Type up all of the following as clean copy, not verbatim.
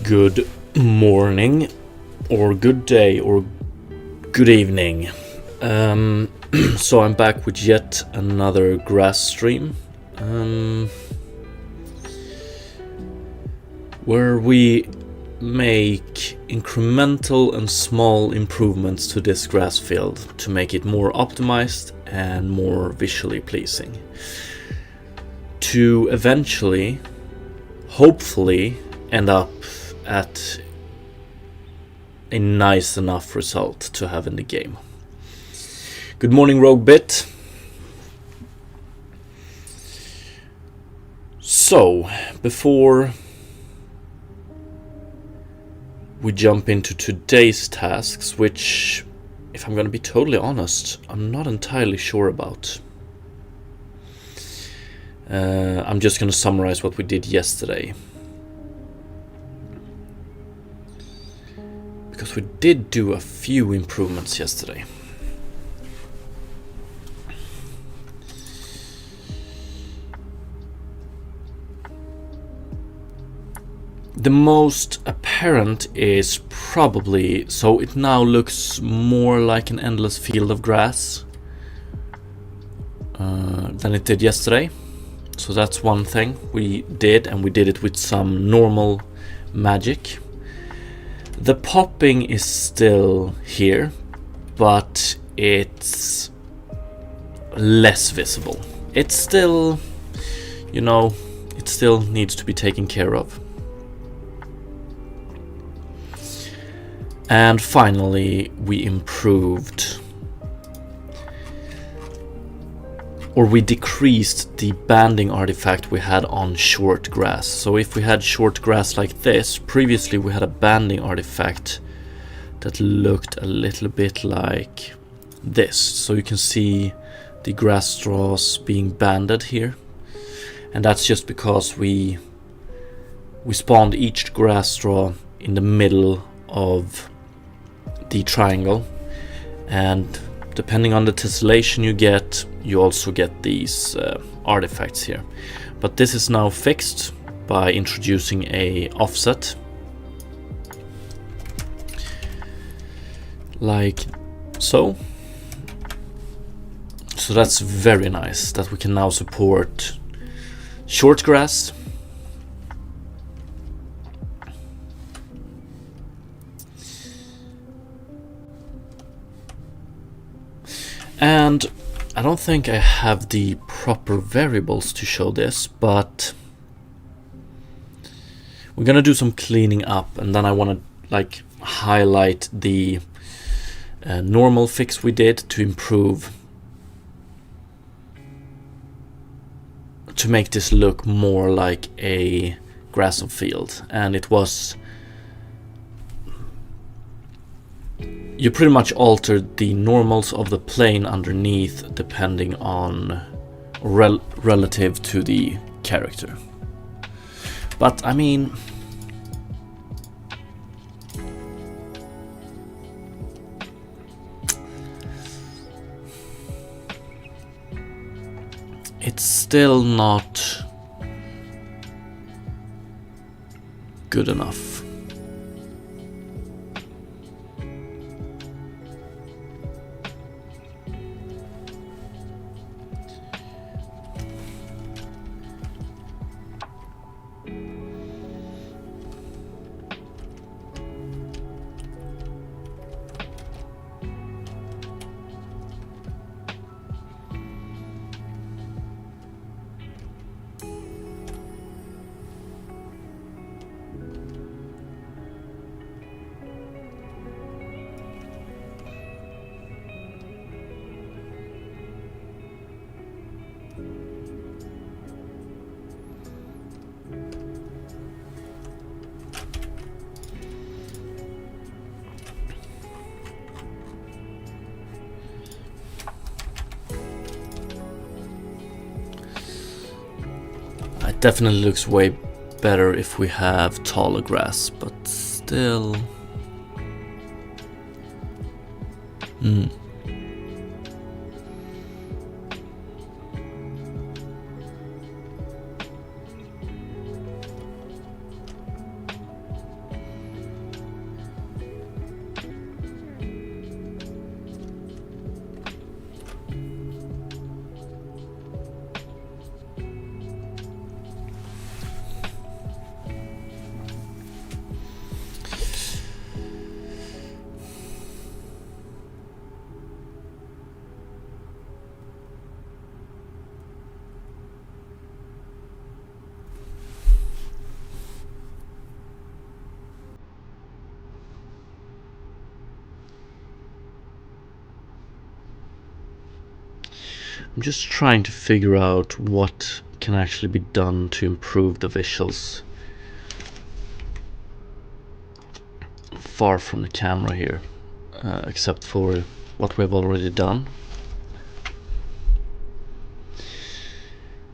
Good morning, or good day, or good evening. So I'm back with yet another grass stream, where we make incremental and small improvements to this grass field to make it more optimized and more visually pleasing, to eventually, hopefully, end up at a nice enough result to have in the game. Good morning, Rogue Bit. So, before we jump into today's tasks, which, if I'm going to be totally honest, I'm not entirely sure about. I'm just going to summarize what we did yesterday. Because we did do a few improvements yesterday. The most apparent is probably, so it now looks more like an endless field of grass than it did yesterday. So that's one thing we did, and we did it with some normal magic. The popping is still here, but it's less visible. It's still, it still needs to be taken care of. And finally, we improved, or we decreased the banding artifact we had on short grass. So if we had short grass like this, previously we had a banding artifact that looked a little bit like this. So you can see the grass straws being banded here. And that's just because we spawned each grass straw in the middle of the triangle, and depending on the tessellation you get, you also get these artifacts here. But this is now fixed by introducing a offset, like so. So that's very nice that we can now support short grass. And I don't think I have the proper variables to show this, but we're gonna do some cleaning up, and then I want to highlight the normal fix we did to improve, to make this look more like a grass of field. And it was, you pretty much altered the normals of the plane underneath depending on relative to the character. But I mean, it's still not good enough. It definitely looks way better if we have taller grass, but still. I'm just trying to figure out what can actually be done to improve the visuals far from the camera here, except for what we've already done.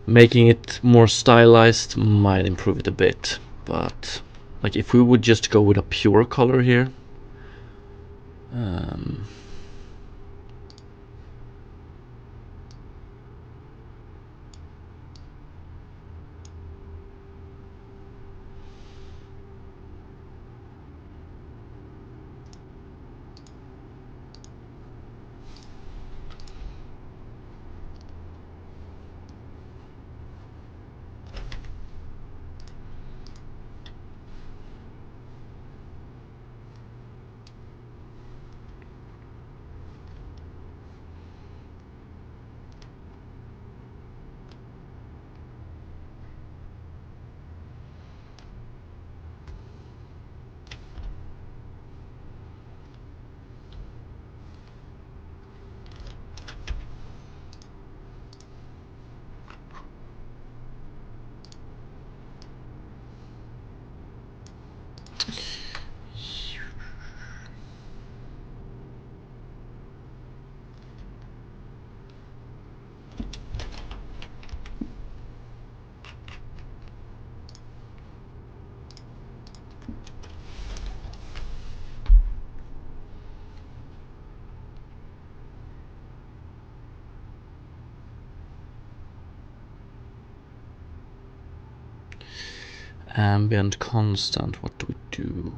Making it more stylized might improve it a bit, but like if we would just go with a pure color here, ambient constant, what do we do?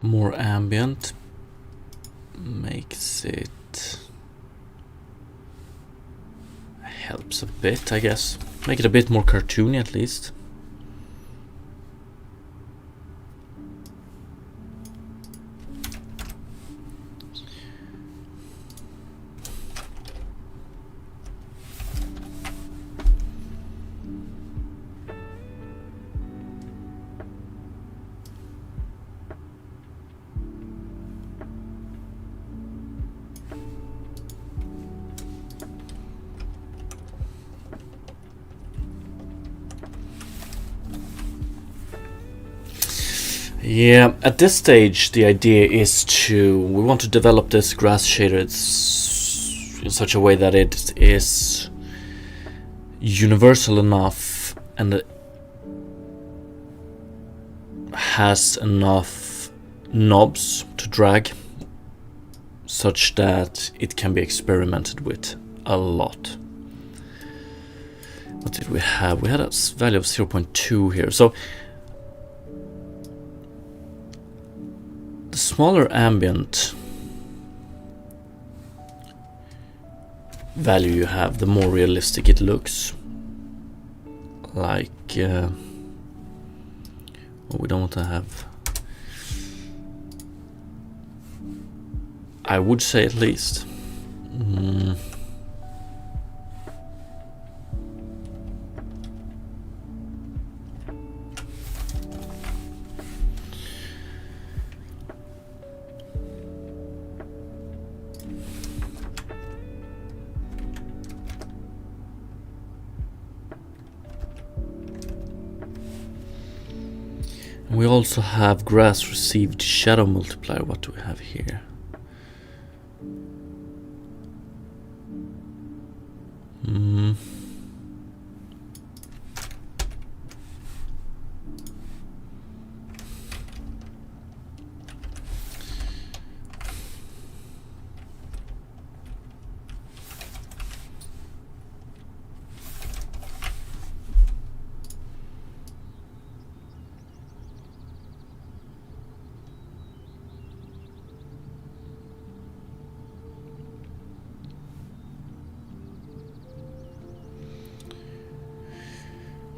More ambient makes it, helps a bit, I guess. Make it a bit more cartoony at least. Yeah, at this stage the idea is we want to develop this grass shader in such a way that it is universal enough and has enough knobs to drag such that it can be experimented with a lot. What did we have? We had a value of 0.2 here. So the smaller ambient value you have, the more realistic it looks. Like, well, we don't want to have, I would say at least. We also have grass received shadow multiplier. What do we have here?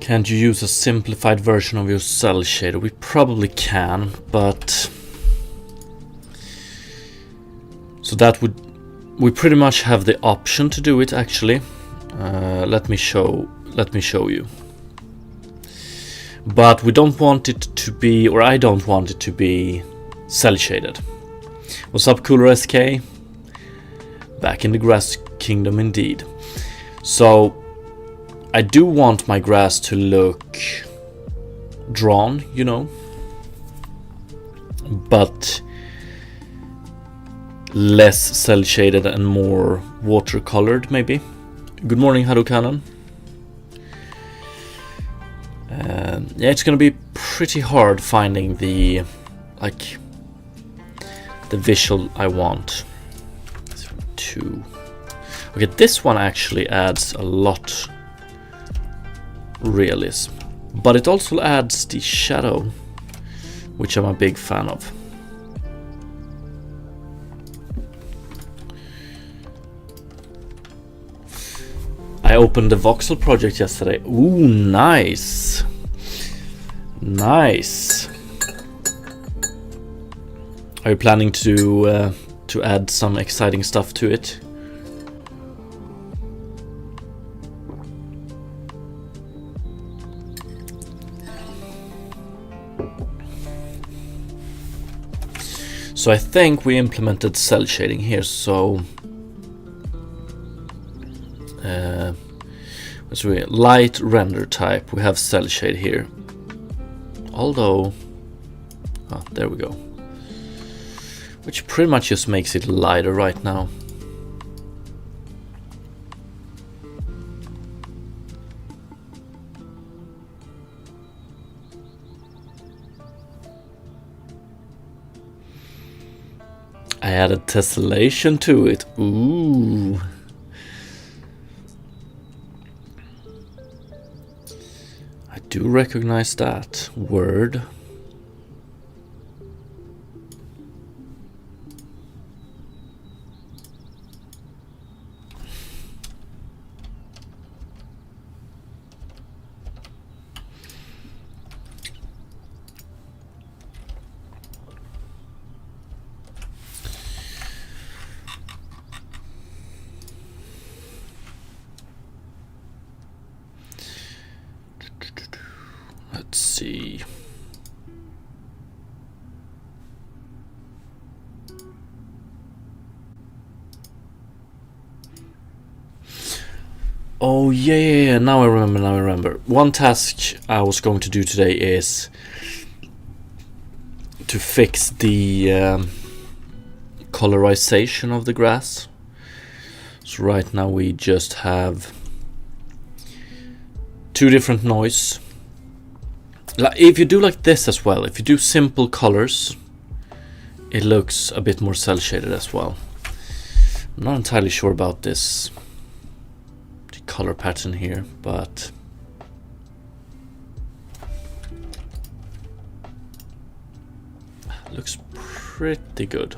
Can't you use a simplified version of your cell shader? We probably can, but so that would, we pretty much have the option to do it actually. Let me show you. But we don't want it to be, or I don't want it to be cell shaded. What's up, Cooler SK? back in the grass kingdom indeed. So I do want my grass to look drawn, you know, but less cell shaded and more watercolored maybe. Good morning, Harukanan. Yeah, it's gonna be pretty hard finding the visual I want. 2. Okay, this one actually adds a lot realism, but it also adds the shadow, which I'm a big fan of. I opened the voxel project yesterday. Ooh, nice. Nice. Are you planning to add some exciting stuff to it? So I think we implemented cell shading here, so light render type, we have cell shade here. Although, there we go. Which pretty much just makes it lighter right now. I added tessellation to it. Ooh. I do recognize that word. Let's see. Oh yeah, now I remember. One task I was going to do today is to fix the colorization of the grass. So right now we just have 2 different noise. If you do like this as well, if you do simple colors, it looks a bit more cell shaded as well. I'm not entirely sure about this color pattern here, but looks pretty good.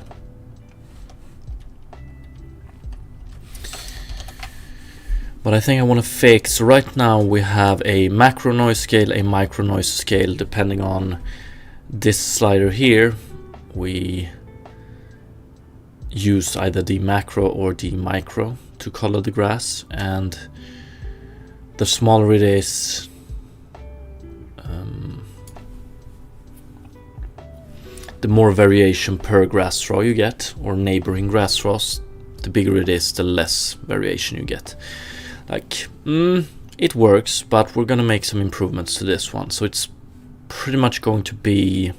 But I think I want to fix. So right now we have a macro noise scale, a micro noise scale. Depending on this slider here, we use either the macro or the micro to color the grass, and the smaller it is, the more variation per grass straw you get, or neighboring grass straws. The bigger it is, the less variation you get. It works, but we're gonna make some improvements to this one. So it's pretty much going to be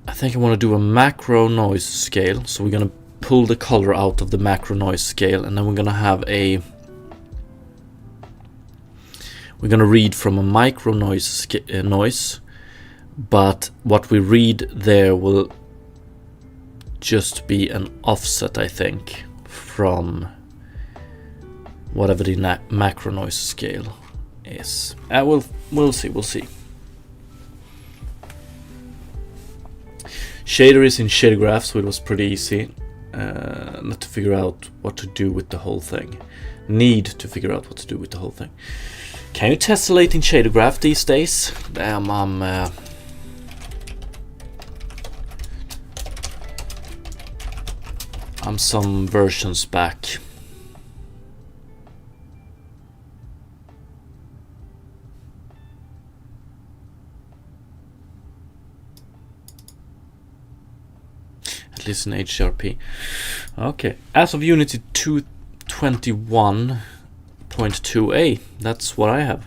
I think I want to do a macro noise scale. So we're gonna pull the color out of the macro noise scale, and then we're gonna have we're gonna read from a micro noise noise. But what we read there will just be an offset, I think, from whatever the macro noise scale is. We'll see. Shader is in shader graph, so it was pretty easy. Not to figure out what to do with the whole thing. Need to figure out what to do with the whole thing. Can you tessellate in shader graph these days? Damn, I'm some versions back. is in HDRP. Okay, as of Unity 221.2a, that's what I have.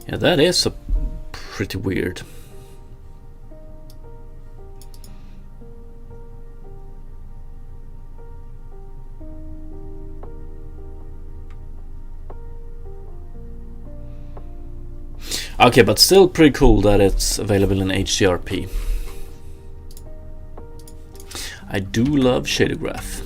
Yeah, that is pretty weird. Okay, but still pretty cool that it's available in HDRP. I do love shader graph.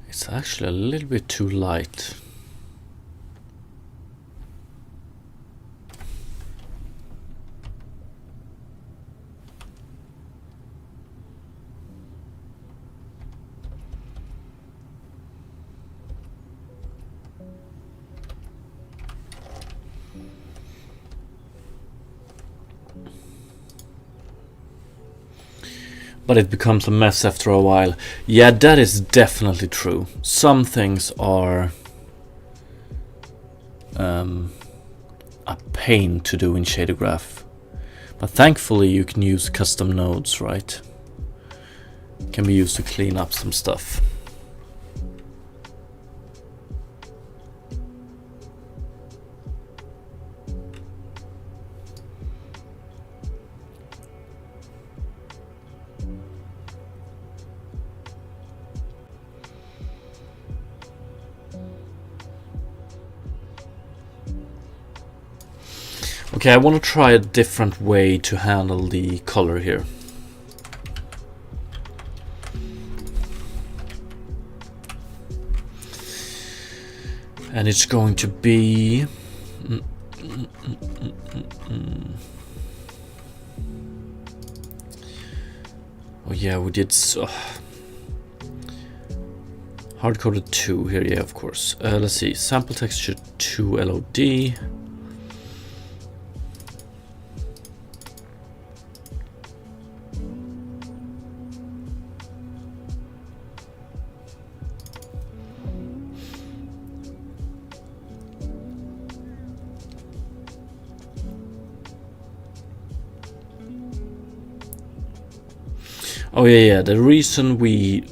It's actually a little bit too light. But it becomes a mess after a while. Yeah, that is definitely true. Some things are a pain to do in shader graph, but thankfully you can use custom nodes, right? Can be used to clean up some stuff. Okay, I want to try a different way to handle the color here. And it's going to be... Oh yeah, we did so... Hard-coded 2 here, yeah, of course. Let's see, sample texture 2 LOD. Oh yeah, the reason we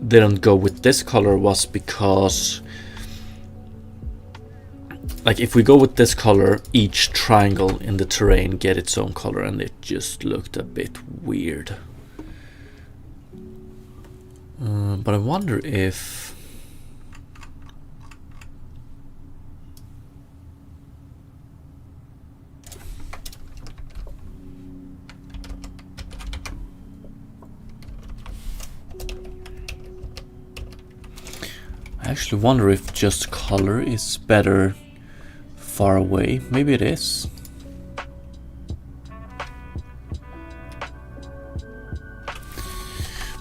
didn't go with this color was because, like, if we go with this color, each triangle in the terrain get its own color, and it just looked a bit weird. But I wonder if... I actually wonder if just color is better far away. Maybe it is.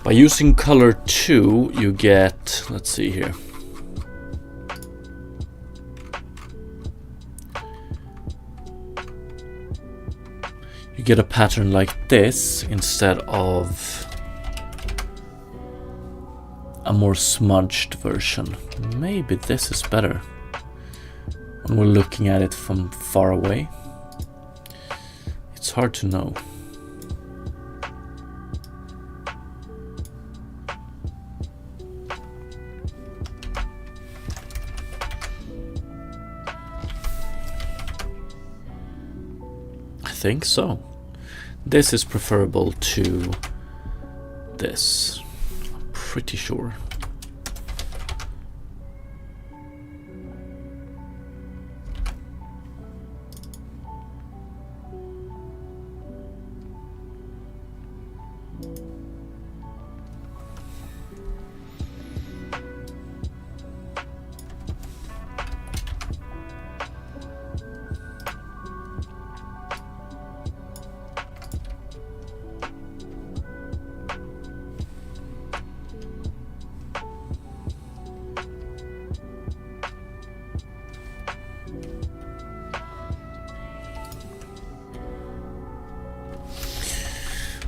By using color 2, you get, let's see here. You get a pattern like this instead of a more smudged version. Maybe this is better when we're looking at it from far away. It's hard to know. I think so. This is preferable to this. I'm pretty sure.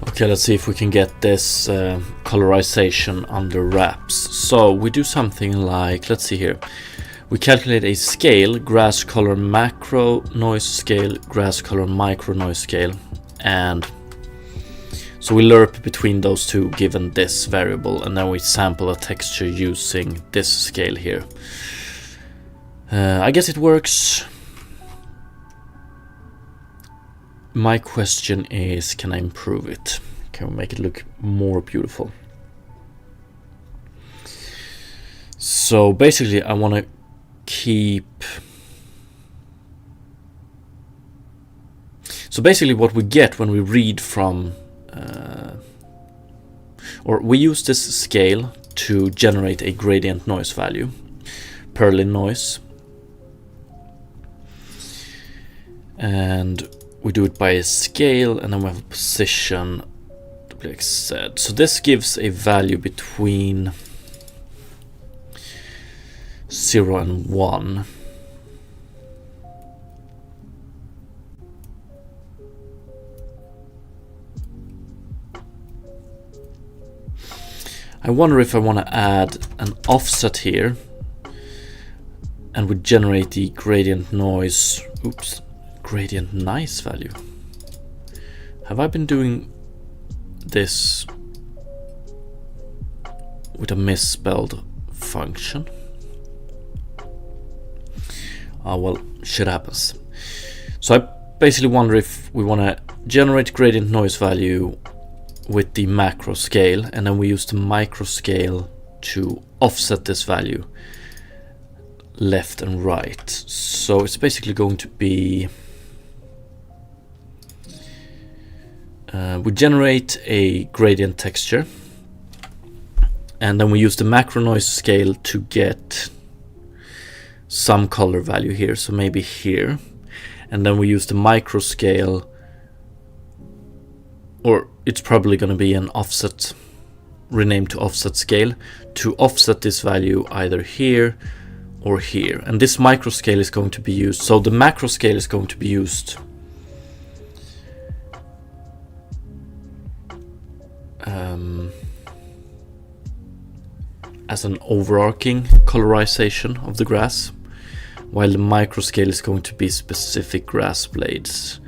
Okay, let's see if we can get this colorization under wraps. So we do something like, let's see here. We calculate a scale, grass color macro noise scale, grass color micro noise scale, and so we lerp between those two given this variable, and then we sample a texture using this scale here. I guess it works. My question is, can I improve it? Can we make it look more beautiful? So basically I want to keep... So basically what we get when we read from... or we use this scale to generate a gradient noise value, Perlin noise. And we do it by a scale, and then we have a position, like said. So this gives a value between 0 and 1. I wonder if I want to add an offset here, and we generate the gradient noise, gradient nice value. Have I been doing this with a misspelled function? Oh well, shit happens. So I basically wonder if we want to generate gradient noise value with the macro scale, and then we use the micro scale to offset this value left and right. So it's basically going to be we generate a gradient texture, and then we use the macro noise scale to get some color value here, so maybe here, and then we use the micro scale, or it's probably going to be an offset, renamed to offset scale, to offset this value either here or here. And this micro scale is going to be used, so the macro scale is going to be used as an overarching colorization of the grass, while the micro scale is going to be specific grass blades.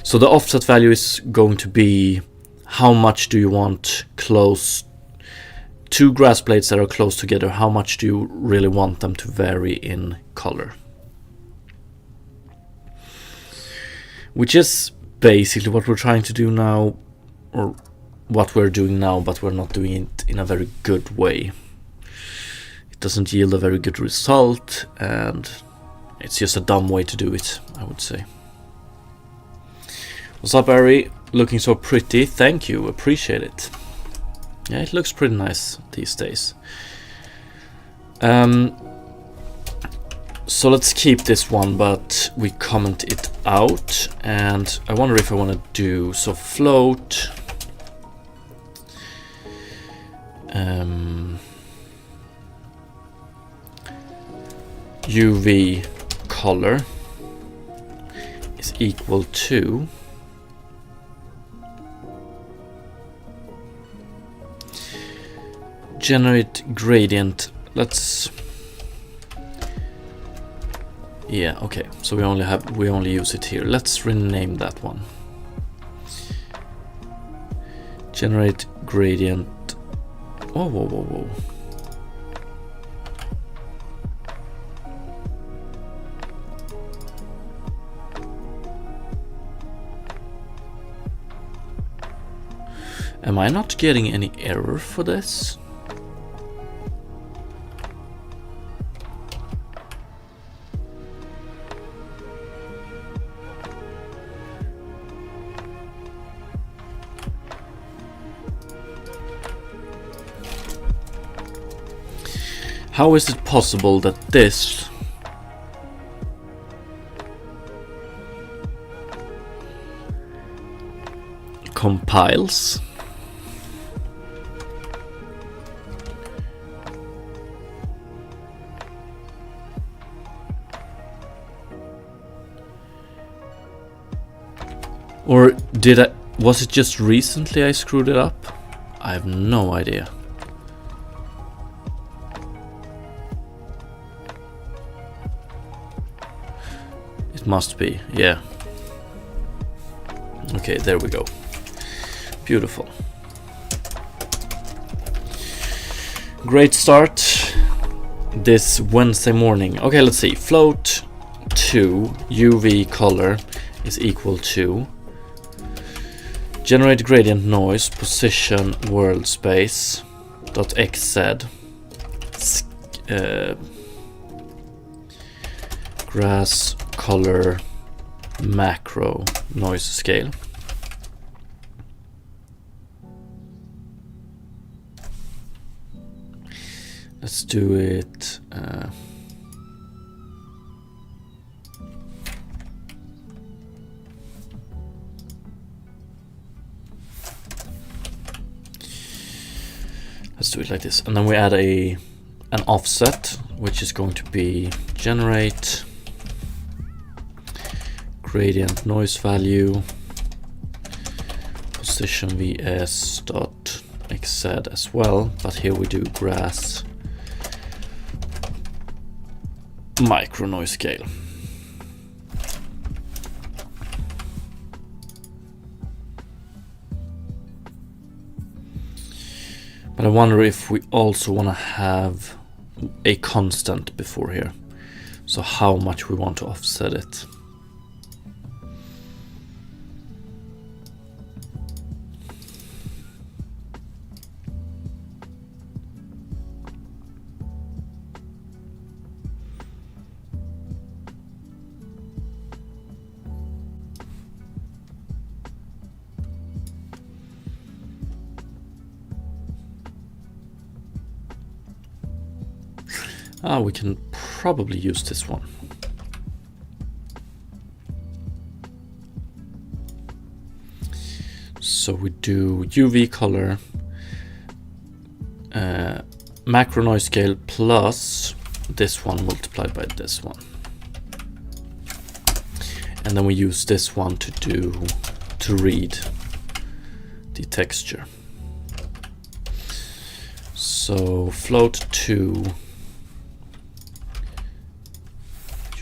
So the offset value is going to be how much do you want close, two grass blades that are close together, how much do you really want them to vary in color? Which is basically what we're trying to do now, or what we're doing now, but we're not doing it in a very good way. It doesn't yield a very good result, and it's just a dumb way to do it, I would say. What's up, Ari? Looking so pretty. Thank you, appreciate it. Yeah, it looks pretty nice these days. So let's keep this one, but we comment it out. And I wonder if I want to do so float. UV color is equal to generate gradient. Let's, yeah, okay, so we only use it here. Let's rename that one. Generate gradient. Whoa, whoa, whoa, whoa. Am I not getting any error for this? How is it possible that this compiles or was it just recently I screwed it up? I have no idea. It must be, yeah. Okay, there we go. Beautiful. Great start this Wednesday morning. Okay, let's see. Float to UV color is equal to generate gradient noise position world space dot xz grass color macro noise scale. Let's do it. Let's do it like this, and then we add an offset, which is going to be generate gradient noise value position vs dot xz as well, but here we do grass micro noise scale. But I wonder if we also want to have a constant before here, so how much we want to offset it. We can probably use this one. So we do UV color, macro noise scale plus this one multiplied by this one. And then we use this one to read the texture. So float to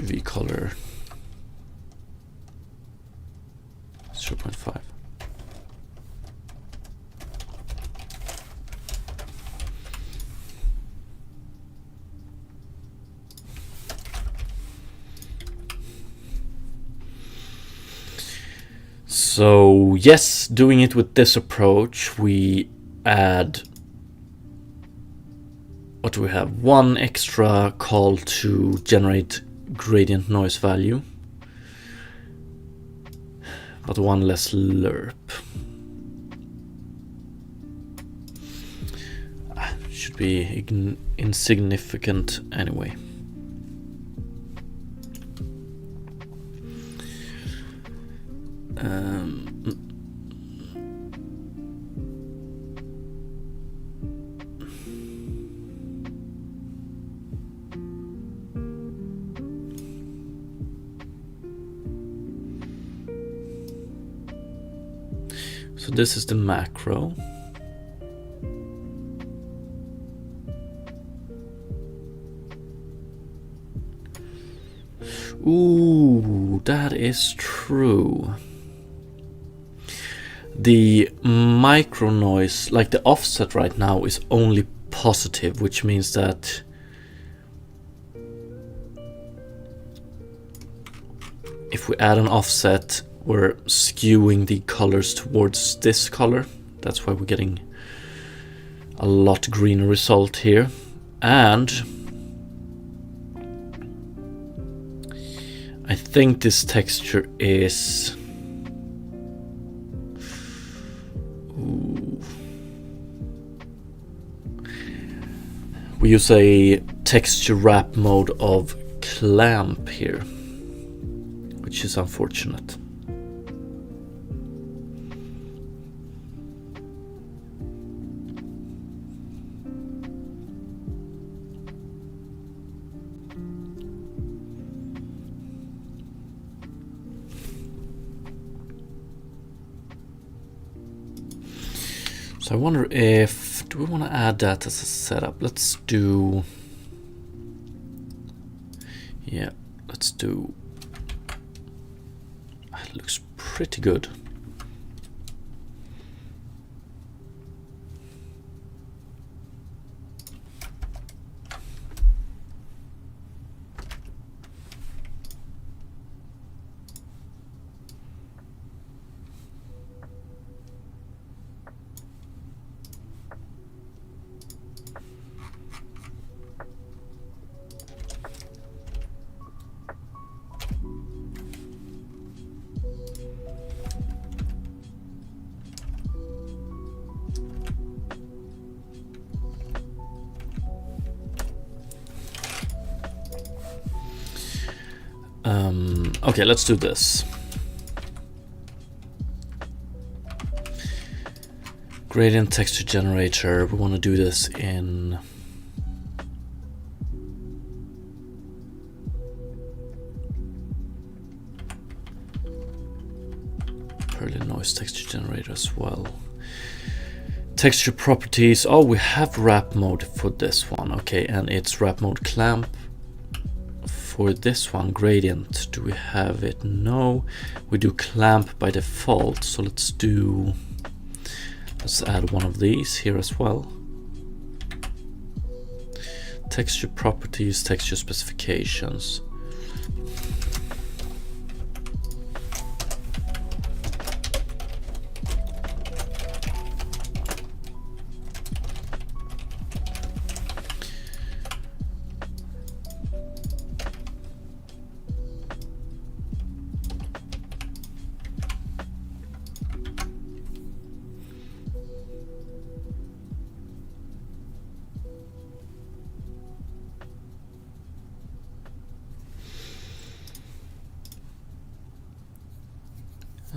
UV color 0.5. So yes, doing it with this approach, we add, what do we have? One extra call to generate gradient noise value, but one less lerp. Should be insignificant anyway. So this is the macro. Ooh, that is true. The micro noise, like the offset right now, is only positive, which means that if we add an offset, we're skewing the colors towards this color. That's why we're getting a lot greener result here. And I think this texture is... Ooh. We use a texture wrap mode of clamp here, which is unfortunate. So I wonder if, do we want to add that as a setup? Let's do, yeah, let's do, it looks pretty good. Okay, let's do this. Gradient texture generator. We want to do this in Pearly noise texture generator as well. Texture properties. Oh, we have wrap mode for this one. Okay, and it's wrap mode clamp. For this one, gradient, do we have it? No, we do clamp by default. So let's add one of these here as well. Texture properties, texture specifications.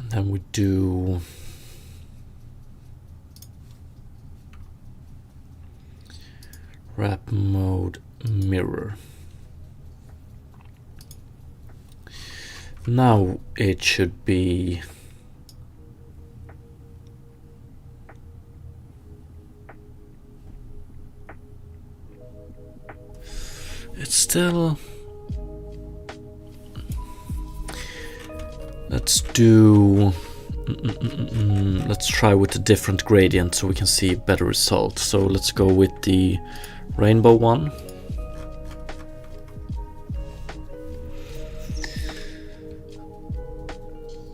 Then we do wrap mode mirror. Now it should be it's still let's do let's try with a different gradient so we can see better results. So let's go with the rainbow one.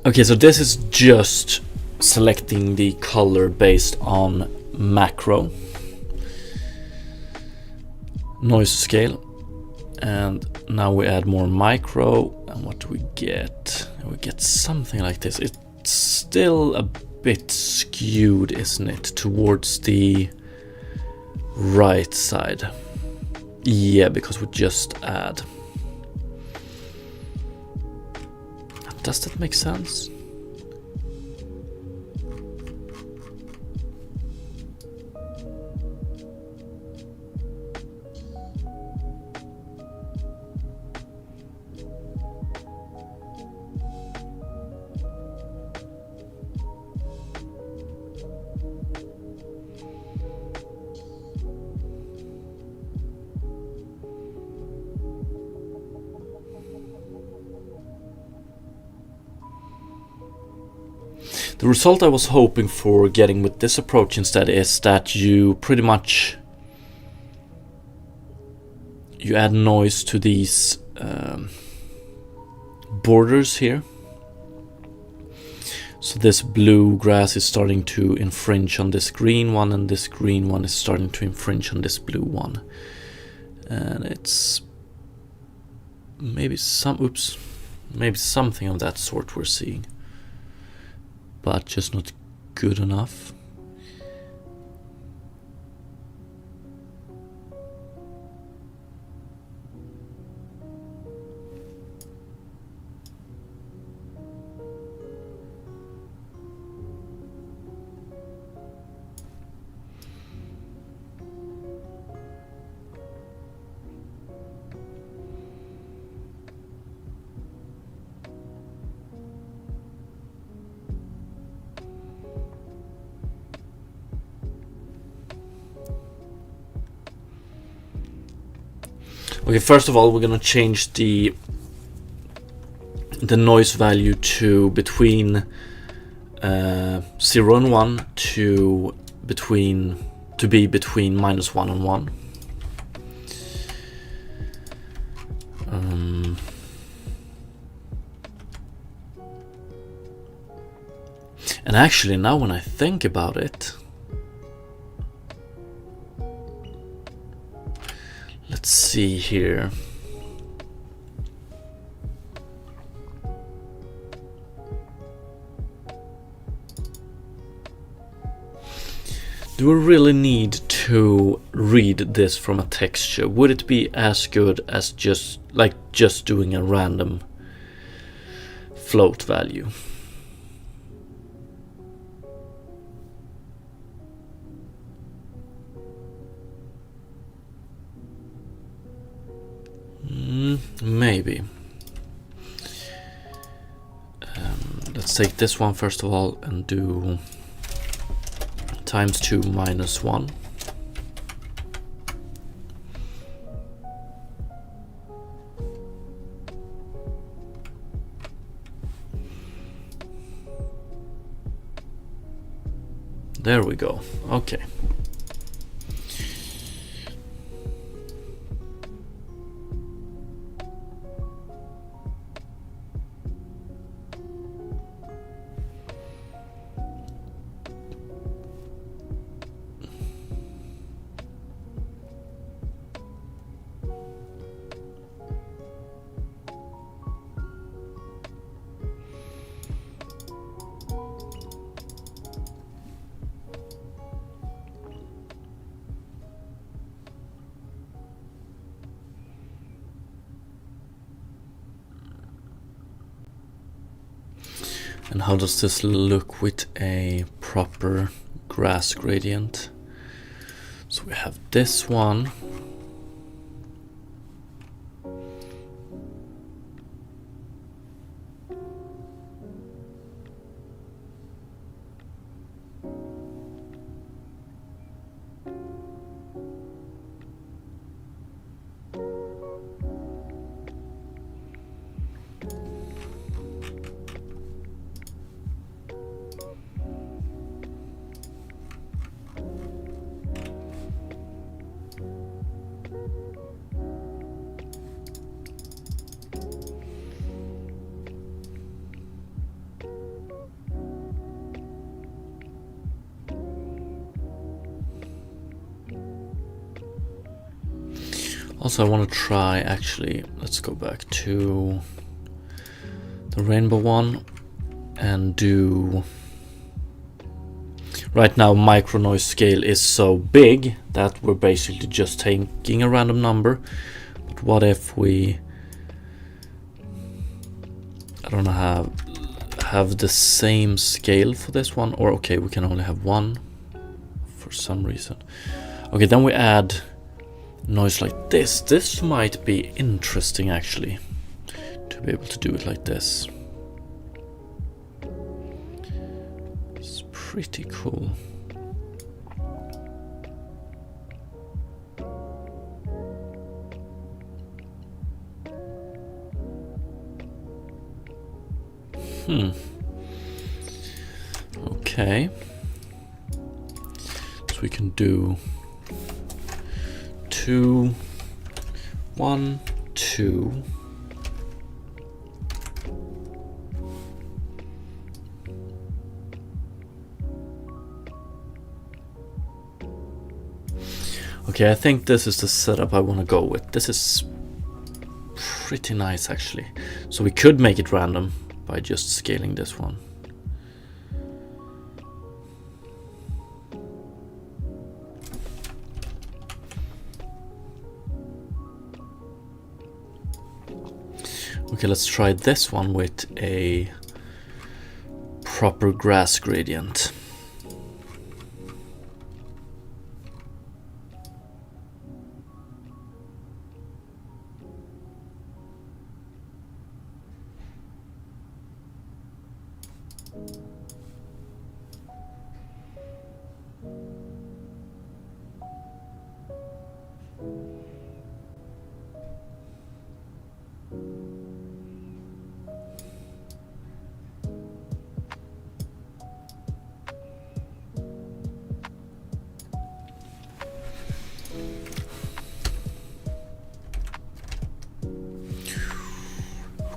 Okay, so this is just selecting the color based on macro noise scale, and now we add more micro, and what do we get? We get something like this. It's still a bit skewed, isn't it, towards the right side? Yeah, because we just add. Does that make sense? The result I was hoping for getting with this approach instead is that you pretty much you add noise to these borders here. So this blue grass is starting to infringe on this green one, and this green one is starting to infringe on this blue one. And it's maybe something of that sort we're seeing, but just not good enough. Okay, first of all, we're gonna change the noise value to between 0 and 1 to be between -1 and 1. And actually, now when I think about it, let's see here. Do we really need to read this from a texture? Would it be as good as just doing a random float value? Maybe. Let's take this one first of all and do ×2 - 1. There we go. Okay. And how does this look with a proper grass gradient? So we have this one. Also, I want to try, actually, let's go back to the rainbow one and do... Right now, micro noise scale is so big that we're basically just taking a random number. But what if we, I don't know, have the same scale for this one? Or okay, we can only have one for some reason. Okay, then we add noise like this. This might be interesting, actually, to be able to do it like this. It's pretty cool. Okay. So we can do 2, 1, 2. Okay, I think this is the setup I want to go with. This is pretty nice actually. So we could make it random by just scaling this one. Okay, let's try this one with a proper grass gradient.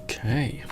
Okay.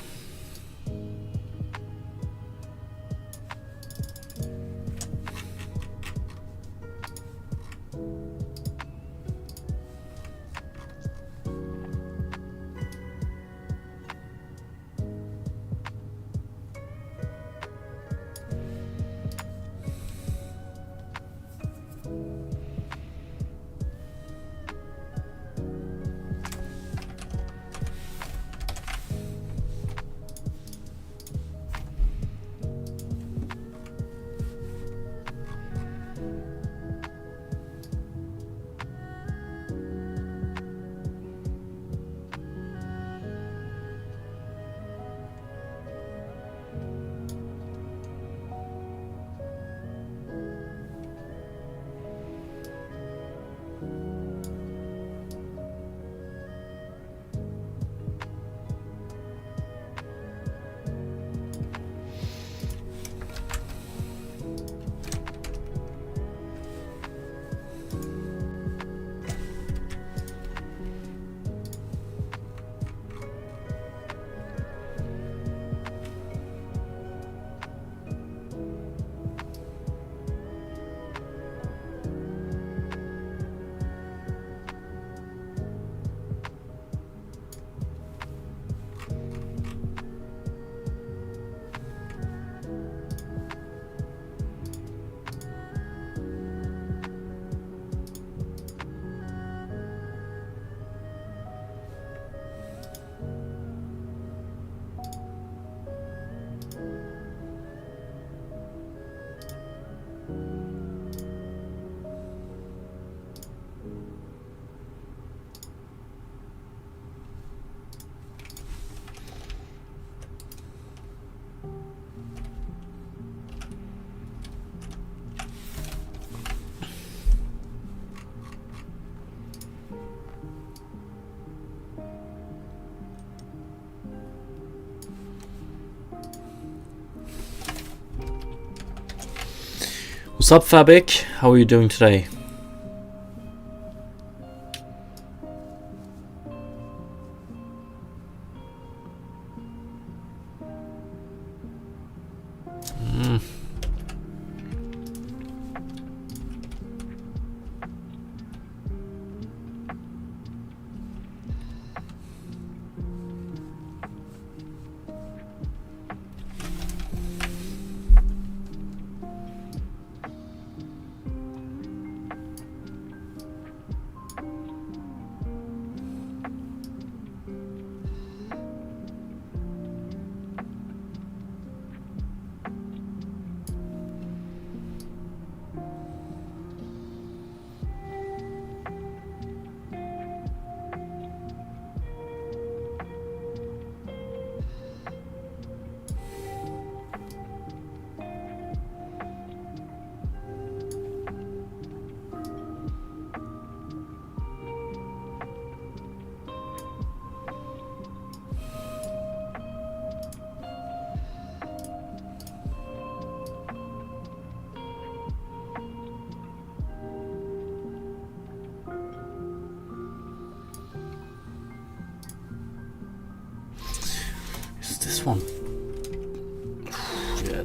What's up, Fabic? How are you doing today?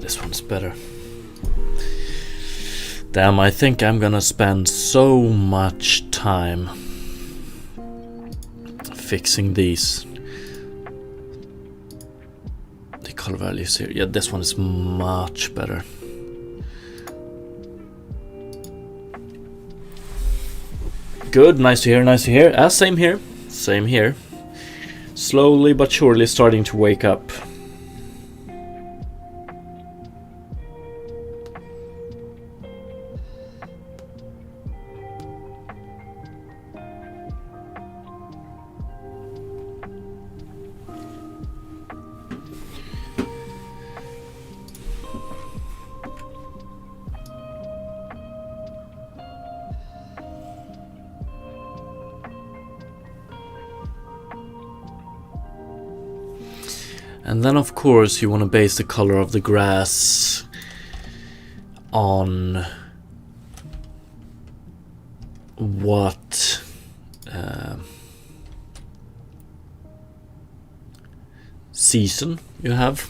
this one's better. Damn, I think I'm gonna spend so much time fixing these. The color values here. Yeah, this one is much better. Good, nice to hear, nice to hear. Same here, same here. Slowly but surely starting to wake up. And then of course you want to base the color of the grass on what season you have.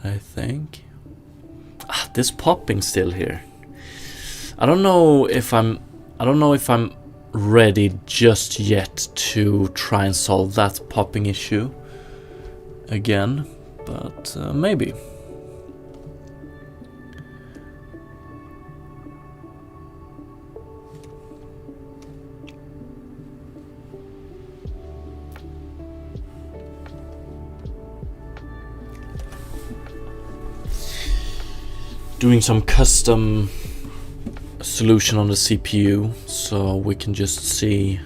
I think this popping still here. I don't know if I'm ready just yet to try and solve that popping issue again, but maybe. Doing some custom solution on the CPU so we can just see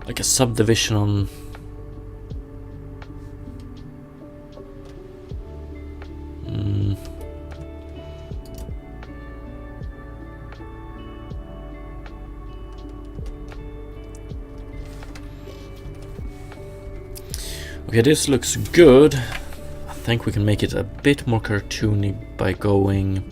like a subdivision on Okay, this looks good. I think we can make it a bit more cartoony by going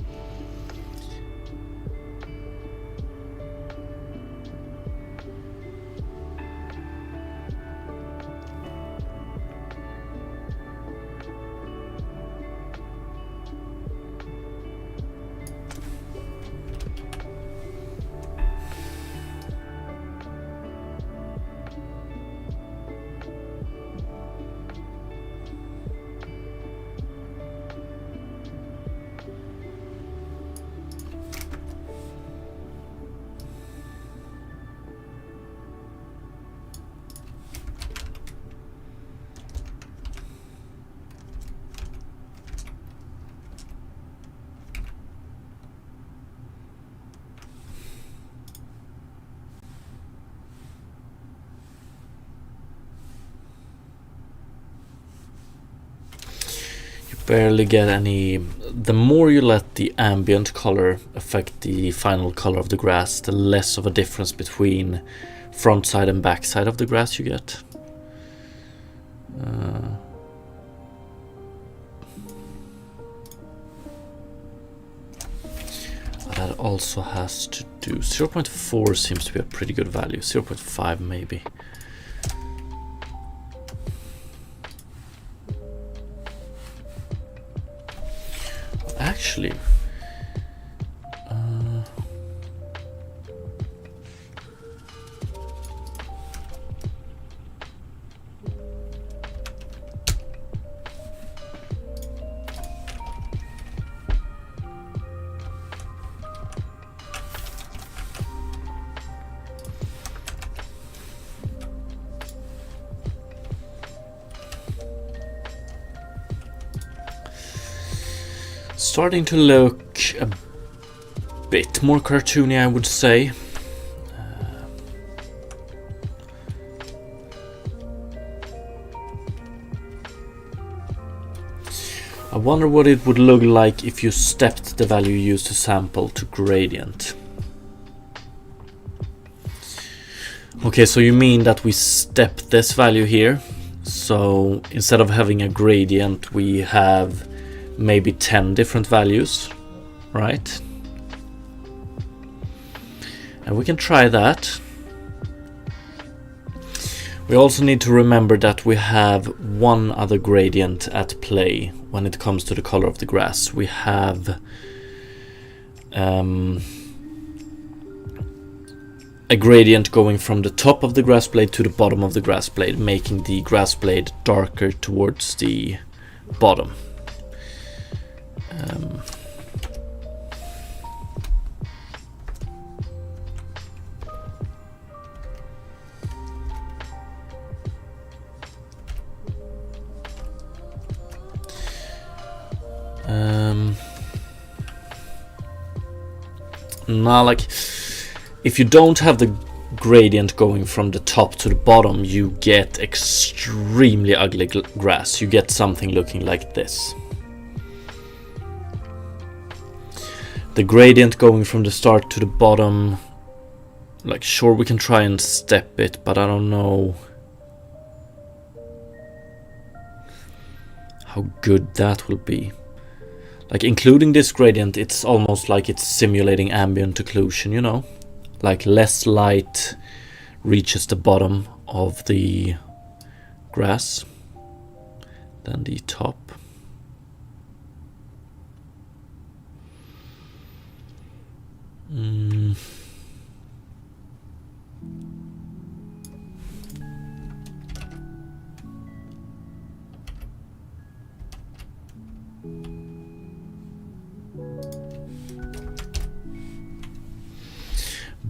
barely get any. The more you let the ambient color affect the final color of the grass, the less of a difference between front side and back side of the grass you get. That also has to do 0.4 seems to be a pretty good value. 0.5 maybe. Actually, starting to look a bit more cartoony, I would say. I wonder what it would look like if you stepped the value used to sample to gradient. Okay, so you mean that we step this value here, so instead of having a gradient we have maybe 10 different values, right? And we can try that. We also need to remember that we have one other gradient at play when it comes to the color of the grass. We have a gradient going from the top of the grass blade to the bottom of the grass blade, making the grass blade darker towards the bottom. Now, like, if you don't have the gradient going from the top to the bottom, you get extremely ugly grass. You get something looking like this. The gradient going from the start to the bottom, like, sure, we can try and step it, but I don't know how good that will be. Like, including this gradient, it's almost like it's simulating ambient occlusion, you know? Like, less light reaches the bottom of the grass than the top.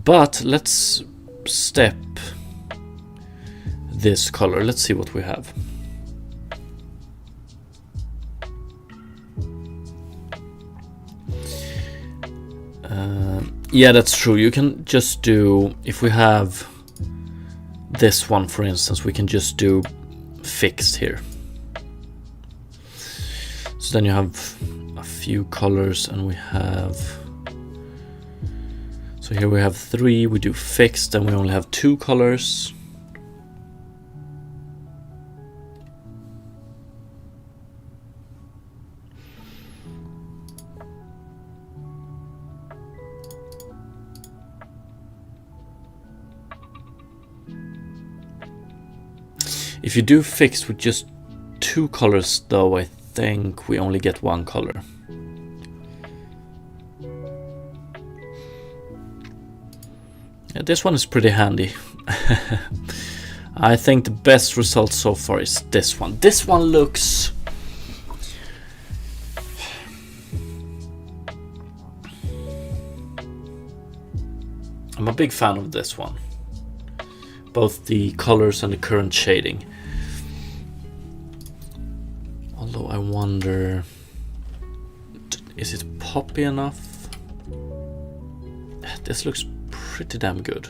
But let's step this color. Let's see what we have. Yeah, that's true. You can just do, if we have this one, for instance, we can just do fixed here. So then you have a few colors, and we have, so here we have 3, we do fixed, and we only have 2 colors. If you do fixed with just 2 colors though, I think we only get 1 color. Yeah, this one is pretty handy. I think the best result so far is this one. This one looks... I'm a big fan of this one. Both the colors and the current shading. Although I wonder, is it poppy enough? This looks pretty damn good.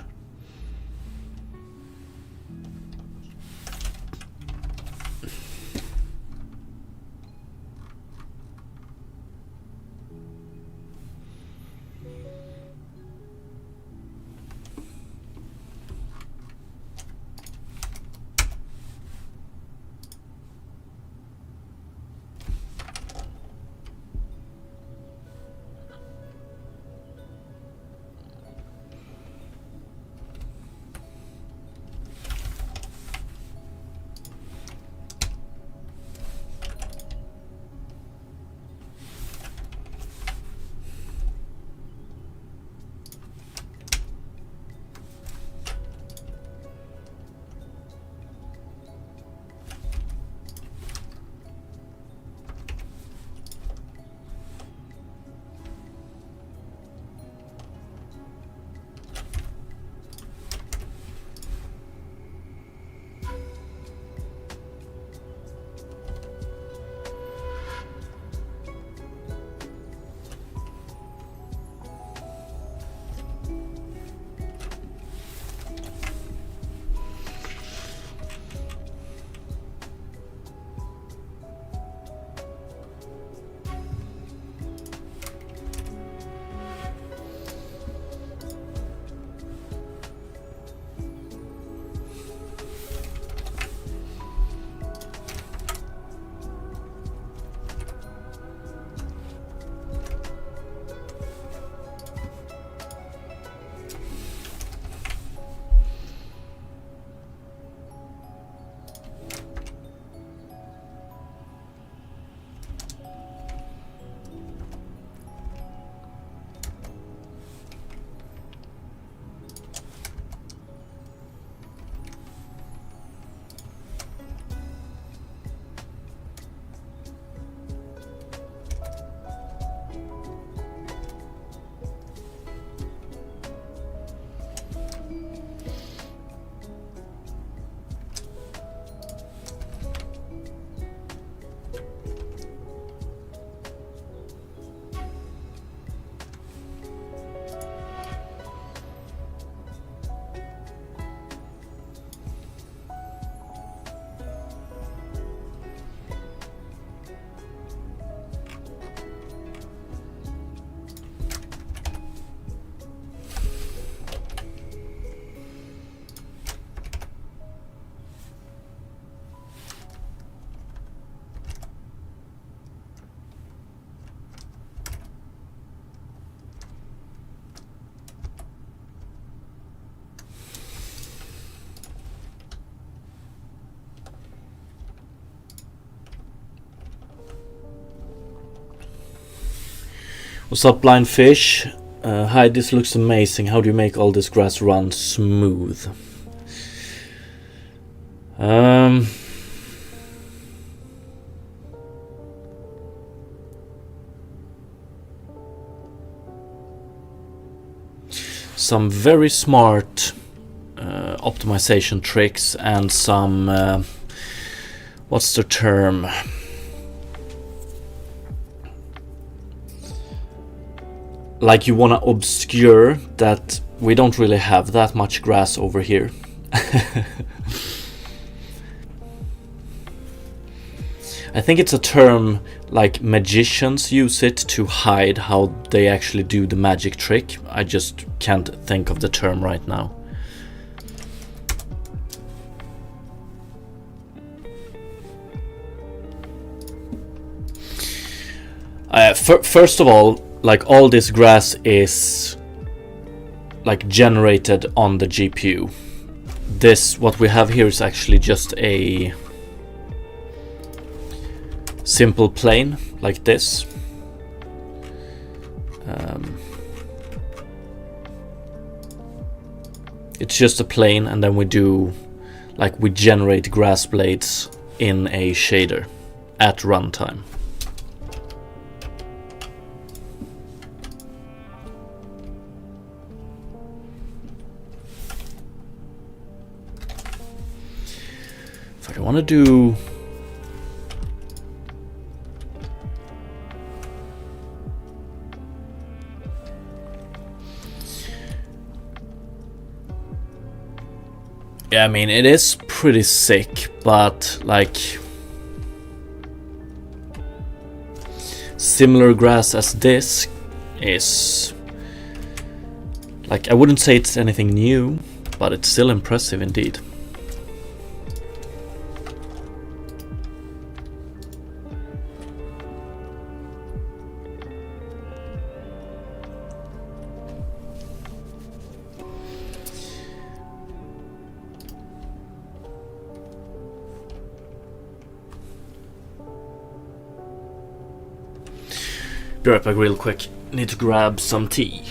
What's up, blind fish? Hi, this looks amazing. How do you make all this grass run smooth? Some very smart optimization tricks and some what's the term? Like, you want to obscure that we don't really have that much grass over here. I think it's a term like magicians use it to hide how they actually do the magic trick. I just can't think of the term right now. First of all, like, all this grass is like generated on the GPU. This, what we have here, is actually just a simple plane like this. It's just a plane, and then we generate grass blades in a shader at runtime. If I want to do I mean, it is pretty sick, but like similar grass as this is like, I wouldn't say it's anything new, but it's still impressive indeed. Be right back real quick. Need to grab some tea.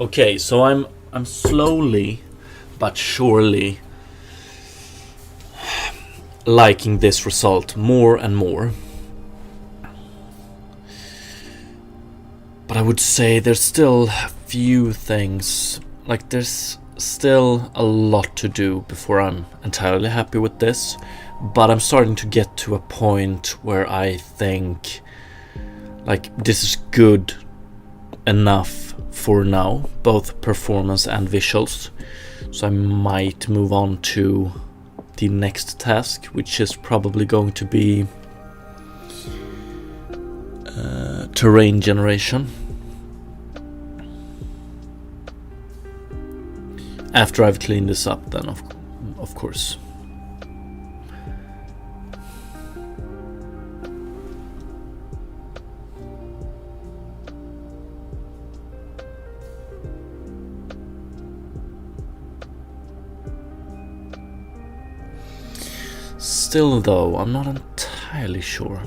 Okay, so I'm slowly but surely liking this result more and more. But I would say there's still a few things, like there's still a lot to do before I'm entirely happy with this. But I'm starting to get to a point where I think like this is good enough for now, both performance and visuals. So I might move on to the next task, which is probably going to be terrain generation. After I've cleaned this up, then of course. Still though, I'm not entirely sure.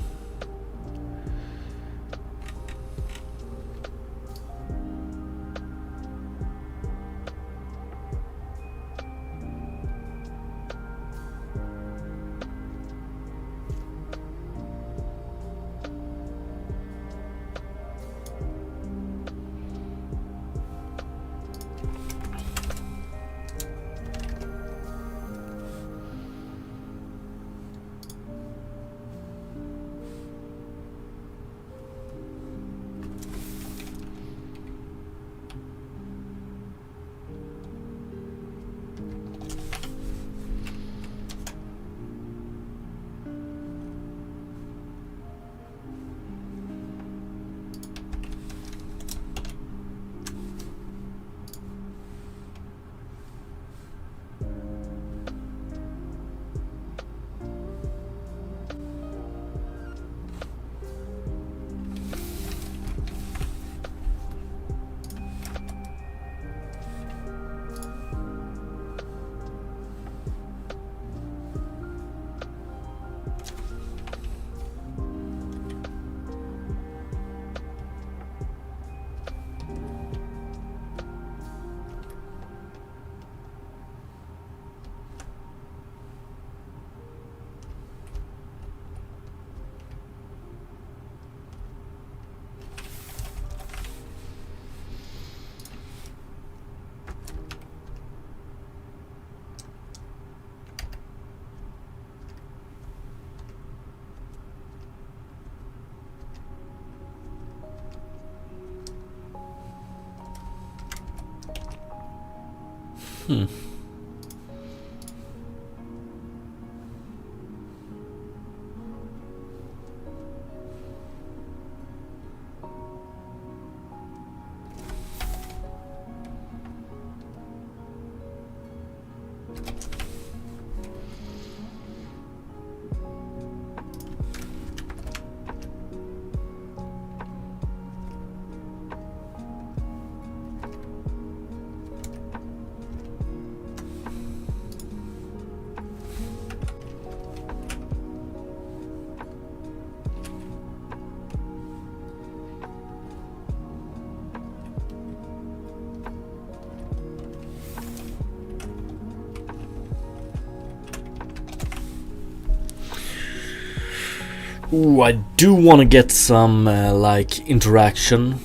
Ooh, I do want to get some like interaction,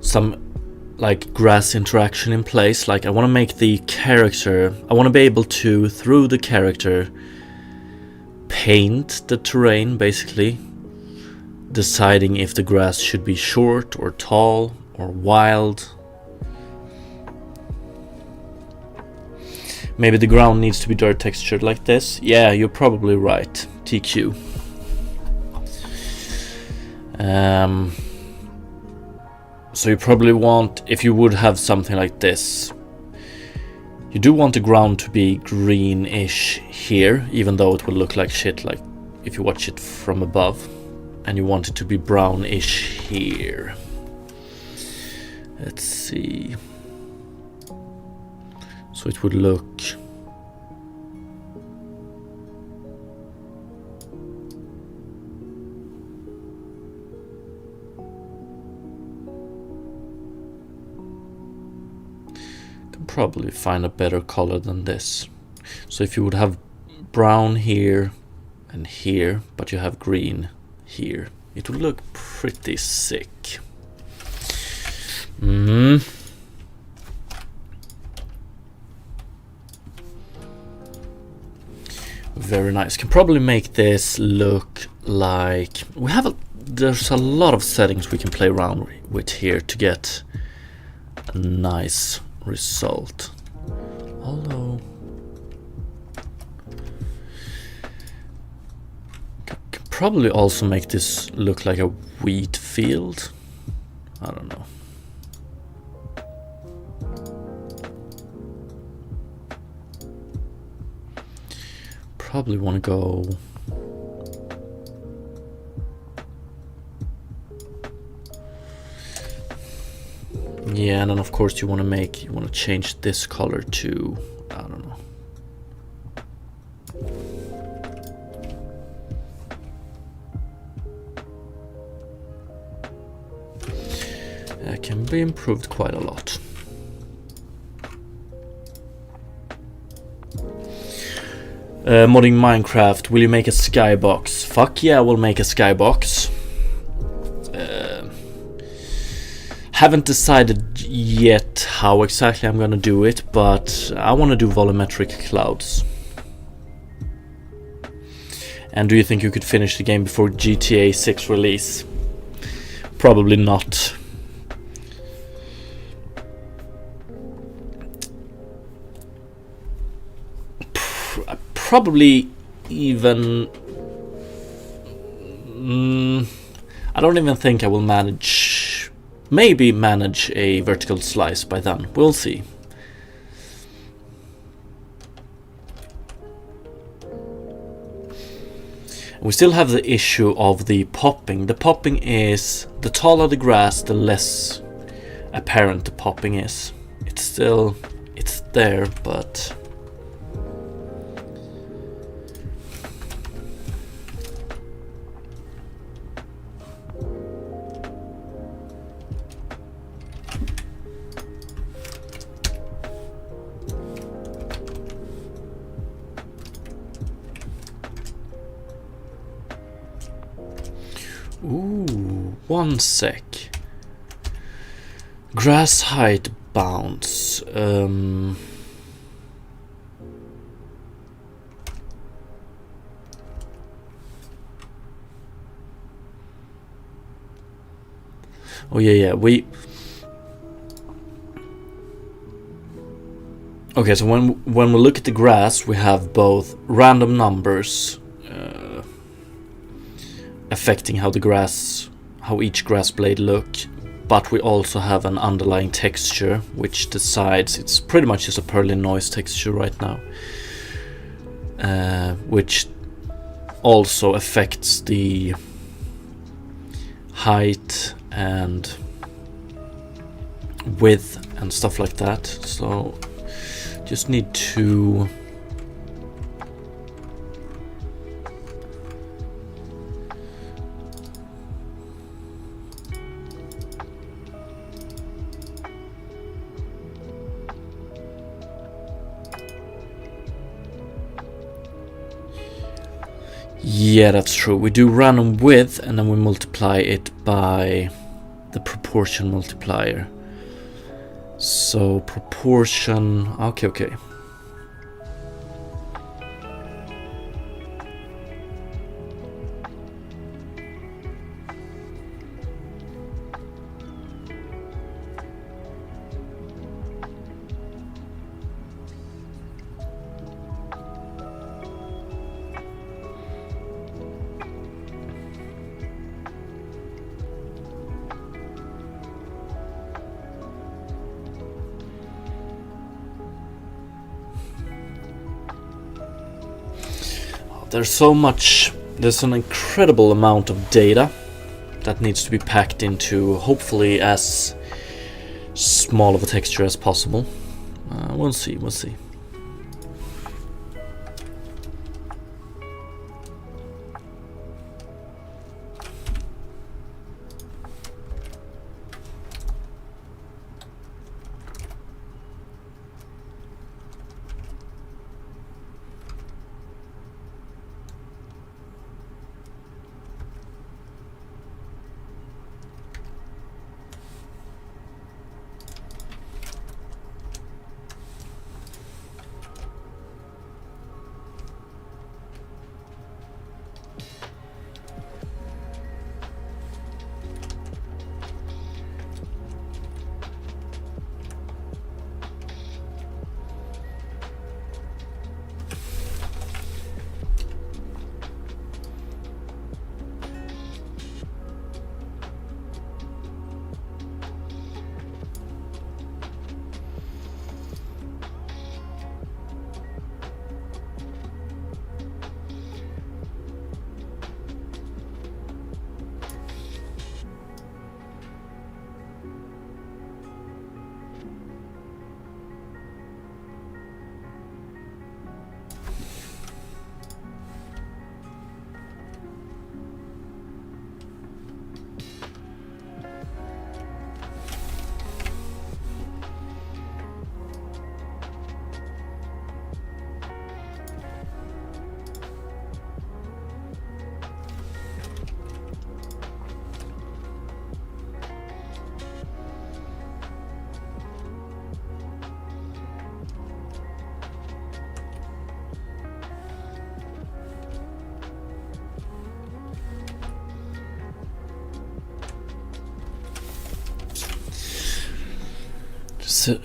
some like grass interaction in place. Like I want to make the character, I want to be able to, through the character, paint the terrain, basically deciding if the grass should be short or tall or wild. Maybe the ground needs to be dirt textured like this. Yeah, you're probably right, TQ. So you probably want, if you would have something like this, you do want the ground to be greenish here, even though it will look like shit like if you watch it from above. And you want it to be brownish here. Let's see. So it would look can probably find a better color than this. So if you would have brown here and here, but you have green here, it would look pretty sick. Very nice. Can probably make this look like we have there's a lot of settings we can play around with here to get a nice result. Although can probably also make this look like a wheat field. I don't know. Probably want to go yeah, and then of course you want to change this color to, I don't know. It can be improved quite a lot. Modding Minecraft, will you make a skybox? Fuck yeah, we'll make a skybox. Haven't decided yet how exactly I'm gonna do it, but I want to do volumetric clouds. And do you think you could finish the game before GTA 6 release? Probably not. Probably even I don't even think I will manage, maybe manage a vertical slice by then. We'll see. We still have the issue of the popping. The popping is, the taller the grass, the less apparent the popping is. It's there, but ooh, one sec. Grass height bounce. Oh yeah, Okay, so when we look at the grass, we have both random numbers affecting how each grass blade look, but we also have an underlying texture which decides, it's pretty much just a Perlin noise texture right now, which also affects the height and width and stuff like that. So just need to yeah, that's true. We do random width and then we multiply it by the proportion multiplier. So proportion, okay. There's an incredible amount of data that needs to be packed into hopefully as small of a texture as possible. We'll see.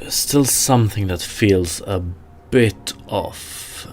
Still something that feels a bit off.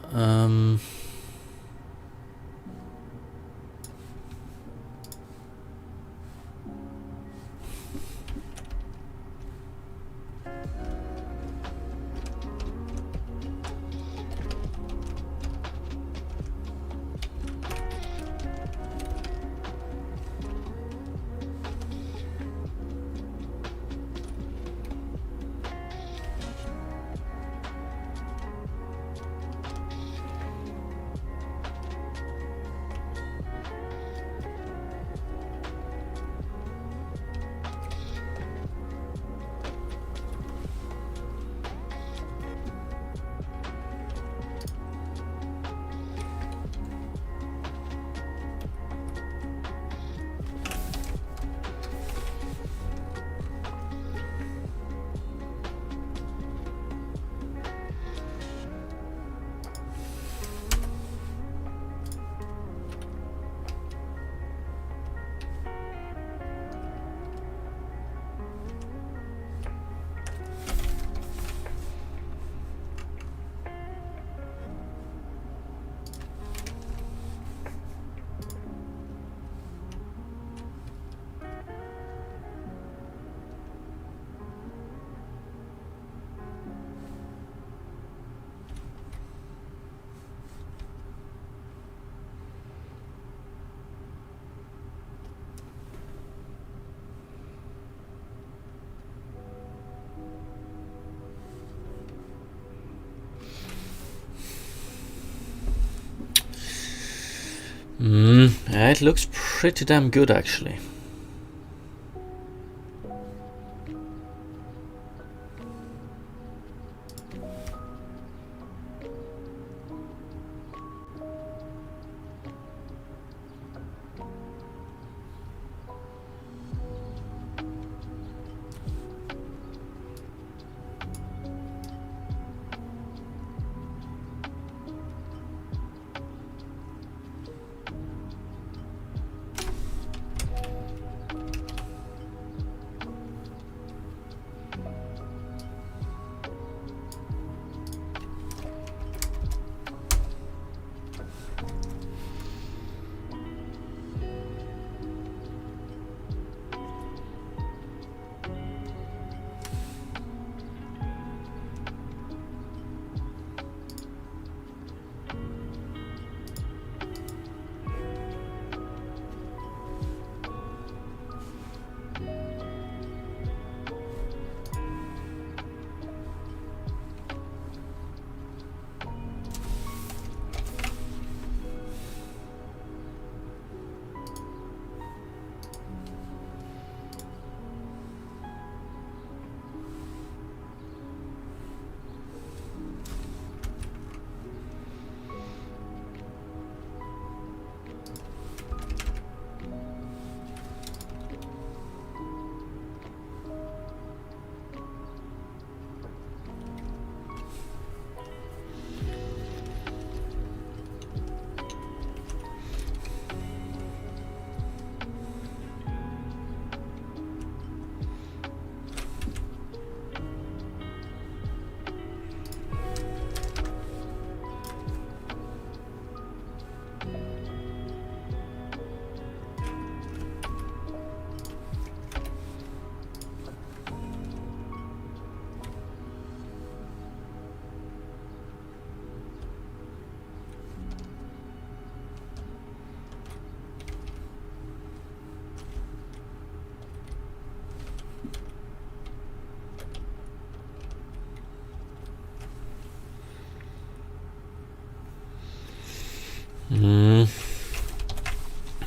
Yeah, it looks pretty damn good actually.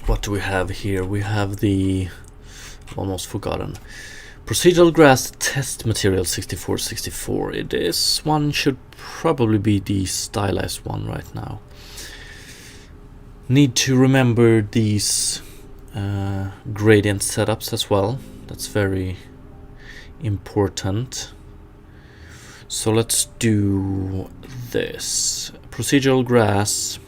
What do we have here? We have the almost forgotten procedural grass test material 6464. This one should probably be the stylized one right now. Need to remember these gradient setups as well. That's very important. So let's do this. Procedural grass.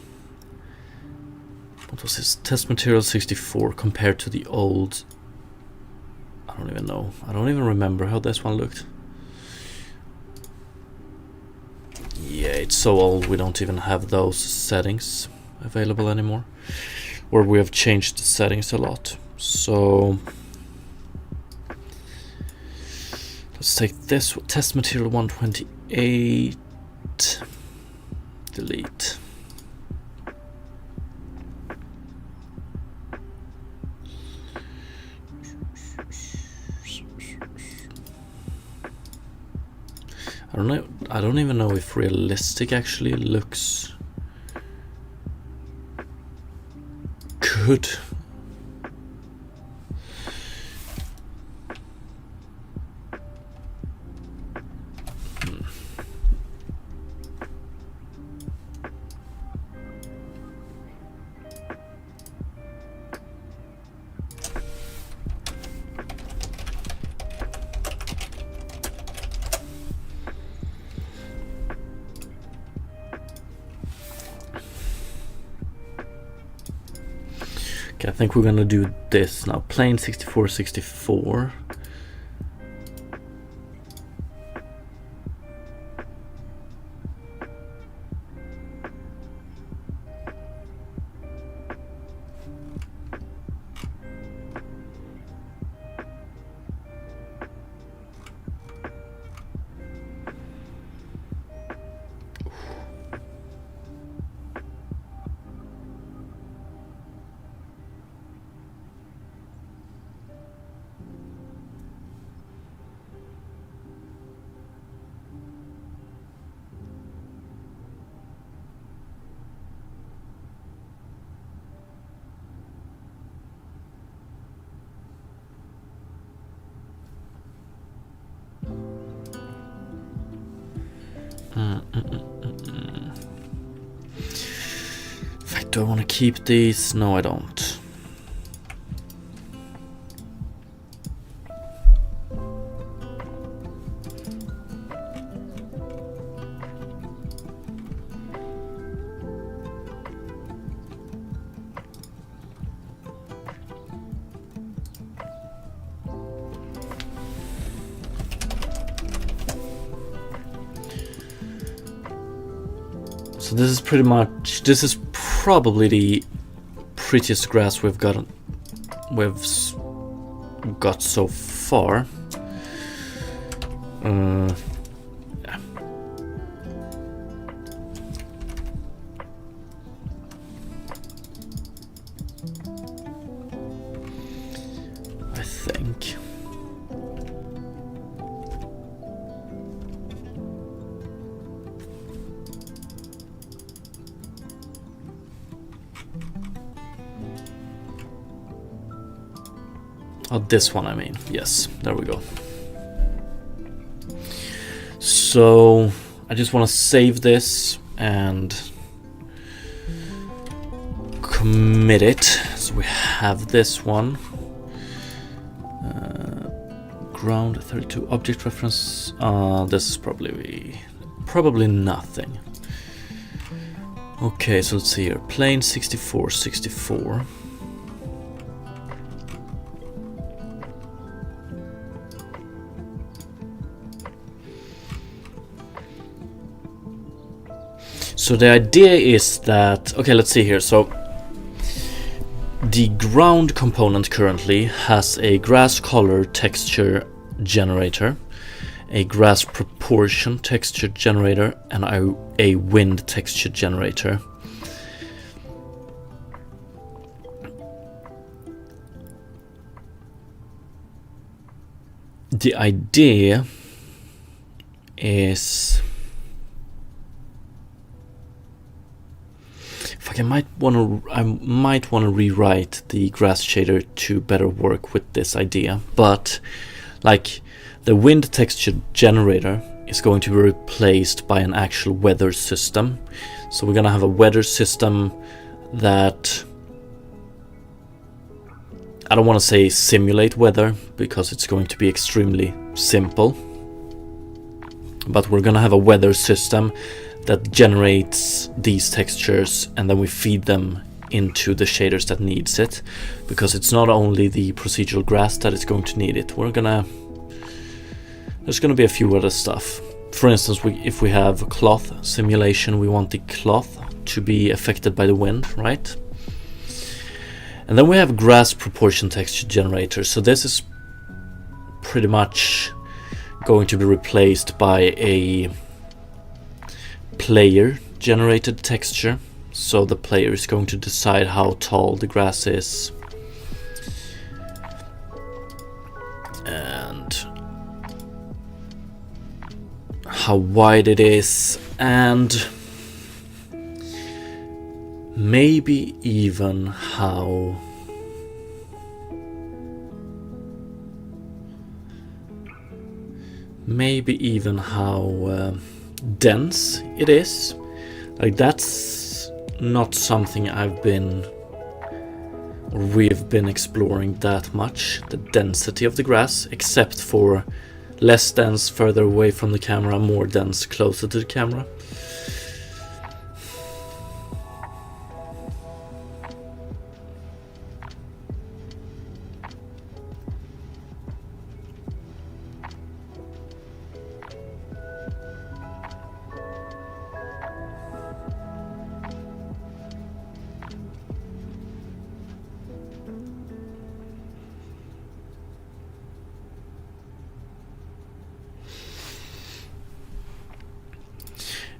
What was this? Test material 64 compared to the old. I don't even know. I don't even remember how this one looked. Yeah, it's so old we don't even have those settings available anymore. Or we have changed the settings a lot. So let's take this test material 128. Delete. I don't know. I don't even know if realistic actually looks good. Okay, I think we're gonna do this now. Plain 6464. In fact, do I want to keep these? No, I don't. So this is pretty much, this is probably the prettiest grass we've got so far. Yeah. I think. Oh, this one, I mean. Yes, there we go. So I just want to save this and commit it. So we have this one. Ground 32 object reference. This is probably nothing. Okay, so let's see here. Plane 64. So the idea is that, okay, let's see here. So the ground component currently has a grass color texture generator, a grass proportion texture generator, and a wind texture generator. The idea is, I might want to rewrite the grass shader to better work with this idea, but like the wind texture generator is going to be replaced by an actual weather system. So we're gonna have a weather system that, I don't want to say simulate weather because it's going to be extremely simple, but we're gonna have a weather system that generates these textures, and then we feed them into the shaders that needs it, because it's not only the procedural grass that is going to need it. There's gonna be a few other stuff. For instance, if we have cloth simulation, we want the cloth to be affected by the wind, right? And then we have grass proportion texture generator. So this is pretty much going to be replaced by a player generated texture. So the player is going to decide how tall the grass is and how wide it is, and maybe even how dense it is. Like, that's not something we've been exploring that much, the density of the grass, except for less dense further away from the camera, more dense closer to the camera.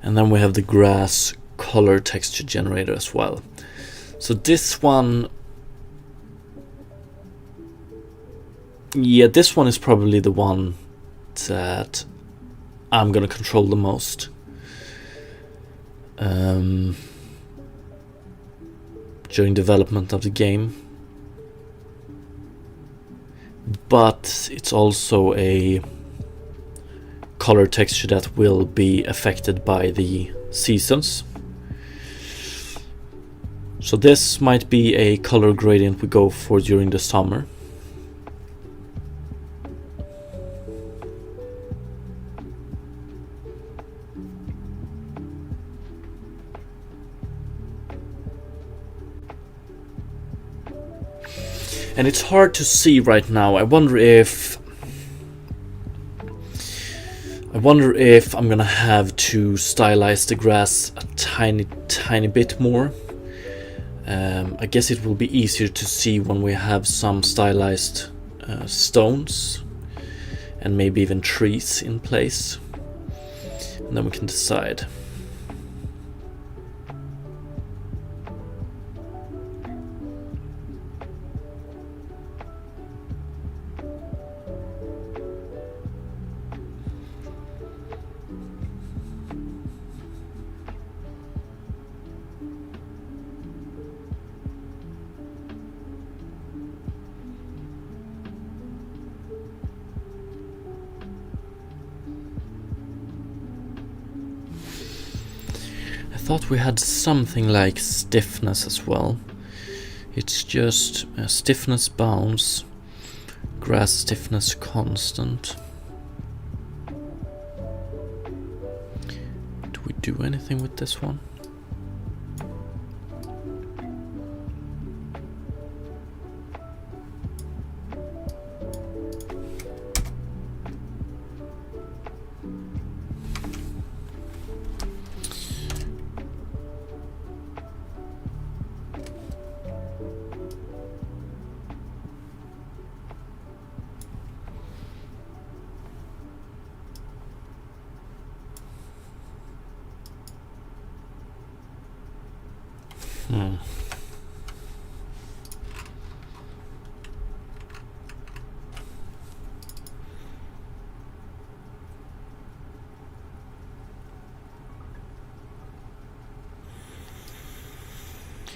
And then we have the grass color texture generator as well. So this one, yeah, this one is probably the one that I'm gonna control the most. During development of the game. But it's also a color texture that will be affected by the seasons. So this might be a color gradient we go for during the summer. And it's hard to see right now. I wonder if I'm gonna have to stylize the grass a tiny bit more. I guess it will be easier to see when we have some stylized stones and maybe even trees in place, and then we can decide. I thought we had something like stiffness as well. It's just stiffness bounce, grass stiffness constant. Do we do anything with this one?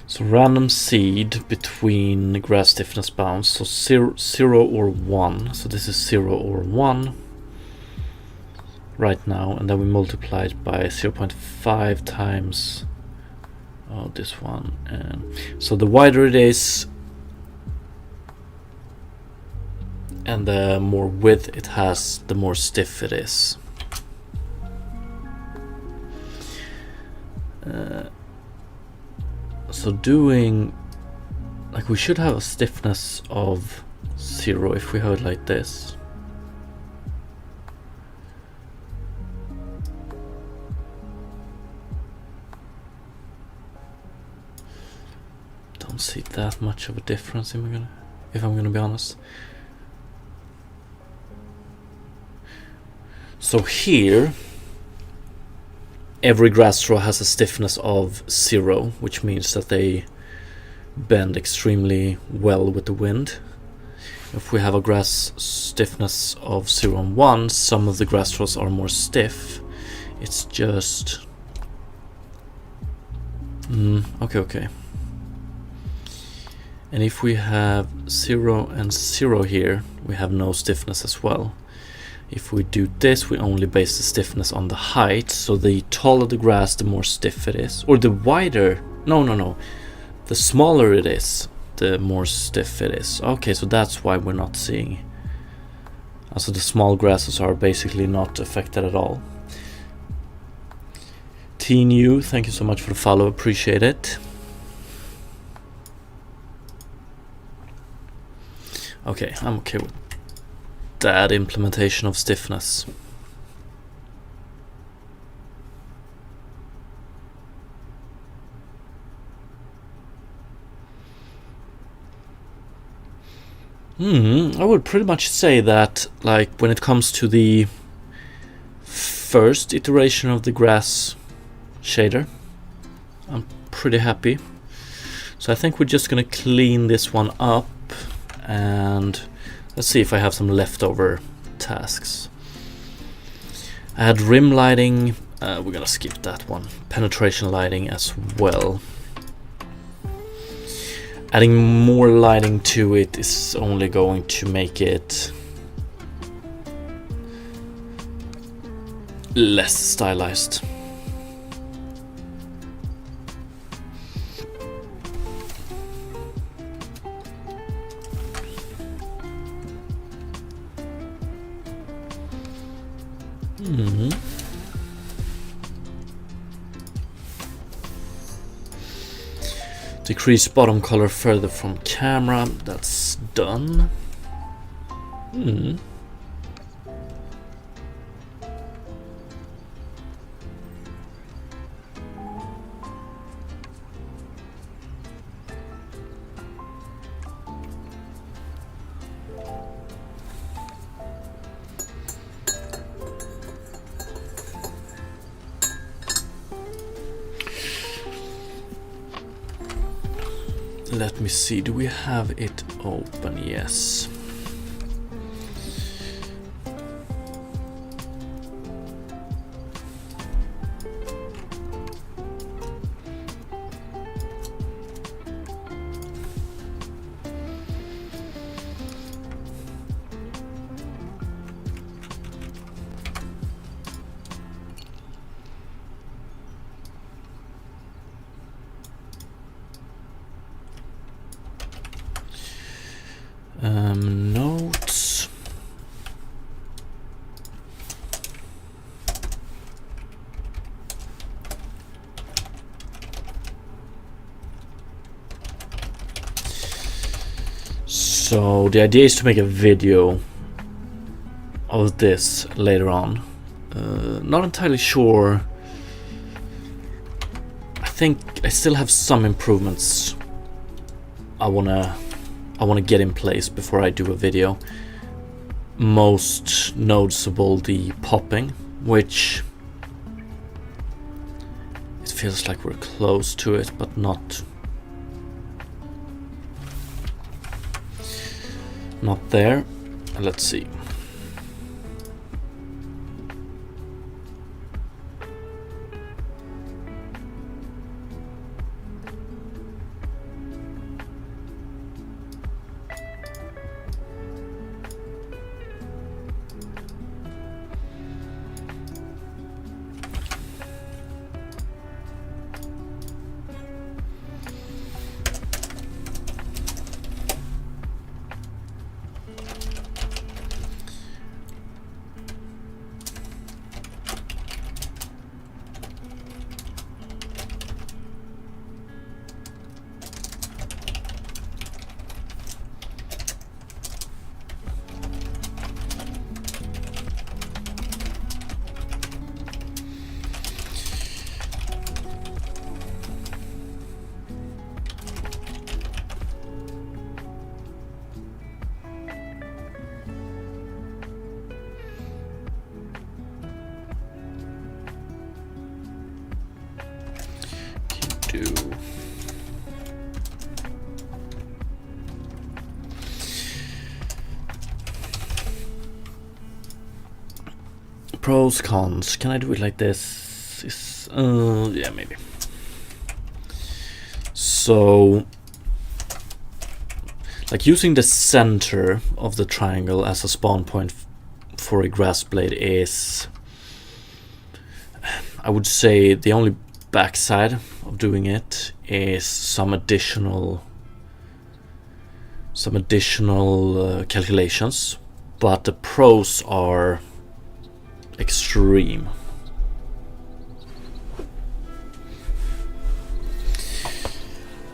So random seed between grass stiffness bounds, so 0 or 1. So this is 0 or 1 right now, and then we multiply it by 0.5 times this one. And so the wider it is and the more width it has, the more stiff it is. So doing, like, we should have a stiffness of 0 if we have it like this. Don't see that much of a difference if I'm gonna be honest. So here, every grass straw has a stiffness of 0, which means that they bend extremely well with the wind. If we have a grass stiffness of 0 and 1, some of the grass straws are more stiff. It's just... okay. And if we have 0 and 0 here, we have no stiffness as well. If we do this, we only base the stiffness on the height, so the taller the grass, the more stiff it is. Or the wider, no. The smaller it is, the more stiff it is. Okay, so that's why we're not seeing. Also, the small grasses are basically not affected at all. Teen U, thank you so much for the follow, appreciate it. Okay, I'm okay with that implementation of stiffness. I would pretty much say that, like, when it comes to the first iteration of the grass shader, I'm pretty happy. So I think we're just gonna clean this one up, and let's see if I have some leftover tasks. I had rim lighting, we're gonna skip that one. Penetration lighting as well. Adding more lighting to it is only going to make it less stylized. Decrease bottom color further from camera. That's done. Let me see, do we have it open? Yes. Notes. So the idea is to make a video of this later on. Not entirely sure. I think I still have some improvements I wanna get in place before I do a video. Most noticeable, the popping, which it feels like we're close to it, but not there. Let's see. Pros, cons. Can I do it like this? Yeah, maybe. So, like using the center of the triangle as a spawn point for a grass blade is, I would say, the only backside of doing it is some additional calculations, but the pros are extreme.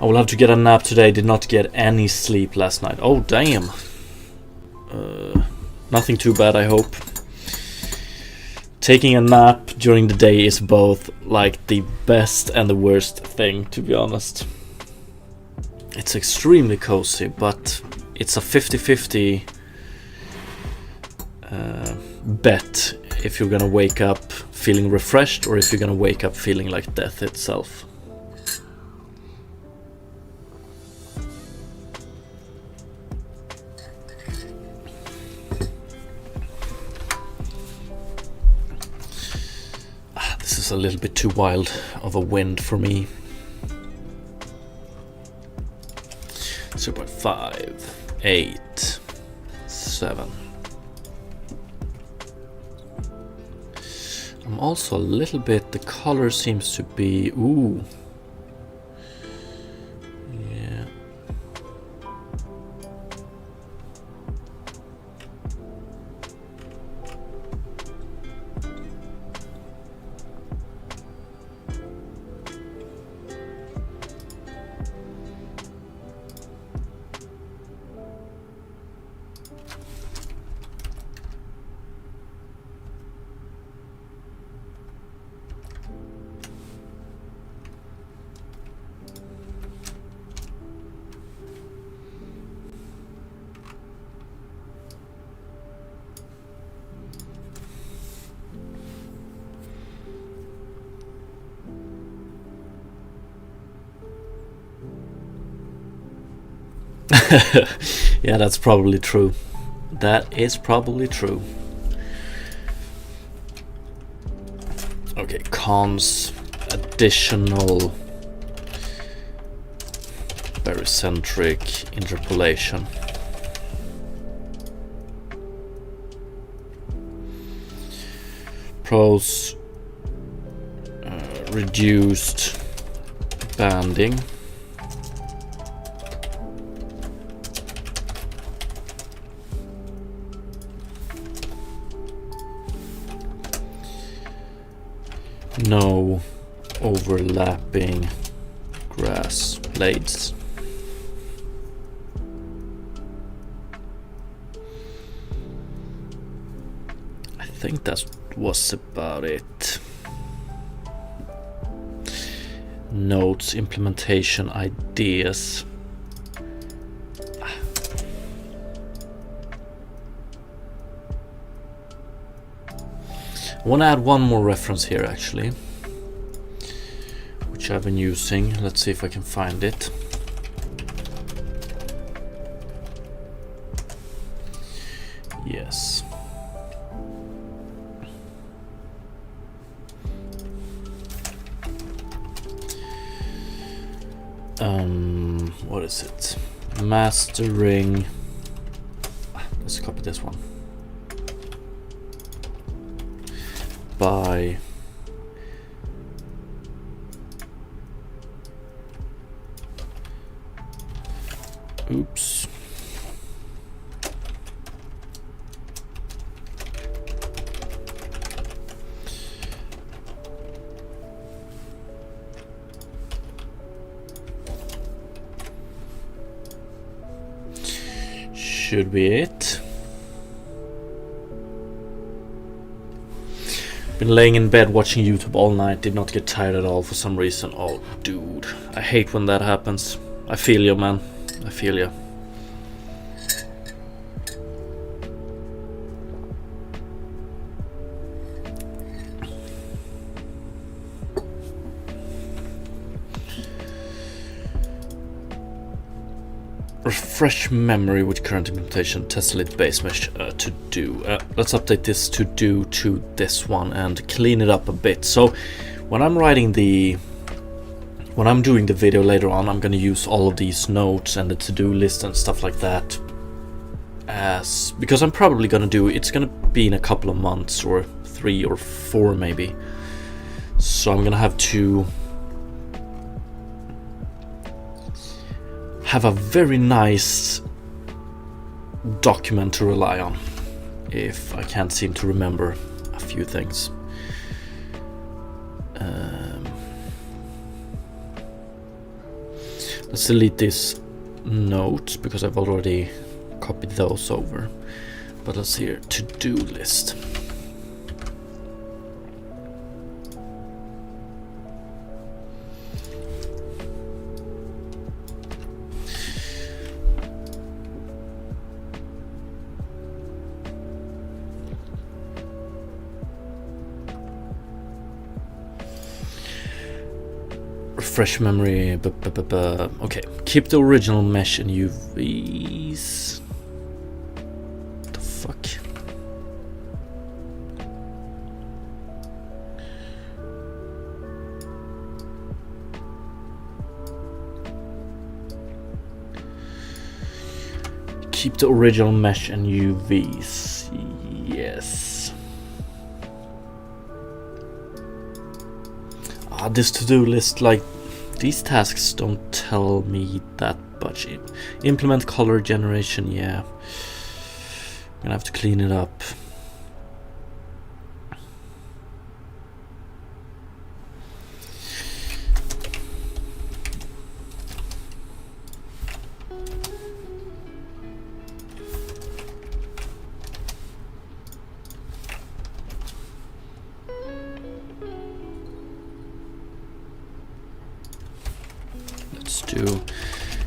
I will have to get a nap today. Did not get any sleep last night. Oh damn. Nothing too bad, I hope. Taking a nap during the day is both like the best and the worst thing, to be honest. It's extremely cozy, but it's a 50-50 bet if you're gonna wake up feeling refreshed or if you're gonna wake up feeling like death itself. This is a little bit too wild of a wind for me. 0.5, 8, 7. I'm also a little bit, the color seems to be, ooh. Yeah. Yeah, that's probably true. That is probably true. Okay, cons, additional barycentric interpolation. Pros, reduced banding. No overlapping grass blades. I think that was about it. Notes, implementation ideas. I want to add one more reference here actually, which I've been using. Let's see if I can find it. Yes. What is it? Mastering. Let's copy this one. By oops. Should be it. Been laying in bed watching YouTube all night, did not get tired at all for some reason. Oh dude, I hate when that happens. I feel you, man. I feel you. Refresh memory with current implementation, tessellate base mesh to do. Let's update this to do to this one and clean it up a bit. So when I'm doing the video later on, I'm going to use all of these notes and the to-do list and stuff like that, because I'm probably going to do, it's going to be in a couple of months or 3 or 4 maybe. So I'm going to have to have a very nice document to rely on if I can't seem to remember a few things. Let's delete these notes because I've already copied those over. But let's see here, to-do list. Refresh memory. Okay, keep the original mesh and UVs. What the fuck? Keep the original mesh and UVs. Yes. this to-do list, like, these tasks don't tell me that much. Implement color generation, yeah. I'm gonna have to clean it up. Do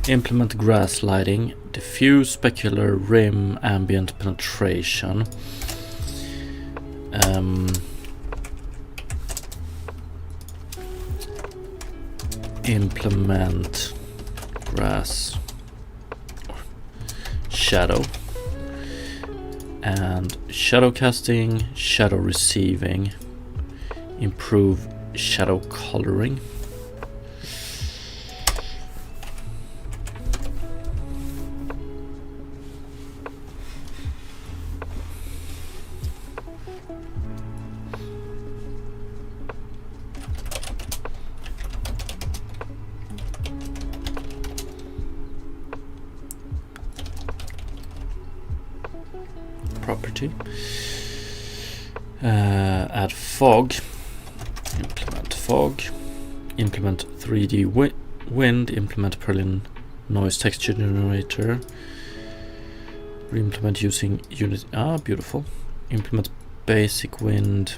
implement grass lighting, diffuse, specular, rim, ambient penetration. Implement grass, shadow, and shadow casting, shadow receiving, improve shadow coloring. Property. Add fog. Implement fog. Implement 3D wind. Implement Perlin noise texture generator. Re-implement using unit. Ah, beautiful. Implement basic wind.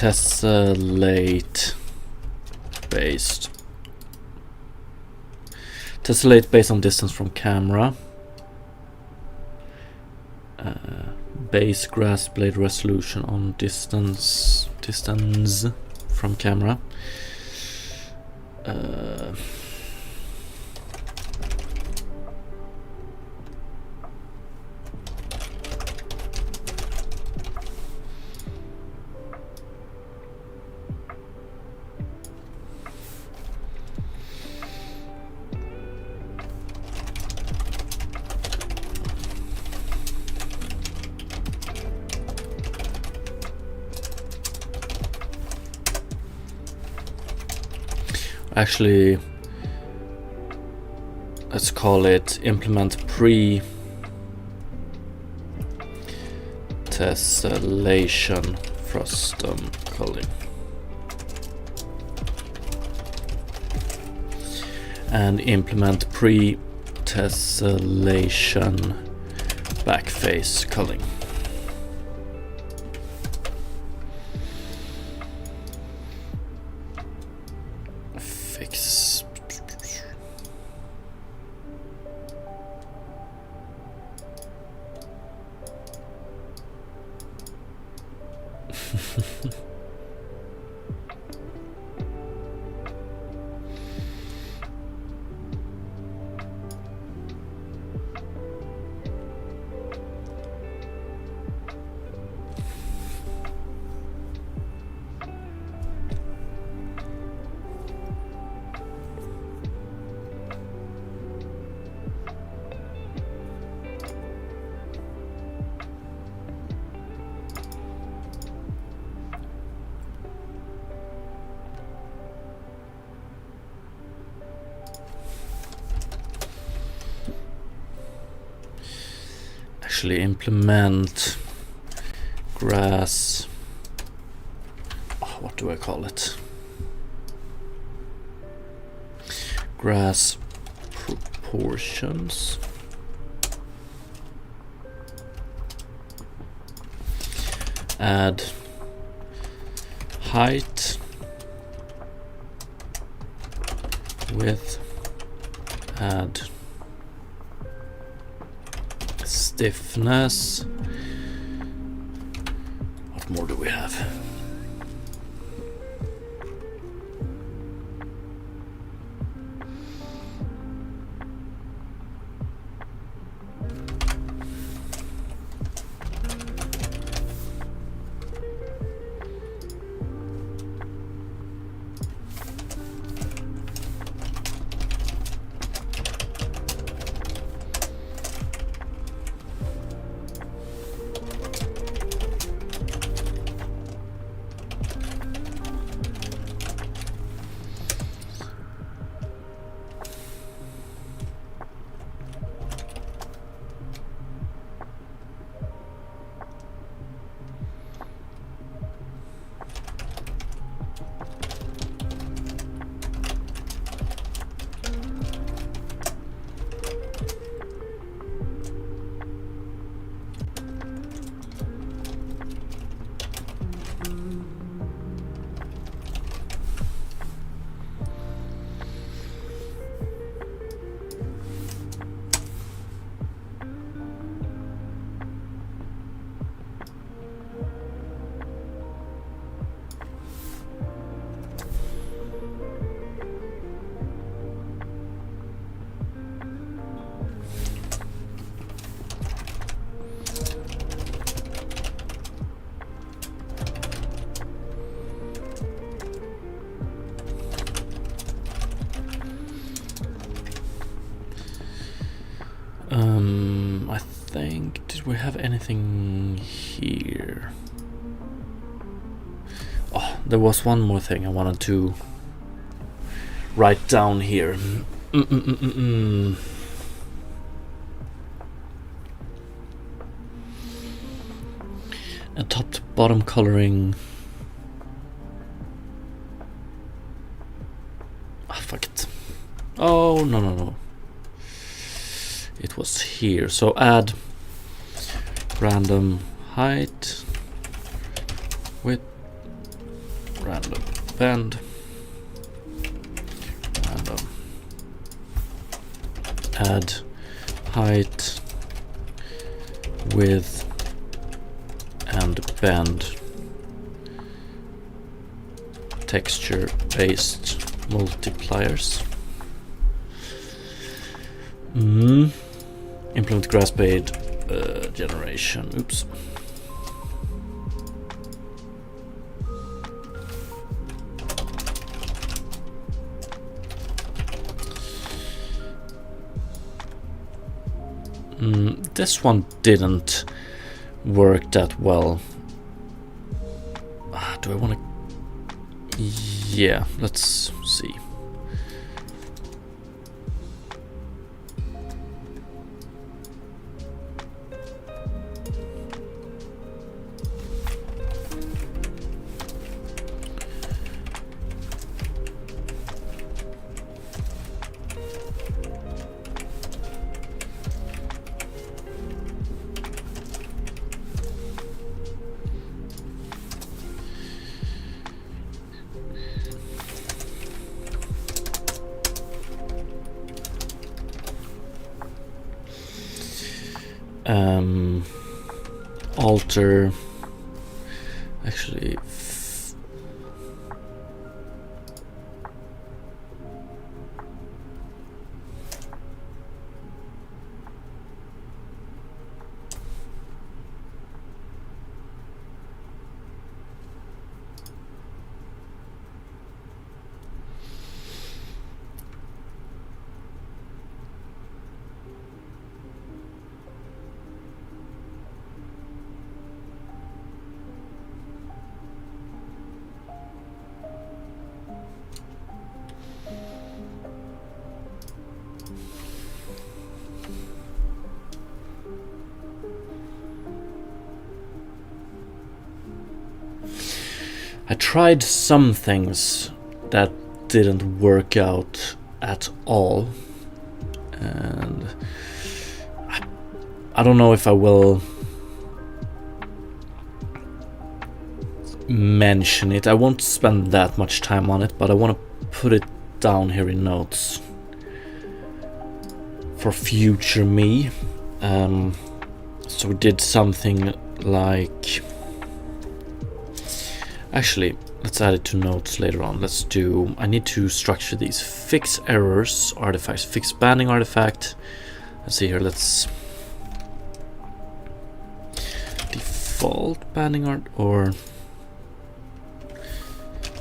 Tessellate based. Tessellate based on distance from camera. Base grass blade resolution on distance from camera. Actually, let's call it implement pre-tessellation frustum culling. And implement pre-tessellation backface culling. Implement grass. What do I call it? Grass proportions. Add height, width, add stiffness. What more do we have? I think, did we have anything here? Oh, there was one more thing I wanted to write down here. A top to bottom coloring. Ah, fuck it. Oh, no. It was here. So add random height with random bend, random add height, width, and bend, texture based multipliers. Implement grass blade generation. Oops. This one didn't work that well. Do I want to? Yeah, let's see. Alter, actually, I tried some things that didn't work out at all, and I don't know if I will mention it. I won't spend that much time on it, but I want to put it down here in notes for future me. So we did something like, actually, let's add it to notes later on. Let's do, I need to structure these. Fix errors, artifacts, fix banding artifact. Let's see here, let's default banding art or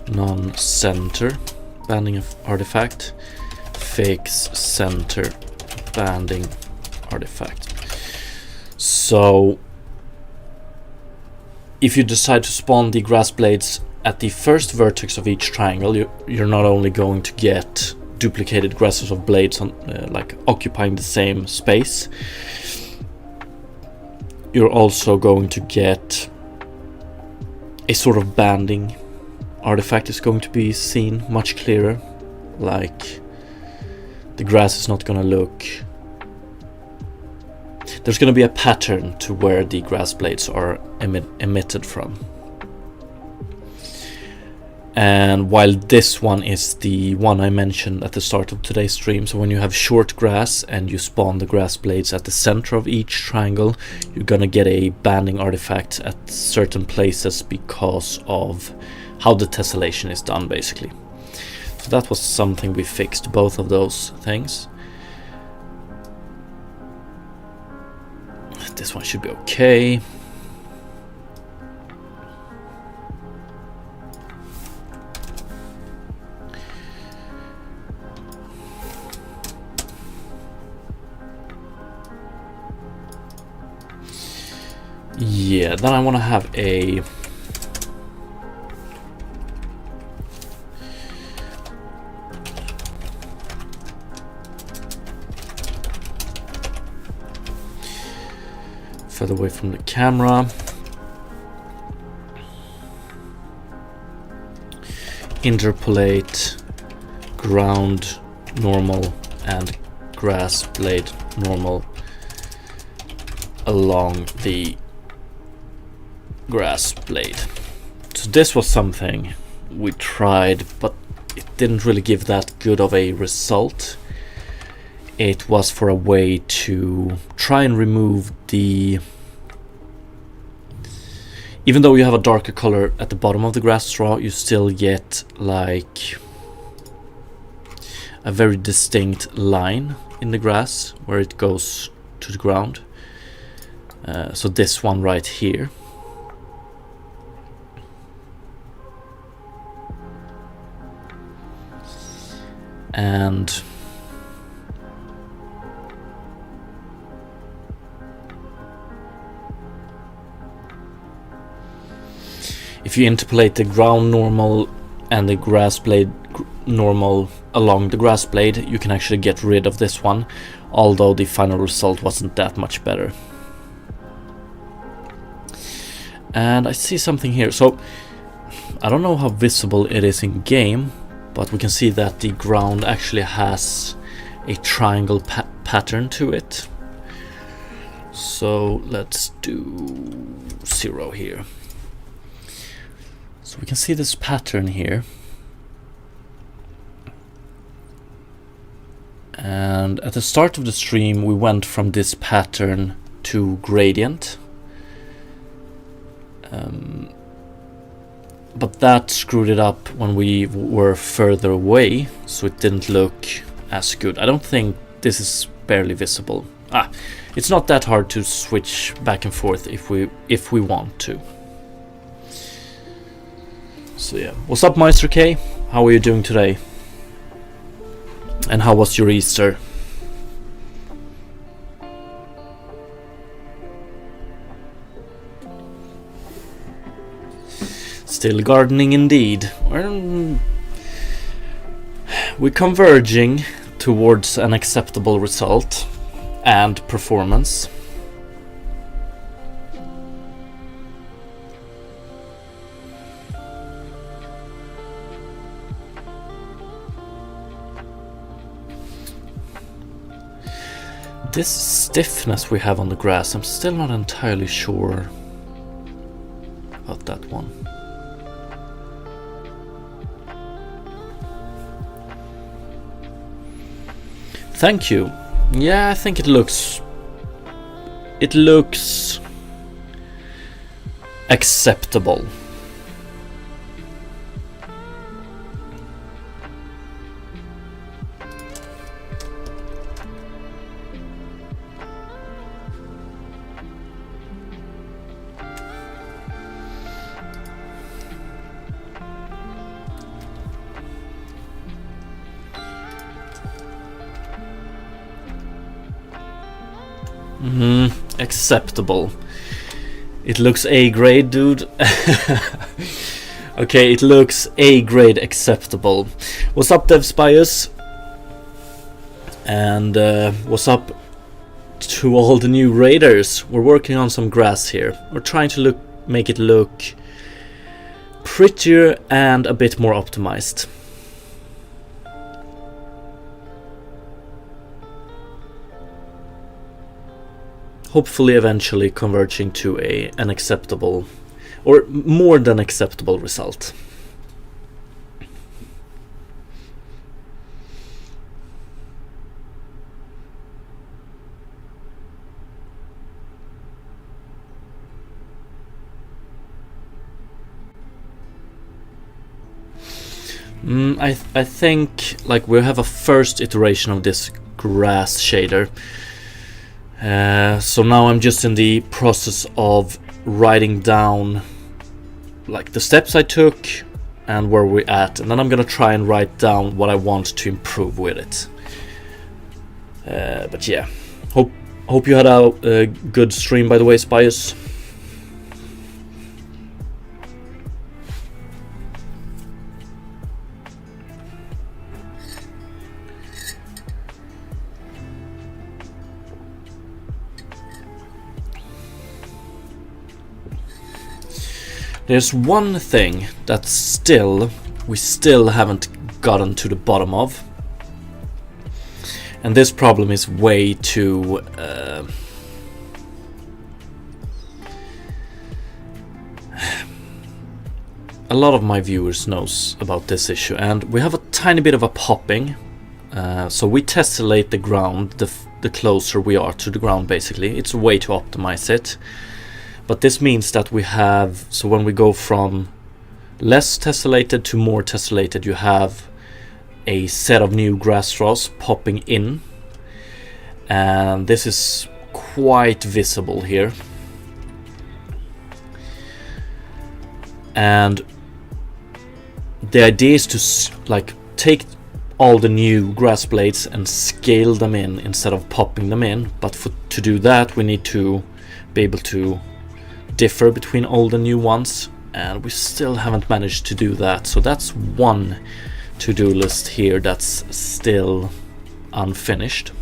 non-center banding of artifact, fix center banding artifact. So if you decide to spawn the grass blades at the first vertex of each triangle, you're not only going to get duplicated grasses of blades on, like occupying the same space, you're also going to get a sort of banding artifact is going to be seen much clearer. Like the grass is not going to look, there's going to be a pattern to where the grass blades are emitted from. And while this one is the one I mentioned at the start of today's stream, so when you have short grass and you spawn the grass blades at the center of each triangle, you're gonna get a banding artifact at certain places because of how the tessellation is done, basically. So that was something we fixed, both of those things. This one should be okay. Yeah, then I want to have a further away from the camera. Interpolate ground normal and grass blade normal along the grass blade. So this was something we tried, but it didn't really give that good of a result. It was for a way to try and remove the... Even though you have a darker color at the bottom of the grass straw, you still get like a very distinct line in the grass where it goes to the ground. So this one right here. And if you interpolate the ground normal and the grass blade normal along the grass blade, you can actually get rid of this one, although the final result wasn't that much better. And I see something here. So I don't know how visible it is in game, but we can see that the ground actually has a triangle pattern to it. So let's do 0 here. So we can see this pattern here. And at the start of the stream, we went from this pattern to gradient. But that screwed it up when we were further away, so it didn't look as good. I don't think this is barely visible. It's not that hard to switch back and forth if we want to. So yeah, what's up, Meister K? How are you doing today? And how was your Easter? Still gardening indeed. We're converging towards an acceptable result and performance. This stiffness we have on the grass, I'm still not entirely sure about that one. Thank you. Yeah, I think it looks acceptable. Acceptable. It looks A grade, dude. Okay, it looks A grade acceptable. What's up, DevSpiers? And what's up to all the new raiders? We're working on some grass here. We're trying to make it look prettier and a bit more optimized. Hopefully eventually converging to an acceptable or more than acceptable result. I think like we have a first iteration of this grass shader. So now I'm just in the process of writing down like the steps I took and where we're at, and then I'm gonna try and write down what I want to improve with it. But yeah, hope you had a good stream, by the way, Spies. There's one thing that we still haven't gotten to the bottom of, and this problem is way too a lot of my viewers knows about this issue, and we have a tiny bit of a popping. So we tessellate the ground the closer we are to the ground, basically. It's a way to optimize it. But this means that we have, so when we go from less tessellated to more tessellated, you have a set of new grass straws popping in. And this is quite visible here. And the idea is to like take all the new grass blades and scale them in instead of popping them in. But to do that, we need to be able to differ between old and new ones, and we still haven't managed to do that. So that's one to-do list here that's still unfinished.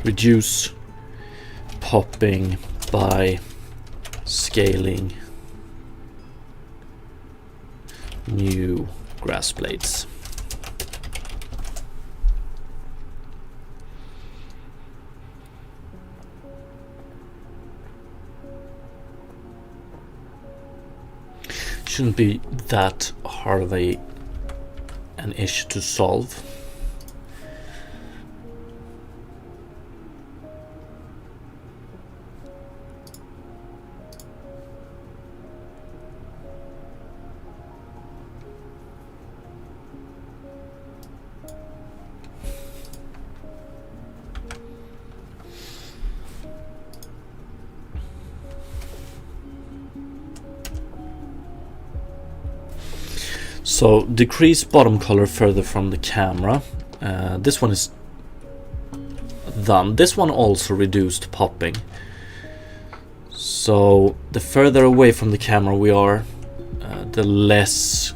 Reduce popping by scaling new grass blades. Shouldn't be that hard of an issue to solve. So decrease bottom color further from the camera. This one is done. This one also reduced popping. So the further away from the camera we are, the less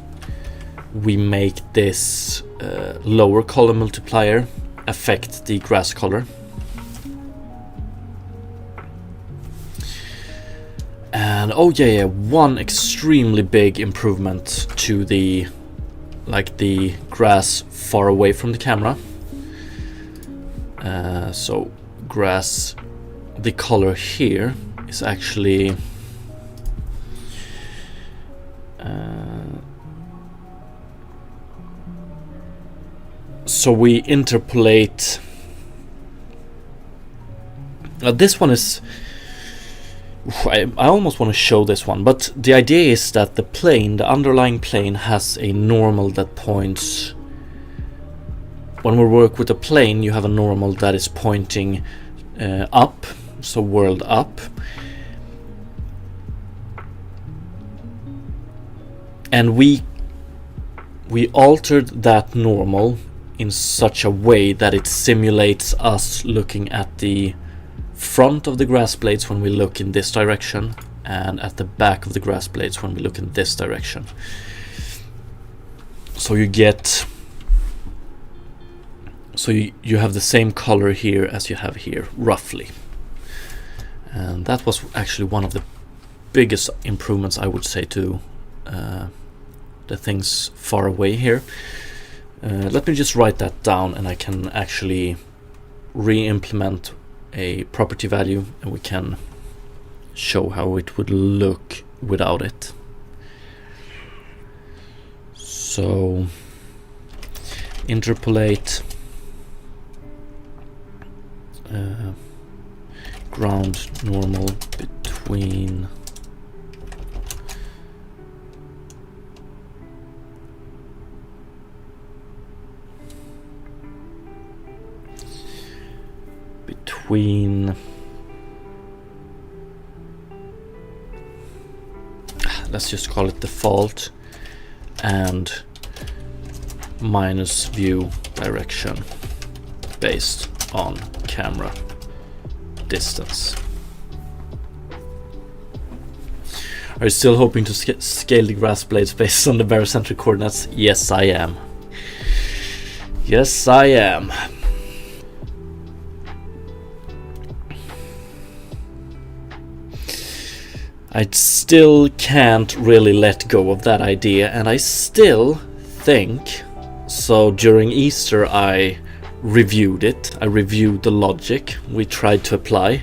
we make this lower color multiplier affect the grass color. And oh yeah, one extremely big improvement to the grass far away from the camera. So grass, the color here is actually so we interpolate. This one is, I almost want to show this one, but the idea is that the underlying plane has a normal that points. When we work with a plane, you have a normal that is pointing up, so world up. And we altered that normal in such a way that it simulates us looking at the front of the grass blades when we look in this direction, and at the back of the grass blades when we look in this direction. So you get, so you have the same color here as you have here, roughly. And that was actually one of the biggest improvements, I would say, to the things far away here. Let me just write that down, and I can actually re-implement a property value, and we can show how it would look without it. So interpolate ground normal between let's just call it default, and minus view direction based on camera distance. Are you still hoping to scale the grass blades based on the barocentric coordinates? Yes, I am. Yes, I am. I still can't really let go of that idea, and I still think so. During Easter I reviewed it. I reviewed the logic we tried to apply,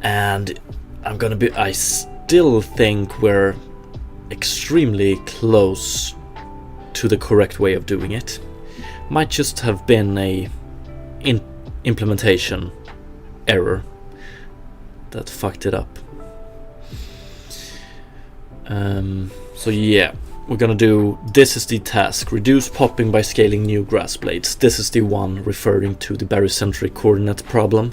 and I still think we're extremely close to the correct way of doing it. Might just have been a implementation error that fucked it up. So yeah, we're gonna do, this is the task: reduce popping by scaling new grass blades. This is the one referring to the barycentric coordinate problem.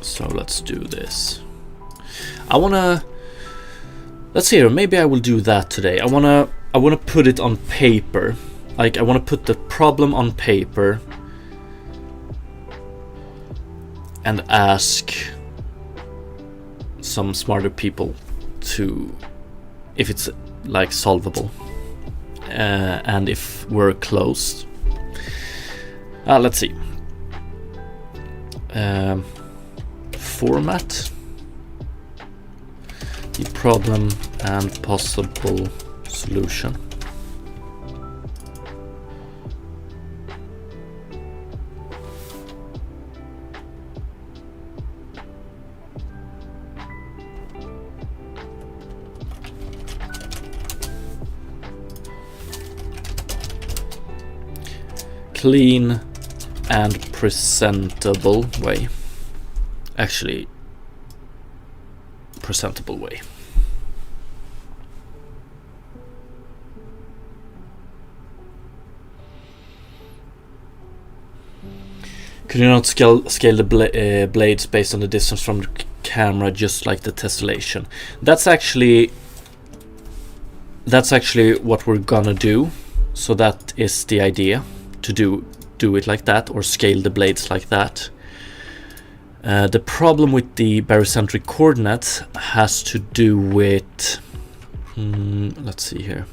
So let's do this. Let's see here, maybe I will do that today. I wanna put it on paper. Like, I wanna put the problem on paper and ask some smarter people to, if it's like solvable, and if we're close. Let's see. Format the problem and possible solution. Clean and presentable way. Actually, presentable way. Could you not scale the blades based on the distance from the camera, just like the tessellation? That's actually what we're gonna do. So that is the idea, to do it like that, or scale the blades like that. The problem with the barycentric coordinates has to do with, let's see here.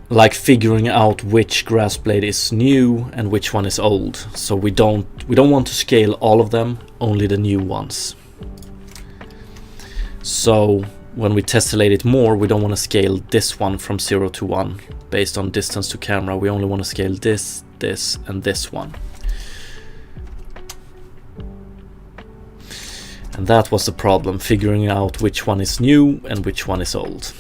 Like figuring out which grass blade is new and which one is old. So we don't want to scale all of them, only the new ones. So when we tessellate it more, we don't want to scale this one from 0 to 1 based on distance to camera. We only want to scale this, this, and this one. And that was the problem, figuring out which one is new and which one is old.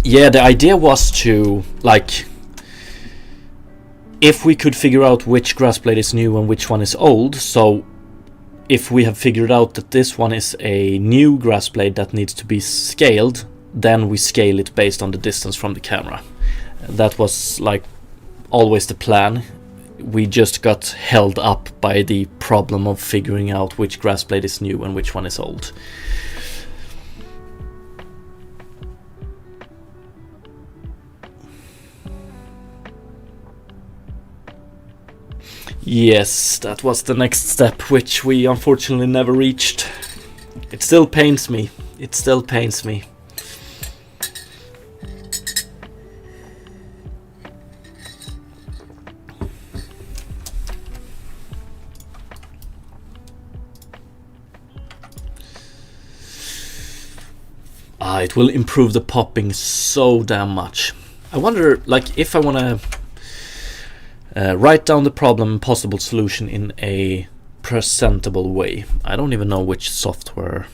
Yeah, the idea was to, like, if we could figure out which grass blade is new and which one is old, so if we have figured out that this one is a new grass blade that needs to be scaled, then we scale it based on the distance from the camera. That was like always the plan. We just got held up by the problem of figuring out which grass blade is new and which one is old. Yes, that was the next step, which we unfortunately never reached. It still pains me. It still pains me. It will improve the popping so damn much. I wonder, like, if I want to write down the problem and possible solution in a presentable way. I don't even know which software.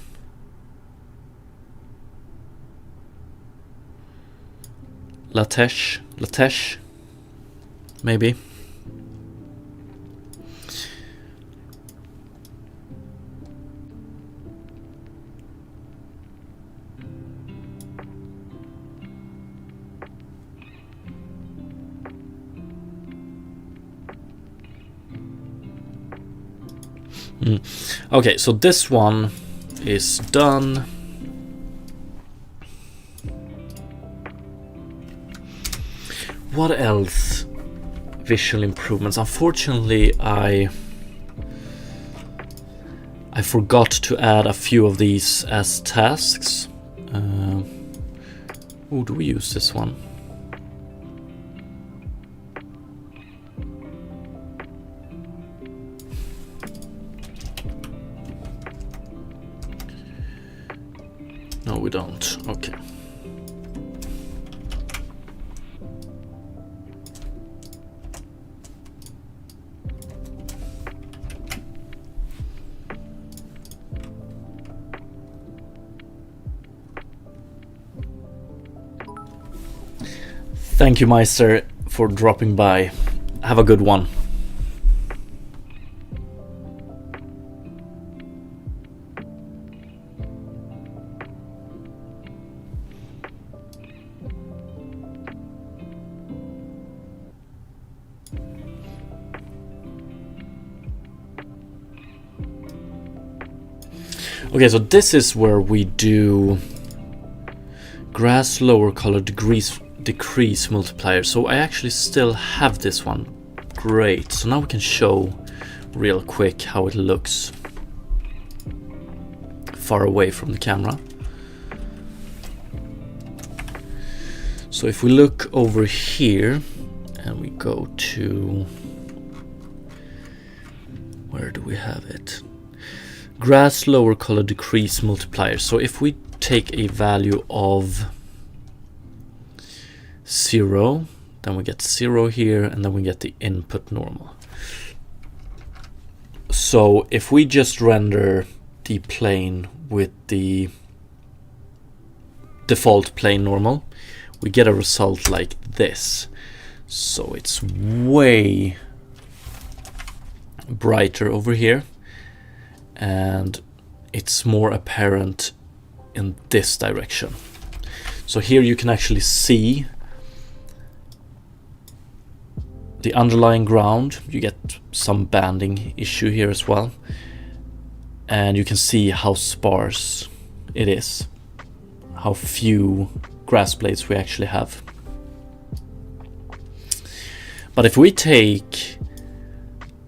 LaTeX, maybe. Okay, so this one is done. What else? visual improvements. Unfortunately, I forgot to add a few of these as tasks. Oh, do we use this one? No, we don't. Okay. Thank you, Meister, for dropping by. Have a good one. Okay, so this is where we do grass lower color decrease multiplier. So I actually still have this one. Great. So now we can show real quick how it looks far away from the camera. So if we look over here and we go to, where do we have it? Grass lower color decrease multiplier. So if we take a value of 0, then we get 0 here, and then we get the input normal. So if we just render the plane with the default plane normal, we get a result like this. So it's way brighter over here, and it's more apparent in this direction. So here you can actually see the underlying ground. You get some banding issue here as well, and you can see how sparse it is, how few grass blades we actually have. But if we take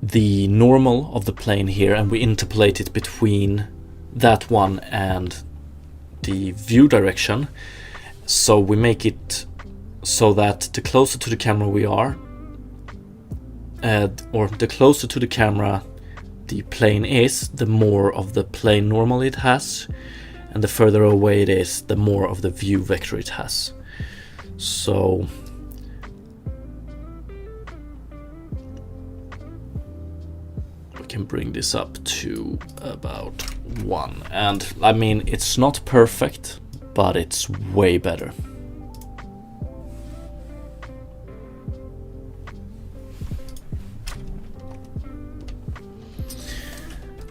the normal of the plane here and we interpolate it between that one and the view direction, so we make it so that the closer to the camera we are, or the closer to the camera the plane is, the more of the plane normal it has, and the further away it is, the more of the view vector it has. So we can bring this up to about 1, and I mean, it's not perfect, but it's way better.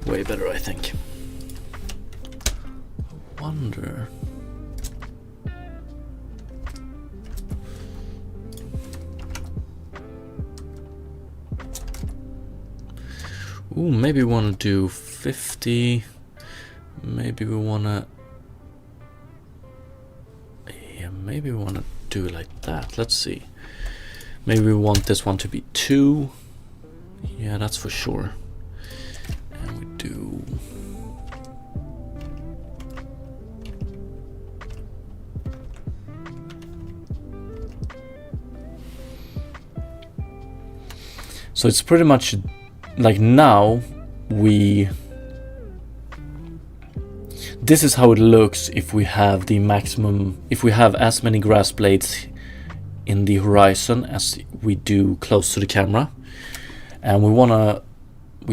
Way better, I think. I wonder. Ooh, maybe we want to do 50. Maybe we want to. Yeah, maybe we want to do it like that. Let's see. Maybe we want this one to be 2. Yeah, that's for sure. And we do. So it's pretty much like now this is how it looks if we have the maximum, if we have as many grass blades in the horizon as we do close to the camera, and we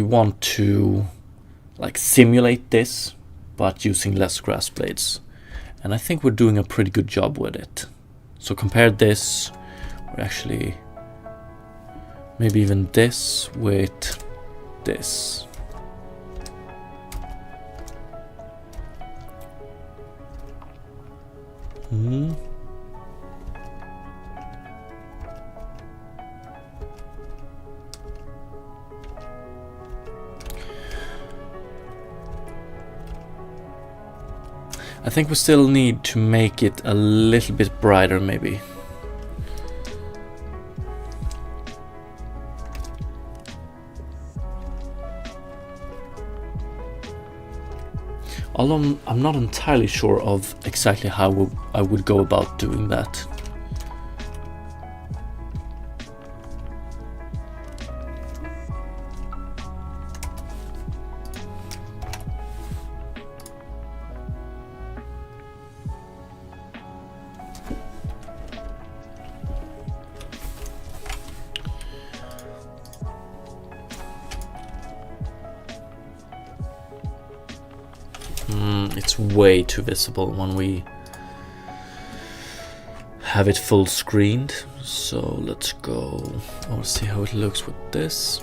want to like simulate this but using less grass blades, and I think we're doing a pretty good job with it. So compare this, we're actually maybe even this with this. I think we still need to make it a little bit brighter, maybe. Although I'm not entirely sure of exactly how I would go about doing that. It's way too visible when we have it full screened. So let's go. I'll see how it looks with this.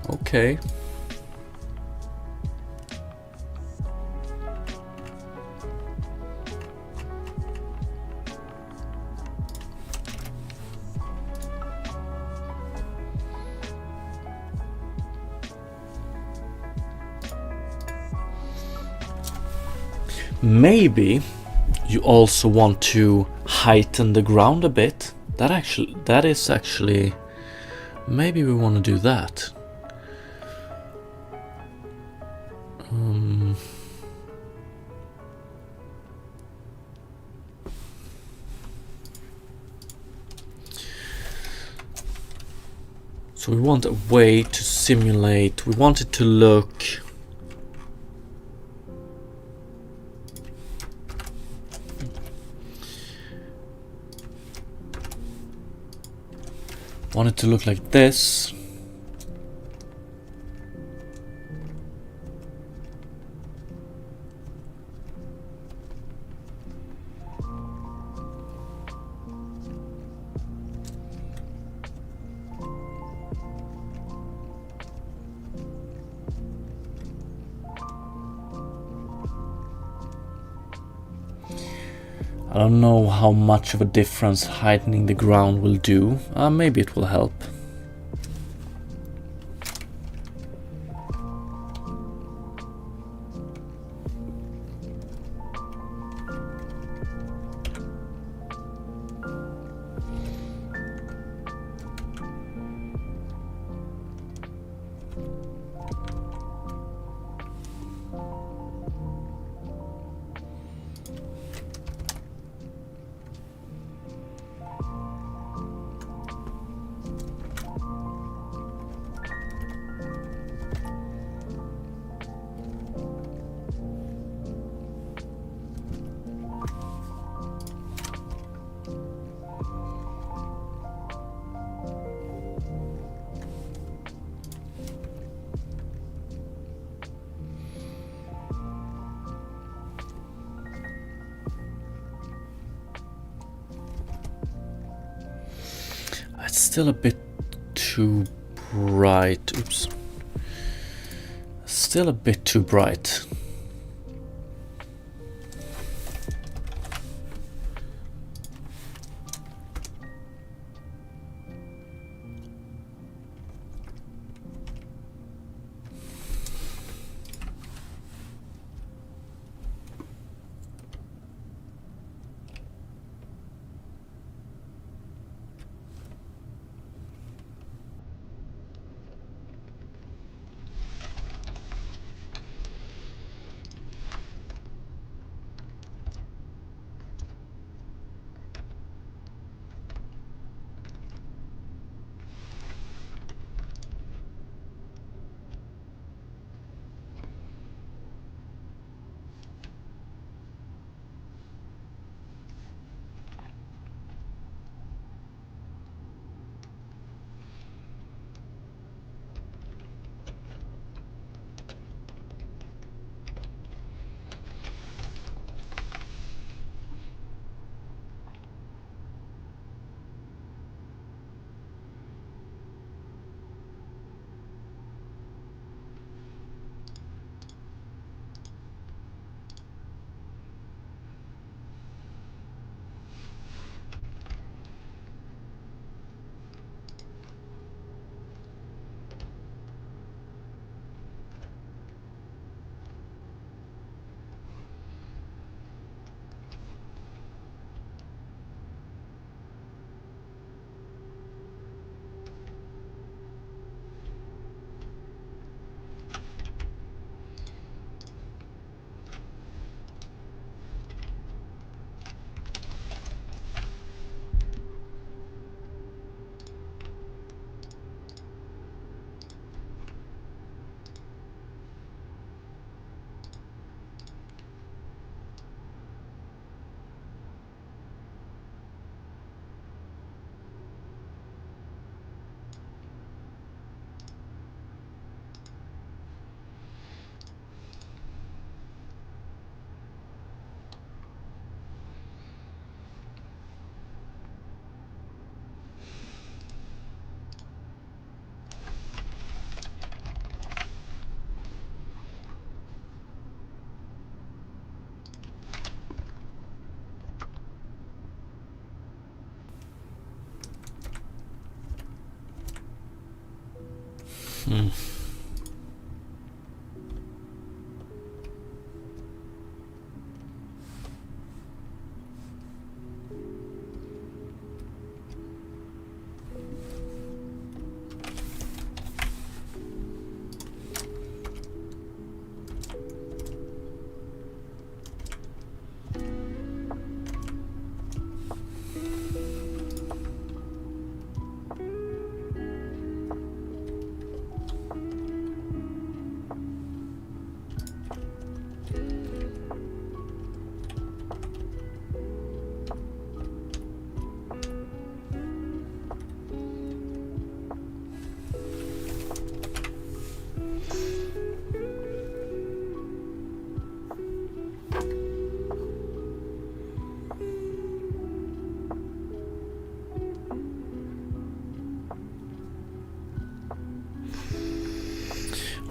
Okay. Maybe you also want to heighten the ground a bit. That is actually, maybe we want to do that. So we want a way to simulate, we want it to look like this. I don't know how much of a difference heightening the ground will do. Maybe it will help. It's still a bit too bright. Oops. Still a bit too bright.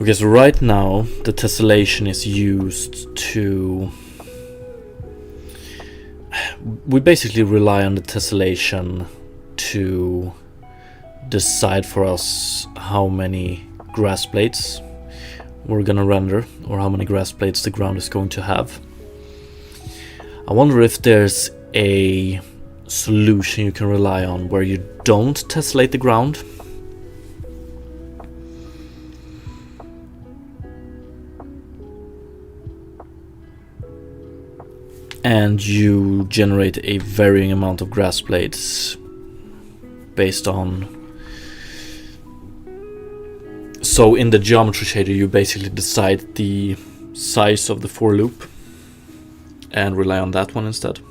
Okay, so right now the tessellation is used to... We basically rely on the tessellation to decide for us how many grass blades we're gonna render, or how many grass blades the ground is going to have. I wonder if there's a solution you can rely on where you don't tessellate the ground. And you generate a varying amount of grass blades based on... So in the geometry shader you basically decide the size of the for loop and rely on that one instead.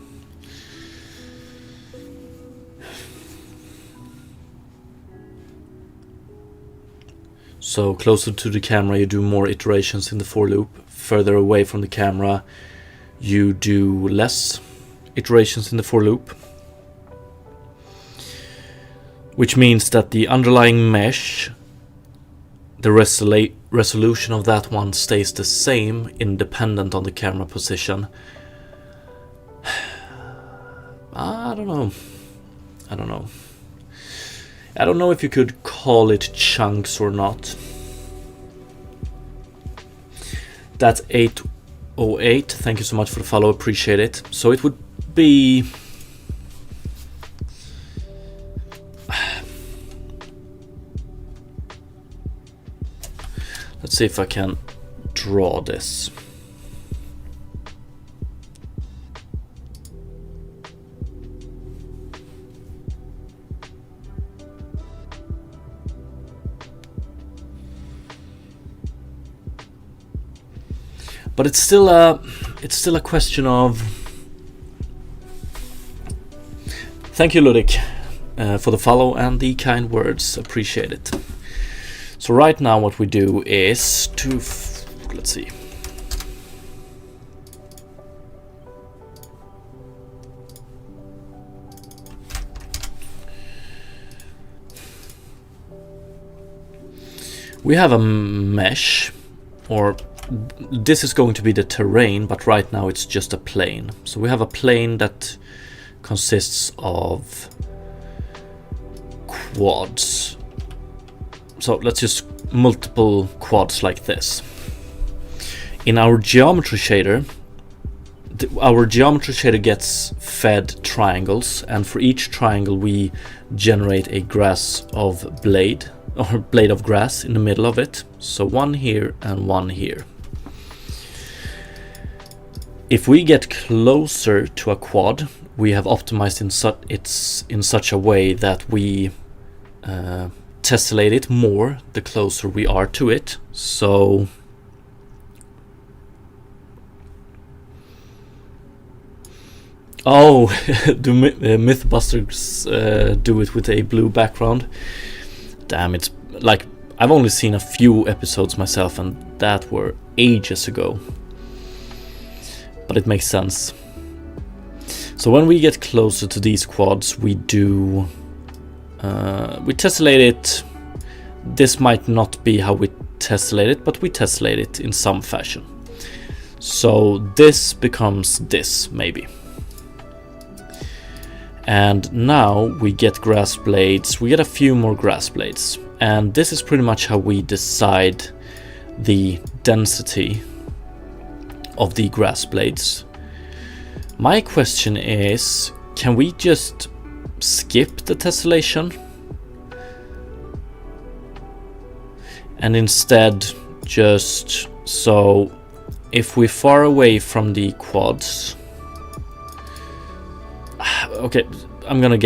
So closer to the camera you do more iterations in the for loop. Further away from the camera you do less iterations in the for loop, which means that the underlying mesh, the resolution of that one stays the same independent on the camera position. I don't know if you could call it chunks or not. That's 808. Thank you so much for the follow, appreciate it. So it would be... Let's see if I can draw this. But it's still a question of... Thank you, Ludik, for the follow and the kind words. Appreciate it. So right now what we do is to... let's see. We have a mesh, or this is going to be the terrain, but right now it's just a plane. So we have a plane that consists of quads. So let's just multiple quads like this. In our geometry shader, our geometry shader gets fed triangles, and for each triangle we generate a grass of blade, or blade of grass in the middle of it. So one here and one here. If we get closer to a quad, we have optimized it in such a way that we tessellate it more the closer we are to it. So oh, do Mythbusters do it with a blue background? Damn, it's like I've only seen a few episodes myself, and that were ages ago. But it makes sense. So when we get closer to these quads, we do we tessellate it. This might not be how we tessellate it, but we tessellate it in some fashion. So this becomes this, maybe. And now we get grass blades. We get a few more grass blades. And this is pretty much how we decide the density of the grass blades. My question is, can we just skip the tessellation and instead just, so if we're far away from the quads, okay, I'm gonna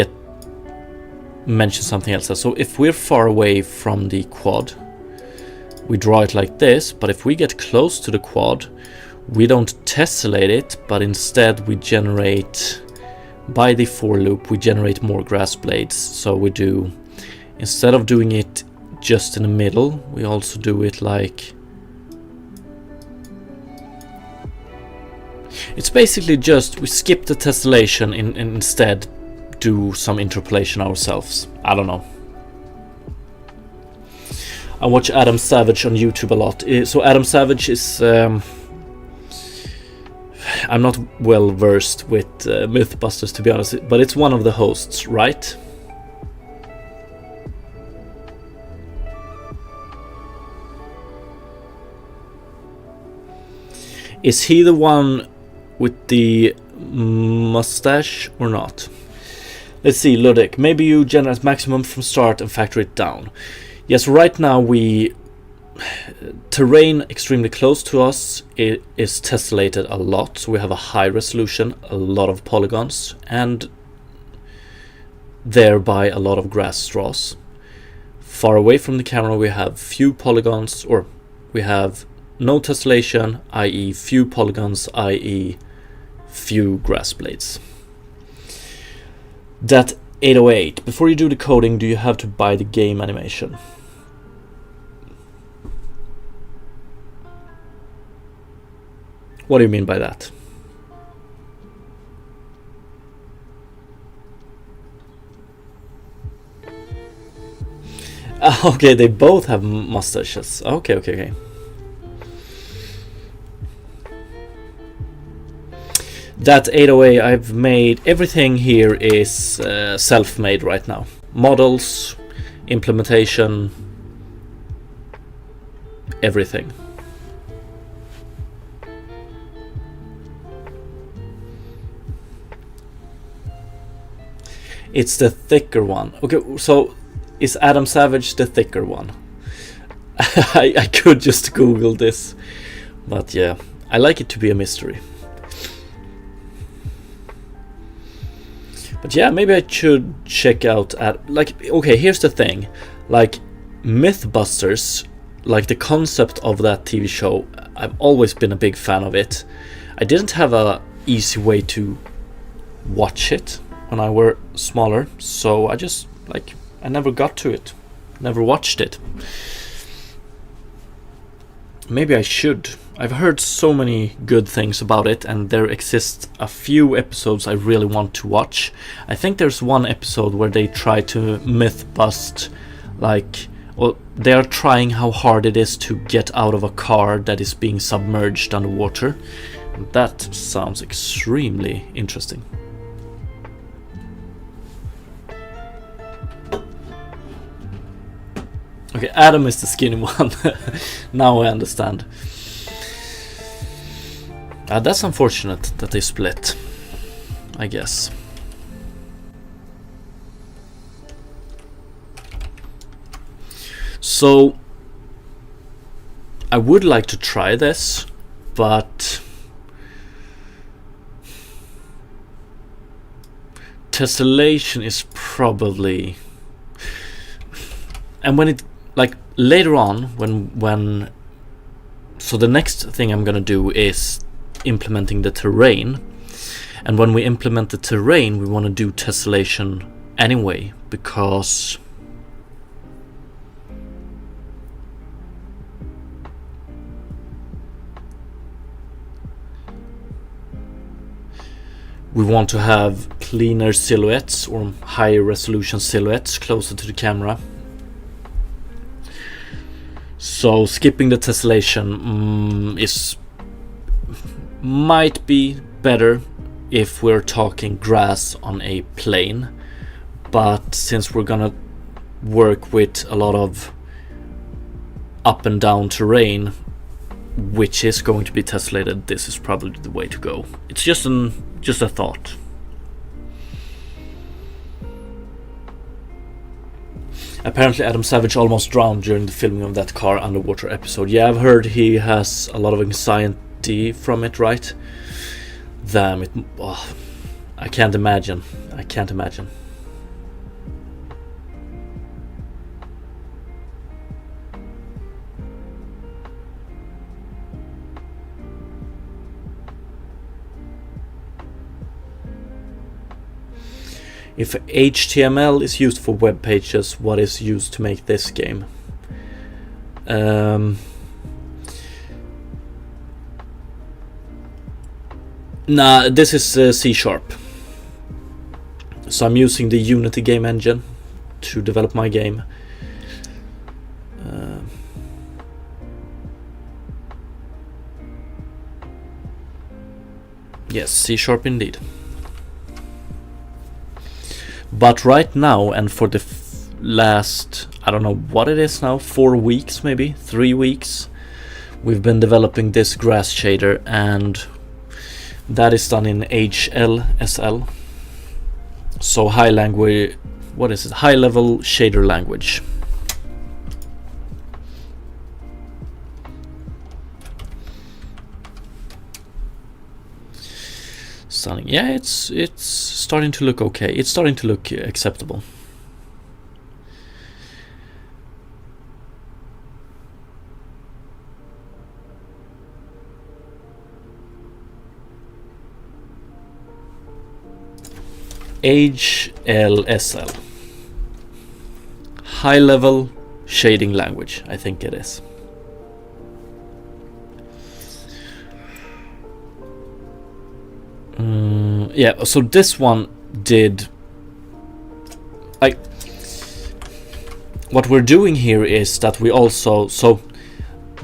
mention something else. So if we're far away from the quad, we draw it like this, but if we get close to the quad, we don't tessellate it, but instead we generate, by the for loop, we generate more grass blades. So we do, instead of doing it just in the middle, we also do it like, it's basically just, we skip the tessellation and instead do some interpolation ourselves. I don't know. I watch Adam Savage on YouTube a lot. So Adam Savage is, I'm not well versed with Mythbusters, to be honest, but it's one of the hosts, right? Is he the one with the mustache or not? Let's see, Ludwig, maybe you generate maximum from start and factor it down. Yes, right now we terrain extremely close to us, it is tessellated a lot, so we have a high resolution, a lot of polygons, and thereby a lot of grass straws. Far away from the camera we have few polygons, or we have no tessellation, i.e. few polygons, i.e. few grass blades. That 808, before you do the coding, do you have to buy the game animation? What do you mean by that? Okay, they both have mustaches. Okay. That 808, I've made, everything here is self-made right now. Models, implementation, everything. It's the thicker one. Okay, so is Adam Savage the thicker one? I could just Google this, but yeah, I like it to be a mystery. But yeah, maybe I should check out okay, here's the thing. Like Mythbusters, like the concept of that TV show, I've always been a big fan of it. I didn't have a easy way to watch it when I were smaller, so I never got to it, never watched it. Maybe I should. I've heard so many good things about it, and there exist a few episodes I really want to watch. I think there's one episode where they try to myth bust, they are trying how hard it is to get out of a car that is being submerged underwater. And that sounds extremely interesting. Okay, Adam is the skinny one. Now I understand. That's unfortunate that they split, I guess. So I would like to try this, but tessellation is probably, and when it later on when so the next thing I'm gonna do is implementing the terrain, and when we implement the terrain we want to do tessellation anyway, because we want to have cleaner silhouettes or higher resolution silhouettes closer to the camera. So skipping the tessellation might be better if we're talking grass on a plane, but since we're gonna work with a lot of up and down terrain, which is going to be tessellated, this is probably the way to go. It's just a thought. Apparently Adam Savage almost drowned during the filming of that car underwater episode. Yeah, I've heard he has a lot of anxiety from it, right? Damn it. Oh, I can't imagine. I can't imagine. If HTML is used for web pages, what is used to make this game? Nah, this is C#. So I'm using the Unity game engine to develop my game. Yes, C# indeed. But right now, and for the last, I don't know what it is now, 4 weeks maybe, 3 weeks, we've been developing this grass shader, and that is done in HLSL. So high language, what is it? High level shader language. Stunning. Yeah, it's starting to look okay. It's starting to look acceptable. HLSL. High level shading language, I think it is. Yeah, so this one did, like, what we're doing here is that we also, so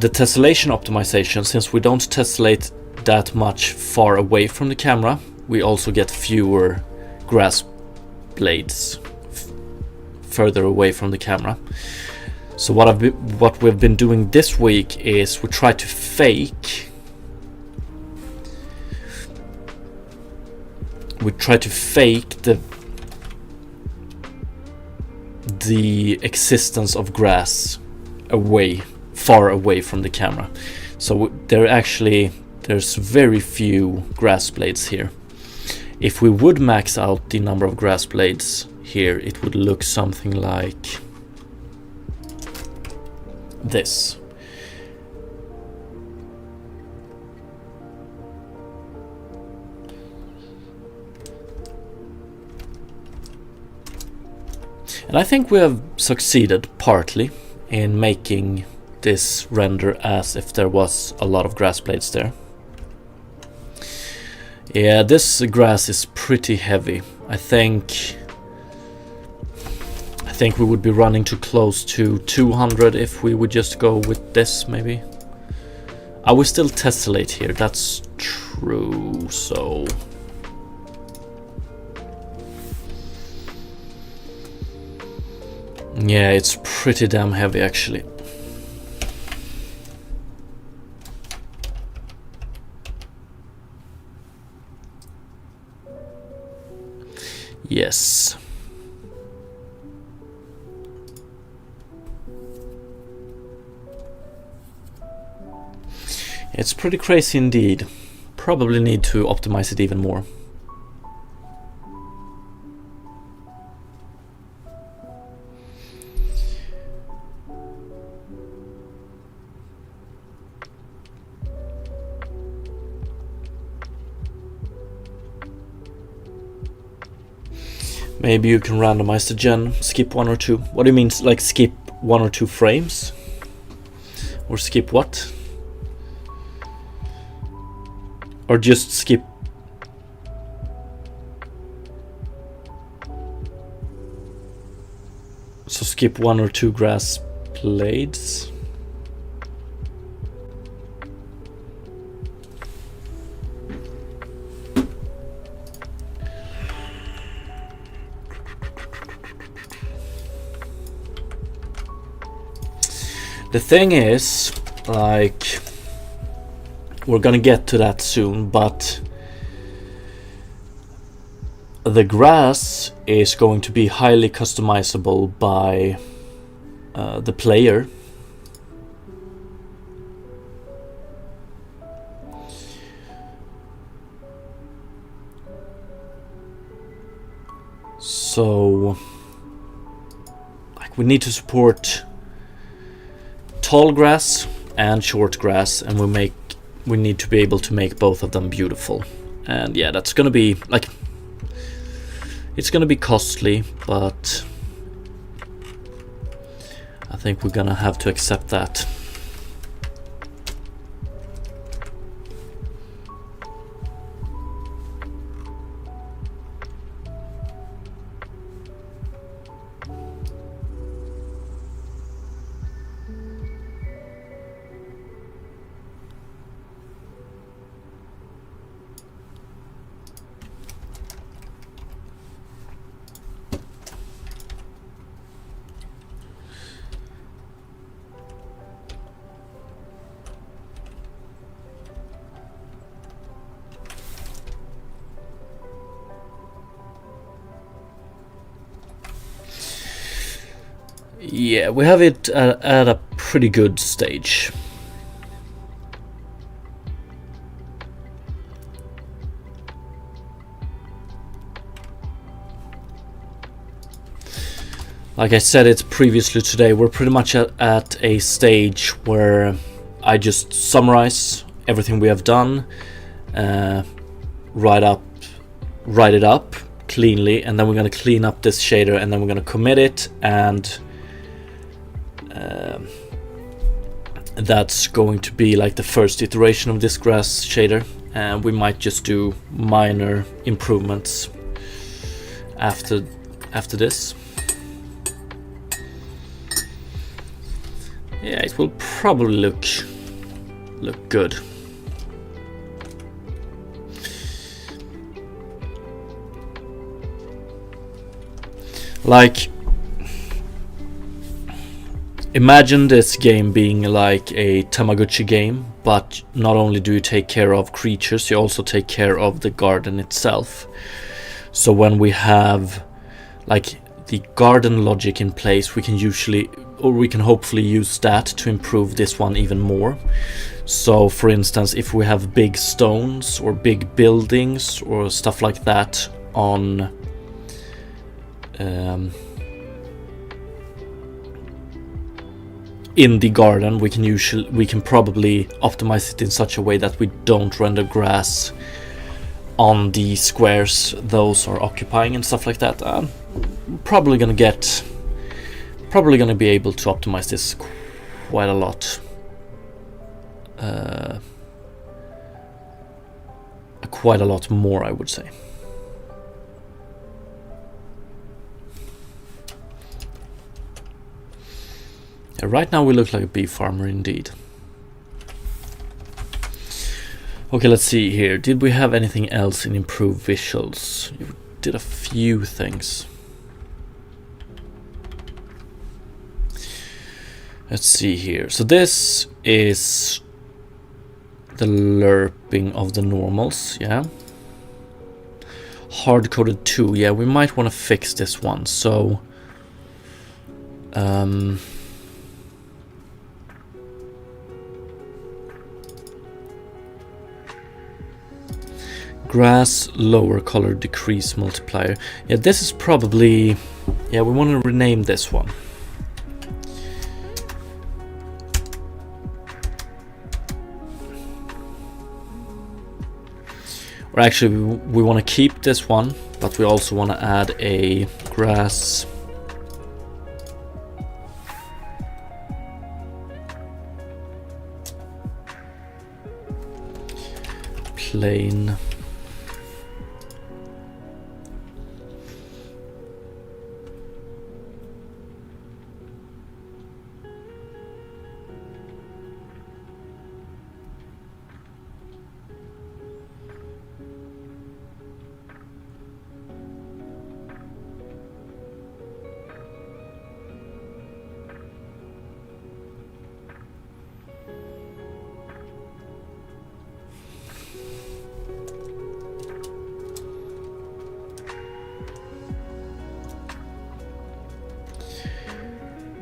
the tessellation optimization, since we don't tessellate that much far away from the camera, we also get fewer grass blades further away from the camera. So what we've been doing this week is we try to fake the existence of grass far away from the camera. So there's very few grass blades here. If we would max out the number of grass blades here, it would look something like this. And I think we have succeeded partly in making this render as if there was a lot of grass blades there. Yeah, this grass is pretty heavy. I think we would be running too close to 200 if we would just go with this, maybe. I will still tessellate here, that's true, so... Yeah, it's pretty damn heavy actually. Yes. It's pretty crazy indeed. Probably need to optimize it even more. Maybe you can randomize the gen, skip 1 or 2. What do you mean, like skip 1 or 2 frames? Or skip what? Or just skip... So skip 1 or 2 grass blades? The thing is, like, we're gonna get to that soon, but the grass is going to be highly customizable by the player. So, like, we need to support tall grass and short grass, and we need to be able to make both of them beautiful. And yeah, that's gonna be like, it's gonna be costly, but I think we're gonna have to accept that. Yeah, we have it at a pretty good stage. Like I said it previously today, we're pretty much at a stage where I just summarize everything we have done, write it up cleanly, and then we're going to clean up this shader, and then we're going to commit it, and that's going to be like the first iteration of this grass shader, and we might just do minor improvements after this. Yeah, it will probably look good. Like, imagine this game being like a Tamagotchi game, but not only do you take care of creatures, you also take care of the garden itself. So when we have like the garden logic in place, we can hopefully use that to improve this one even more. So for instance, if we have big stones or big buildings or stuff like that on in the garden, we can probably optimize it in such a way that we don't render grass on the squares those are occupying and stuff like that. Probably gonna be able to optimize this quite a lot. Quite a lot more, I would say. Right now we look like a bee farmer indeed. Okay, let's see here. Did we have anything else in improved visuals? You did a few things. Let's see here. So this is the lerping of the normals, yeah. Hard-coded 2, yeah, we might want to fix this one. So grass lower color decrease multiplier. Yeah, this is probably, yeah, we want to rename this one. Or actually we want to keep this one, but we also want to add a grass plain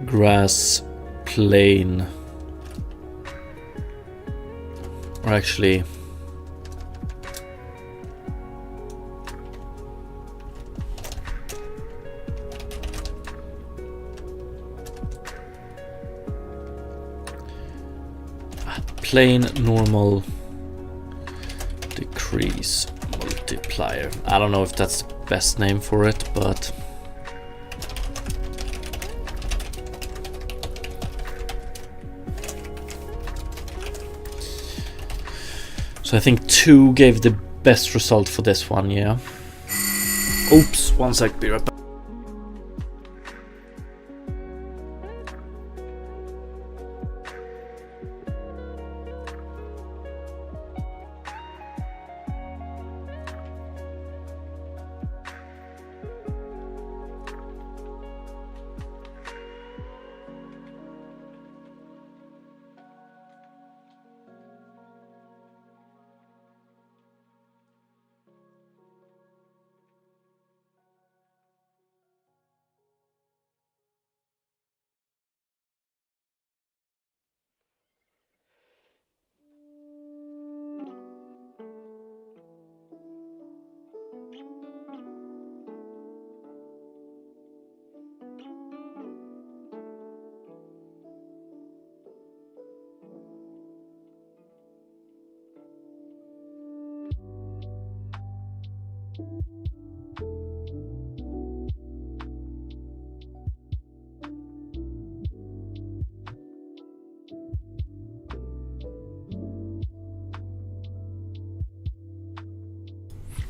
grass plain, or actually plain normal decrease multiplier. I don't know if that's the best name for it, but so I think 2 gave the best result for this one, yeah. Oops, one sec, be right back.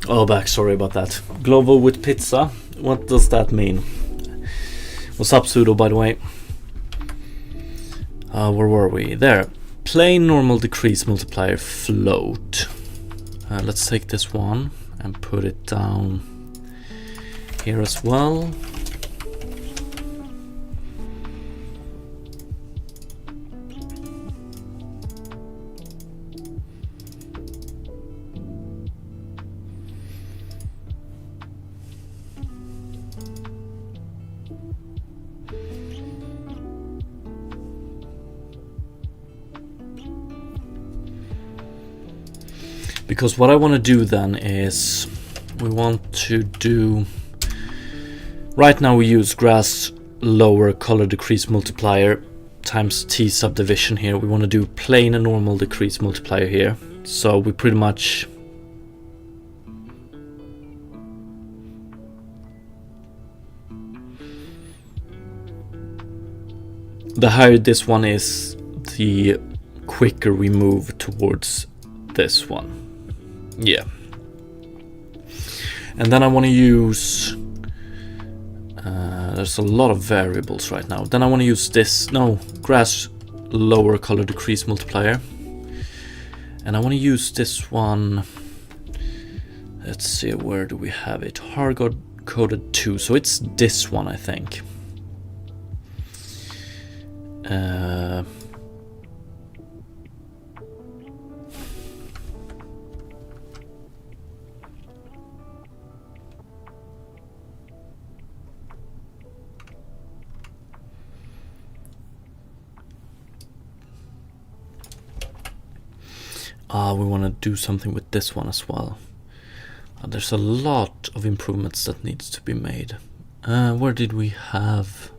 Oh, back, sorry about that. Glovo with pizza, what does that mean? What's up, Pseudo, by the way? Where were we? There. Plain normal decrease multiplier float. Let's take this one and put it down here as well. Because what I want to do then is we want to do, right now we use grass lower color decrease multiplier times t subdivision here. We want to do plain and normal decrease multiplier here. So we pretty much the higher this one is, the quicker we move towards this one. Yeah. And then I want to use there's a lot of variables right now. Then I want to use this, no, grass lower color decrease multiplier. And I want to use this one. Let's see, where do we have it? Hard coded 2. So it's this one, I think. We want to do something with this one as well. There's a lot of improvements that needs to be made. Where did we have?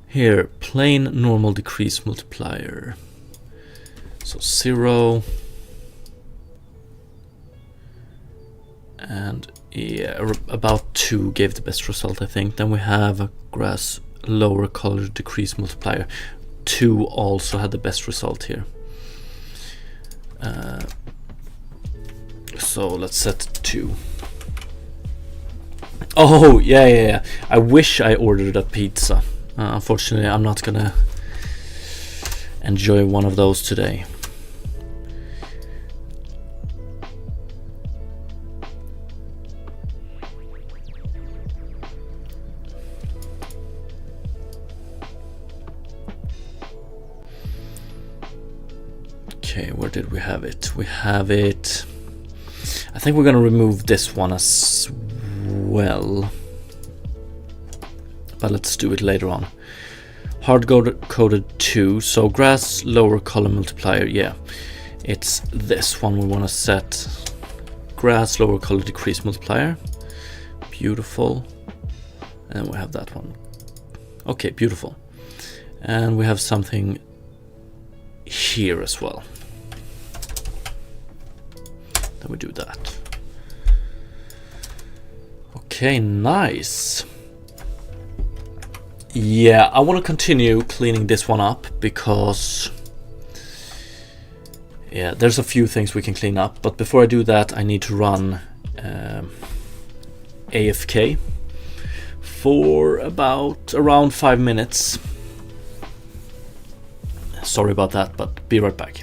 Here, plain normal decrease multiplier. So 0. And yeah, about 2 gave the best result, I think. Then we have a grass lower color decrease multiplier. 2 also had the best result here. So let's set 2. Oh, yeah. I wish I ordered a pizza. Unfortunately, I'm not gonna enjoy one of those today. Okay, where did we have it? We have it. I think we're gonna remove this one as well. but let's do it later on. Hard-coded 2, so grass lower color multiplier, yeah. It's this one we want to set. Grass lower color decrease multiplier. Beautiful. And we have that one. Okay, beautiful. And we have something here as well. Then we do that. Okay, nice. Yeah, I want to continue cleaning this one up because yeah, there's a few things we can clean up, but before I do that I need to run AFK for around 5 minutes. Sorry about that, but be right back.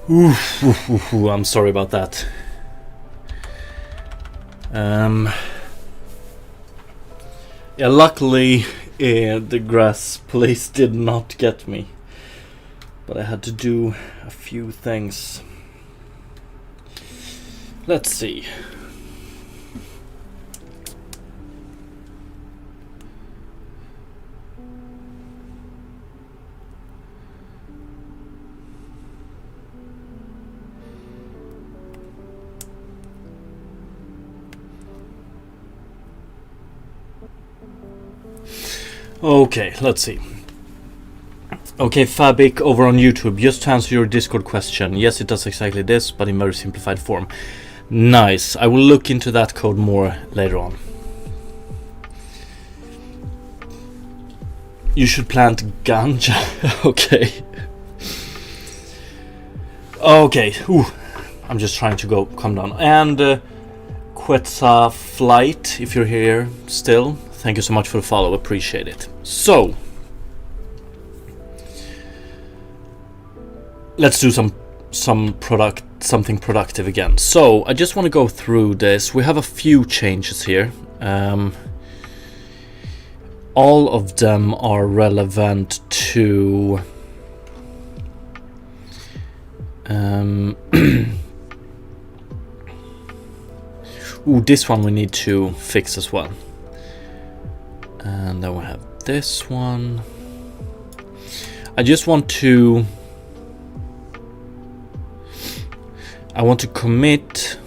I'm sorry about that. Yeah, luckily the grass police did not get me, but I had to do a few things. Let's see. Okay, let's see. Okay, Fabic over on YouTube, just to answer your Discord question. Yes, it does exactly this, but in very simplified form. Nice. I will look into that code more later on. You should plant ganja. Okay. Okay. Ooh. I'm just trying to calm down. And Quetzal Flight, if you're here still, thank you so much for the follow. Appreciate it. So, let's do something productive again. So I just want to go through this. We have a few changes here. All of them are relevant to this one we need to fix as well. And then we have this one. I want to commit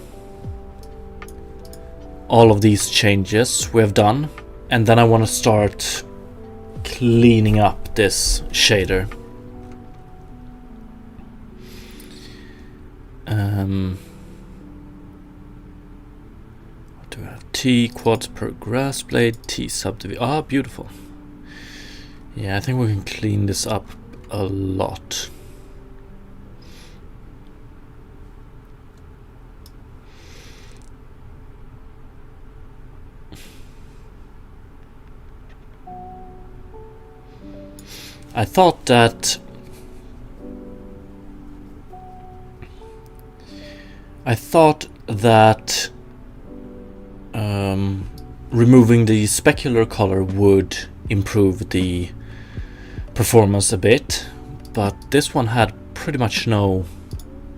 all of these changes we have done, and then I want to start cleaning up this shader. What do we have? T quads per grass blade, T subdivision. Ah, beautiful. Yeah, I think we can clean this up a lot. I thought that removing the specular color would improve the performance a bit, but this one had pretty much no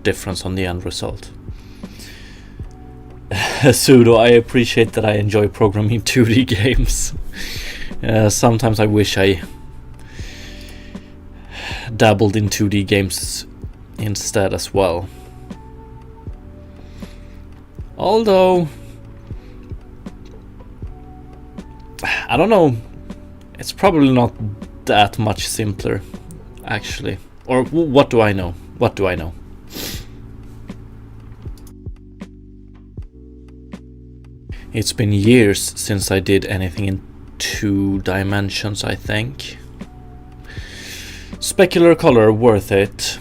difference on the end result. Sudo, I appreciate that I enjoy programming 2D games. Sometimes I wish I dabbled in 2D games instead as well. Although, I don't know, it's probably not that much simpler, actually. Or what do I know? What do I know? It's been years since I did anything in 2 dimensions, I think. Specular color, worth it.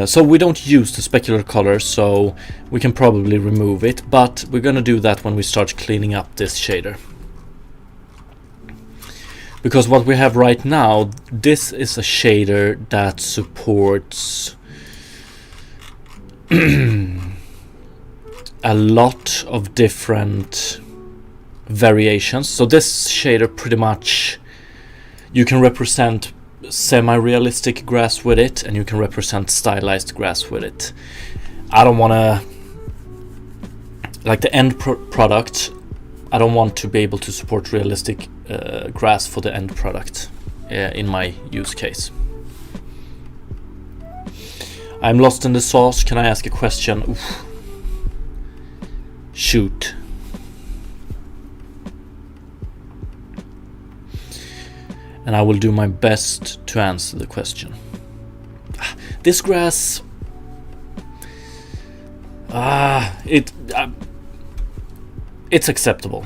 So we don't use the specular color, so we can probably remove it, but we're gonna do that when we start cleaning up this shader. Because what we have right now, this is a shader that supports a lot of different variations. So this shader pretty much, you can represent semi-realistic grass with it, and you can represent stylized grass with it. I don't want to, like the end product, I don't want to be able to support realistic grass for the end product in my use case. I'm lost in the sauce. Can I ask a question? Oof. Shoot. and I will do my best to answer the question. This grass, it's acceptable.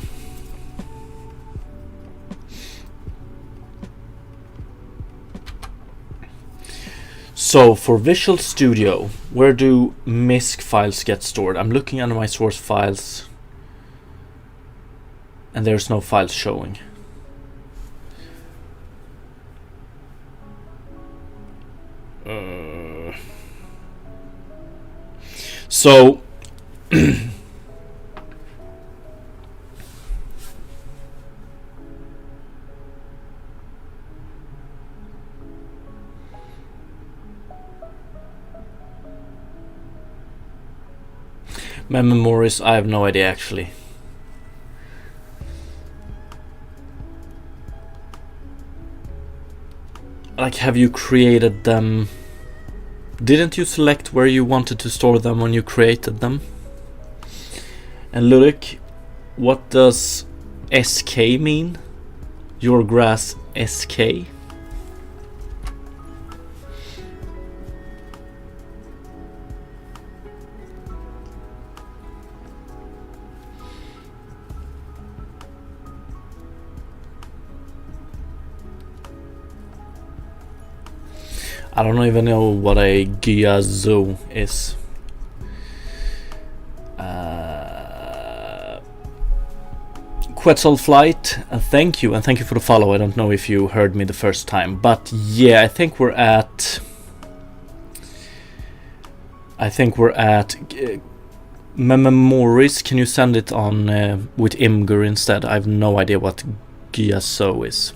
So for Visual Studio, where do MISC files get stored? I'm looking under my source files, and there's no files showing. So my memories, I have no idea actually. Like, have you created them? Didn't you select where you wanted to store them when you created them? And Ludwig, what does SK mean? Your grass SK? I don't even know what a gyazo is. Quetzal Flight, thank you, and thank you for the follow. I don't know if you heard me the first time, but yeah, I think we're at memories. Can you send it on with Imgur instead? I have no idea what gyazo is.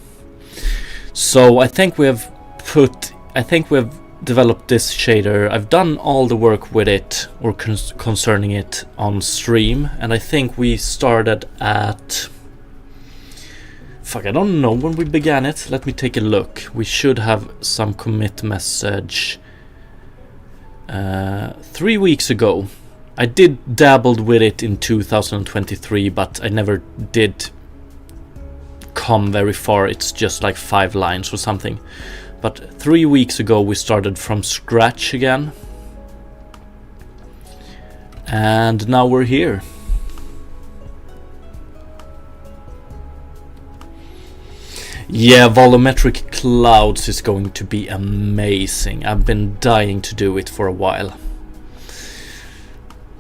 So I think we have developed this shader. I've done all the work with it, or concerning it, on stream, and I think we started at... Fuck, I don't know when we began it. Let me take a look. We should have some commit message 3 weeks ago. I did dabbled with it in 2023, but I never did come very far. It's just like 5 lines or something. But 3 weeks ago we started from scratch again, and now we're here. Yeah, volumetric clouds is going to be amazing. I've been dying to do it for a while.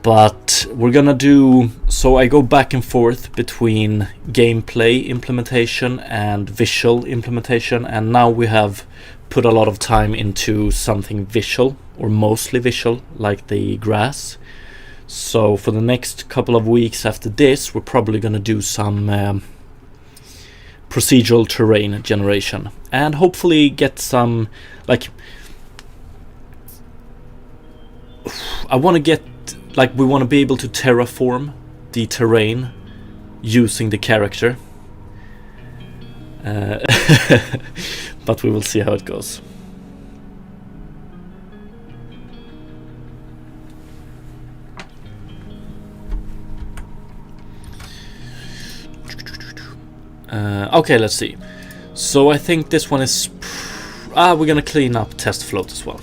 But we're gonna do... So I go back and forth between gameplay implementation and visual implementation, and now we have put a lot of time into something visual, or mostly visual, like the grass. So for the next couple of weeks after this, we're probably gonna do some procedural terrain generation, and hopefully get some, like, I want to get, like, we want to be able to terraform the terrain using the character, but we will see how it goes. Okay, let's see. So I think this one is... we're gonna clean up test float as well.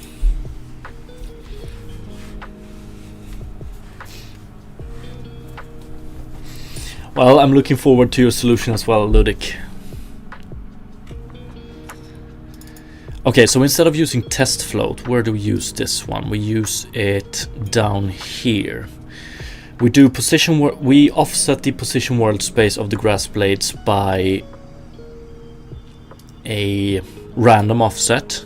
Well, I'm looking forward to your solution as well, Ludwig. Okay, so instead of using test float, where do we use this one? We use it down here. We do we offset the position world space of the grass blades by a random offset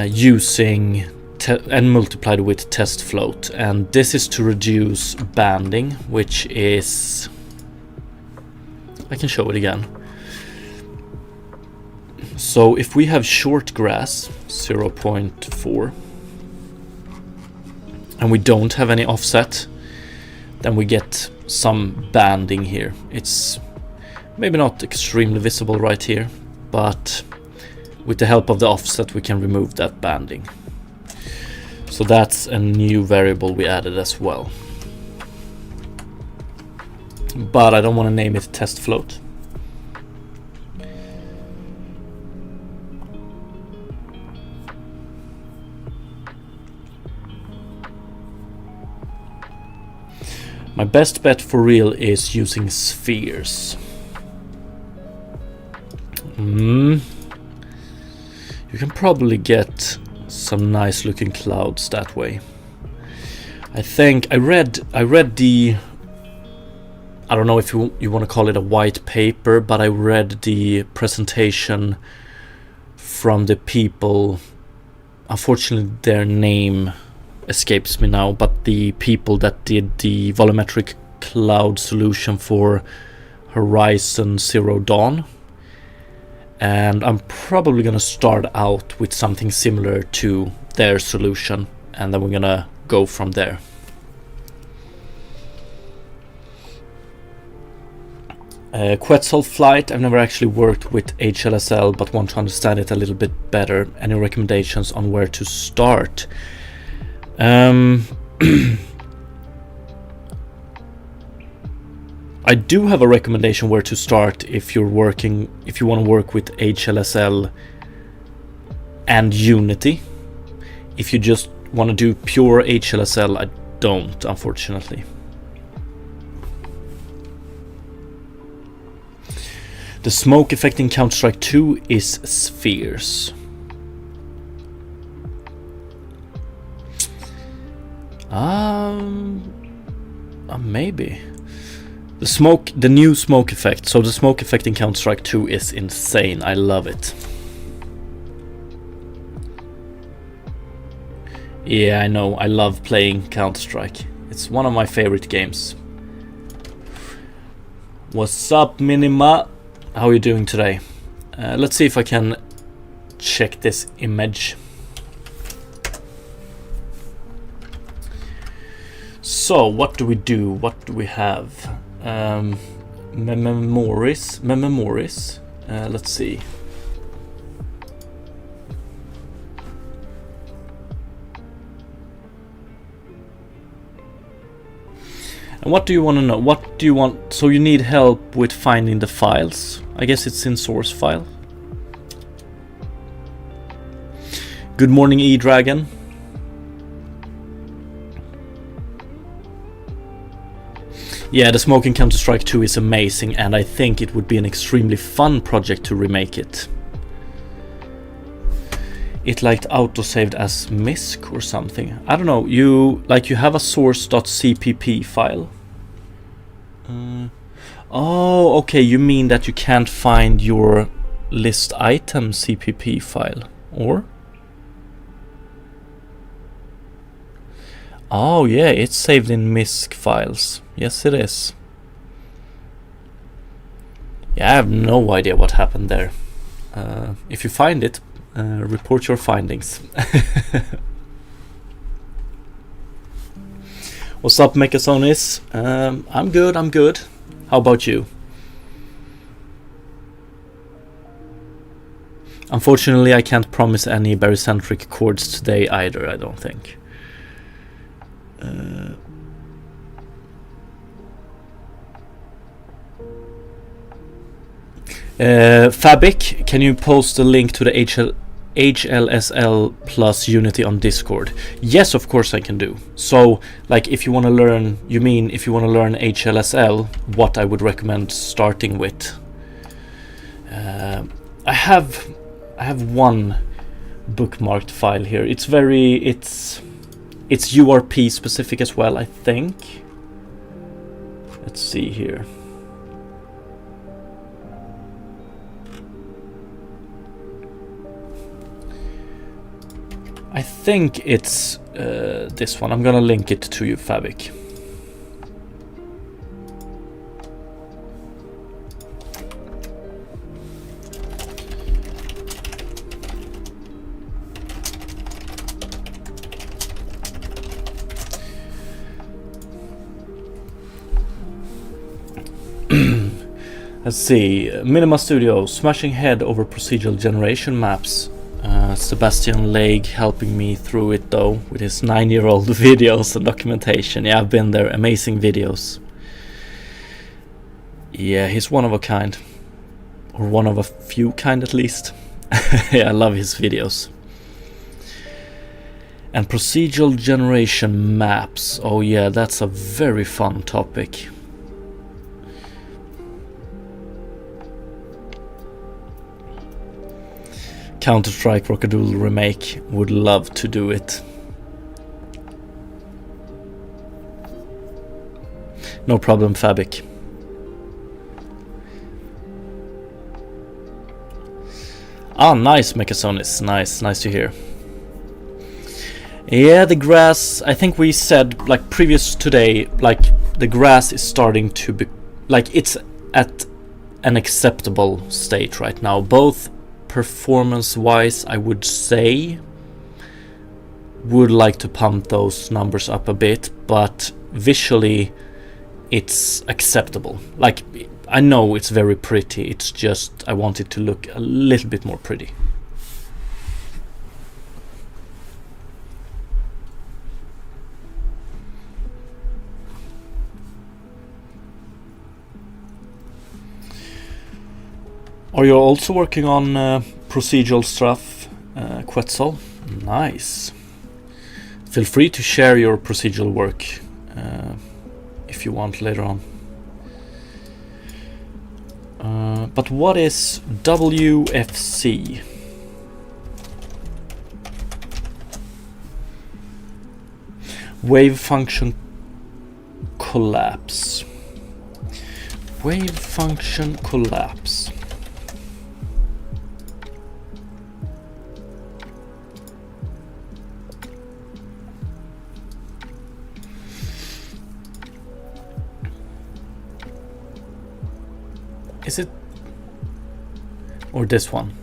using and multiplied with test float, and this is to reduce banding, which is, I can show it again. So if we have short grass 0.4 and we don't have any offset, then we get some banding here. It's maybe not extremely visible right here, but with the help of the offset we can remove that banding. So that's a new variable we added as well. But I don't want to name it test float. My best bet for real is using spheres. You can probably get some nice looking clouds that way. I think I read the, I don't know if you want to call it a white paper, but I read the presentation from the people, unfortunately their name escapes me now, but the people that did the volumetric cloud solution for Horizon Zero Dawn. And I'm probably gonna start out with something similar to their solution, and then we're gonna go from there. Quetzal Flight, I've never actually worked with HLSL, but want to understand it a little bit better. Any recommendations on where to start? I do have a recommendation where to start if you want to work with HLSL and Unity. If you just want to do pure HLSL, I don't, unfortunately. The smoke effect in Counter-Strike 2 is spheres. Maybe. The new smoke effect. So the smoke effect in Counter-Strike 2 is insane. I love it. Yeah, I know. I love playing Counter-Strike. It's one of my favorite games. What's up, Minima? How are you doing today? Let's see if I can check this image. So, what do we do? What do we have? Memories. Let's see. And what do you want to know? What do you want? So you need help with finding the files. I guess it's in source file. Good morning, E-Dragon. Yeah, the smoke in Counter-Strike 2 is amazing, and I think it would be an extremely fun project to remake it. It like auto-saved as MISC or something. I don't know, you have a source.cpp file. Oh, okay, you mean that you can't find your list item CPP file, or? Oh yeah, it's saved in MISC files. Yes, it is. Yeah, I have no idea what happened there. If you find it, report your findings. What's up, Mechasonis? I'm good. How about you? Unfortunately, I can't promise any barycentric chords today either, I don't think. Fabic, can you post a link to the HLSL plus Unity on Discord? Yes, of course I can do. So, like, if you want to learn, you mean if you want to learn HLSL, what I would recommend starting with? I have one bookmarked file here. It's URP specific as well, I think. Let's see here. I think it's this one. I'm gonna link it to you, Fabic. Let's see. Minima Studio, smashing head over procedural generation maps. Sebastian Lake helping me through it though, with his 9-year-old videos and documentation. Yeah, I've been there. Amazing videos. Yeah, he's one of a kind. Or one of a few kind at least. Yeah, I love his videos. And procedural generation maps. Oh yeah, that's a very fun topic. Counter-Strike Rockadoodle remake. Would love to do it. No problem, Fabic. Ah, nice, Mechasonis. Nice to hear. Yeah, the grass, I think we said, like, previous today, like, the grass is starting to be, like, it's at an acceptable state right now. Both performance-wise, I would say, would like to pump those numbers up a bit, but visually, it's acceptable. Like, I know it's very pretty, it's just I want it to look a little bit more pretty. Are you also working on procedural stuff, Quetzal? Nice. Feel free to share your procedural work if you want later on. But what is WFC? Wave function collapse. Wave function collapse. Is it? Or this one?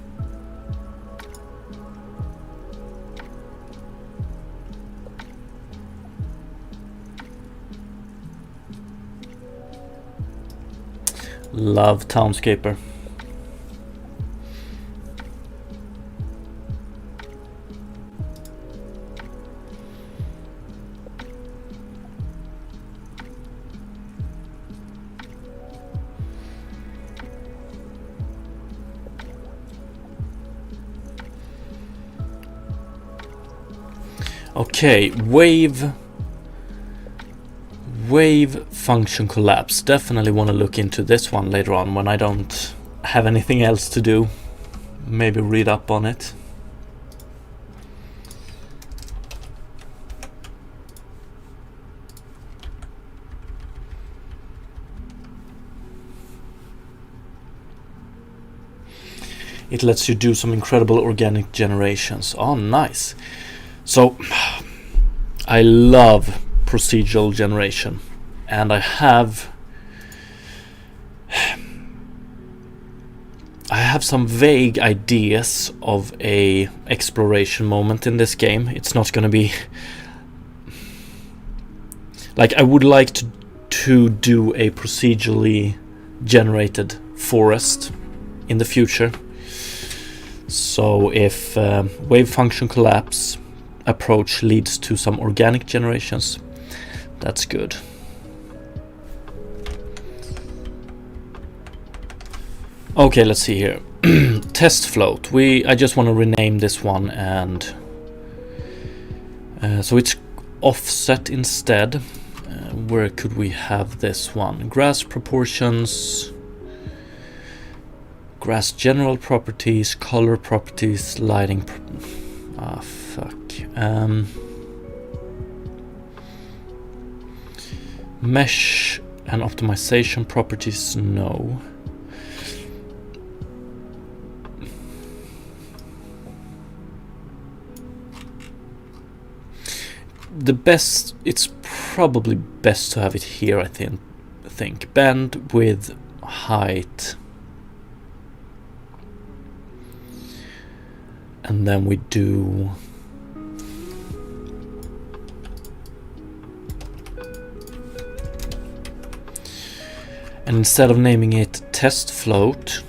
Love Townscaper. Okay, wave function collapse. Definitely want to look into this one later on when I don't have anything else to do. Maybe read up on it. It lets you do some incredible organic generations. Oh, nice. So, I love procedural generation, and I have some vague ideas of a exploration moment in this game. It's not going to be like, I would like to do a procedurally generated forest in the future. So if wave function collapse approach leads to some organic generations, that's good. Okay, let's see here. Test float. I just want to rename this one, and so it's offset instead. Where could we have this one? Grass proportions, grass general properties, color properties, lighting. Fuck. Mesh and optimization properties, no. It's probably best to have it here, I think. Band with height. And then we do and instead of naming it test float,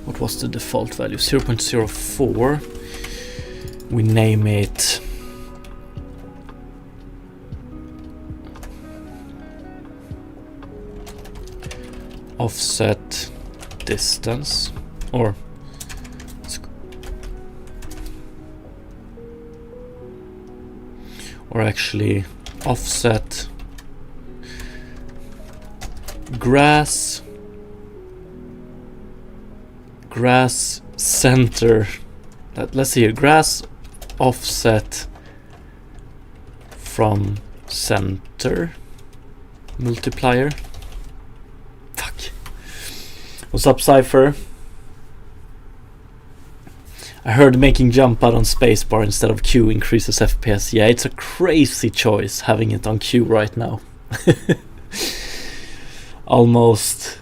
what was the default value? 0.04. We name it offset distance, or actually offset grass center. Let's see here, grass offset from center multiplier. Fuck. What's up, Cypher? I heard making jump out on spacebar instead of Q increases FPS. Yeah, it's a crazy choice having it on Q right now. Almost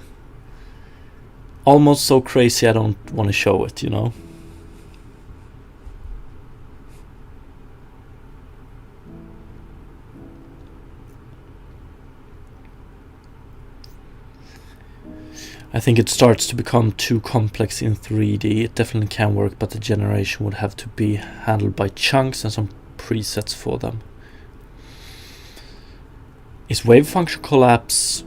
so crazy I don't want to show it, you know. I think it starts to become too complex in 3D. It definitely can work, but the generation would have to be handled by chunks and some presets for them. Is wave function collapse,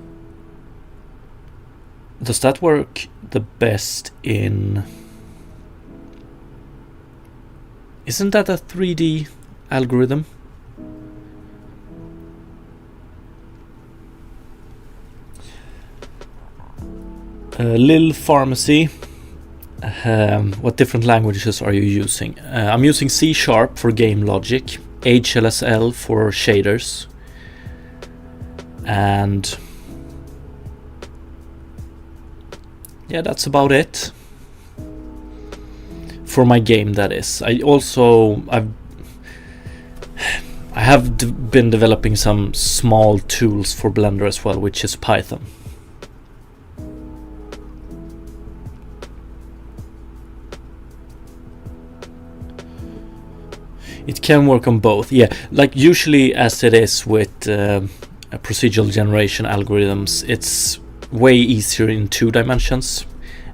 does that work the best in... Isn't that a 3D algorithm? Lil Pharmacy, what different languages are you using? I'm using C# for game logic, HLSL for shaders, and yeah, that's about it for my game, that is. I have been developing some small tools for Blender as well, which is Python. It can work on both, yeah. Like usually, as it is with procedural generation algorithms, it's way easier in 2 dimensions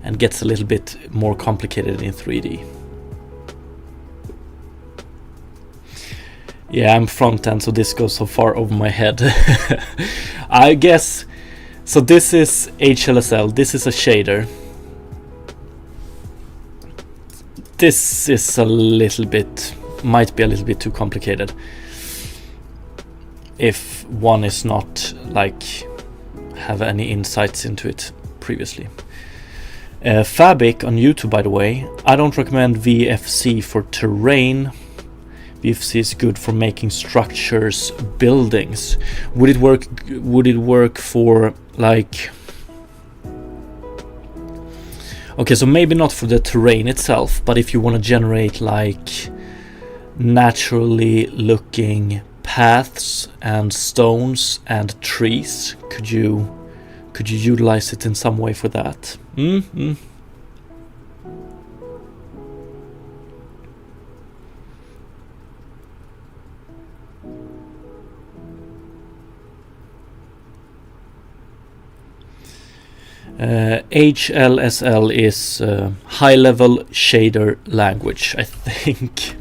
and gets a little bit more complicated in 3D. Yeah, I'm front end, so this goes so far over my head. I guess, so this is HLSL, this is a shader. This is a little bit, might be a little bit too complicated if one is not like have any insights into it previously. Fabic on YouTube, by the way, I don't recommend VFC for terrain. VFC is good for making structures, buildings. Would it work for like... Okay, so maybe not for the terrain itself, but if you want to generate like naturally looking paths and stones and trees, could you utilize it in some way for that? HLSL is high-level shader language, I think.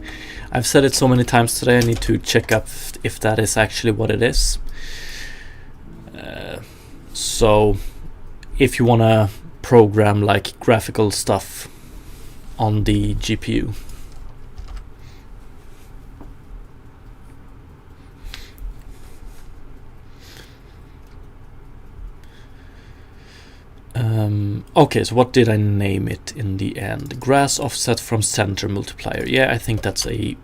I've said it so many times today, I need to check up if that is actually what it is. So if you want to program like graphical stuff on the GPU. Okay, so what did I name it in the end? Grass offset from center multiplier. Yeah, I think that's an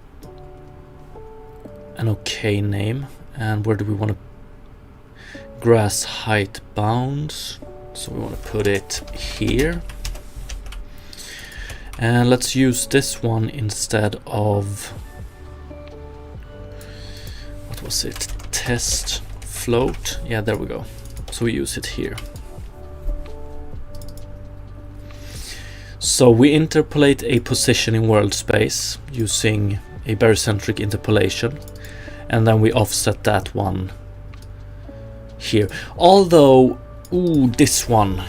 okay name. And where do we want to... Grass height bounds. So we want to put it here. And let's use this one instead of... What was it? Test float. Yeah, there we go. So we use it here. So we interpolate a position in world space using a barycentric interpolation, and then we offset that one here. Although, this one,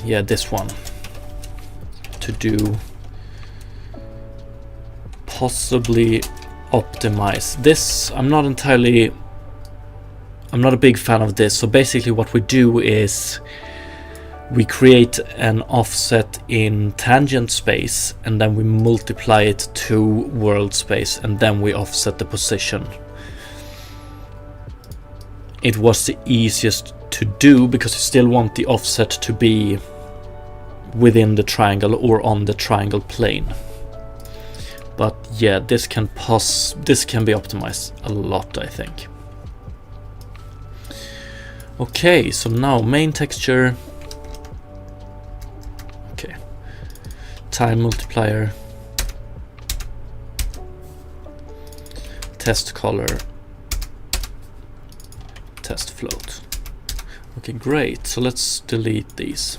to do possibly optimize this. I'm not a big fan of this. So basically what we do is we create an offset in tangent space, and then we multiply it to world space, and then we offset the position. It was the easiest to do because you still want the offset to be within the triangle or on the triangle plane. But yeah, this can be optimized a lot, I think. Okay, so now main texture. Okay, time multiplier, test color, test float. Okay, great. So let's delete these.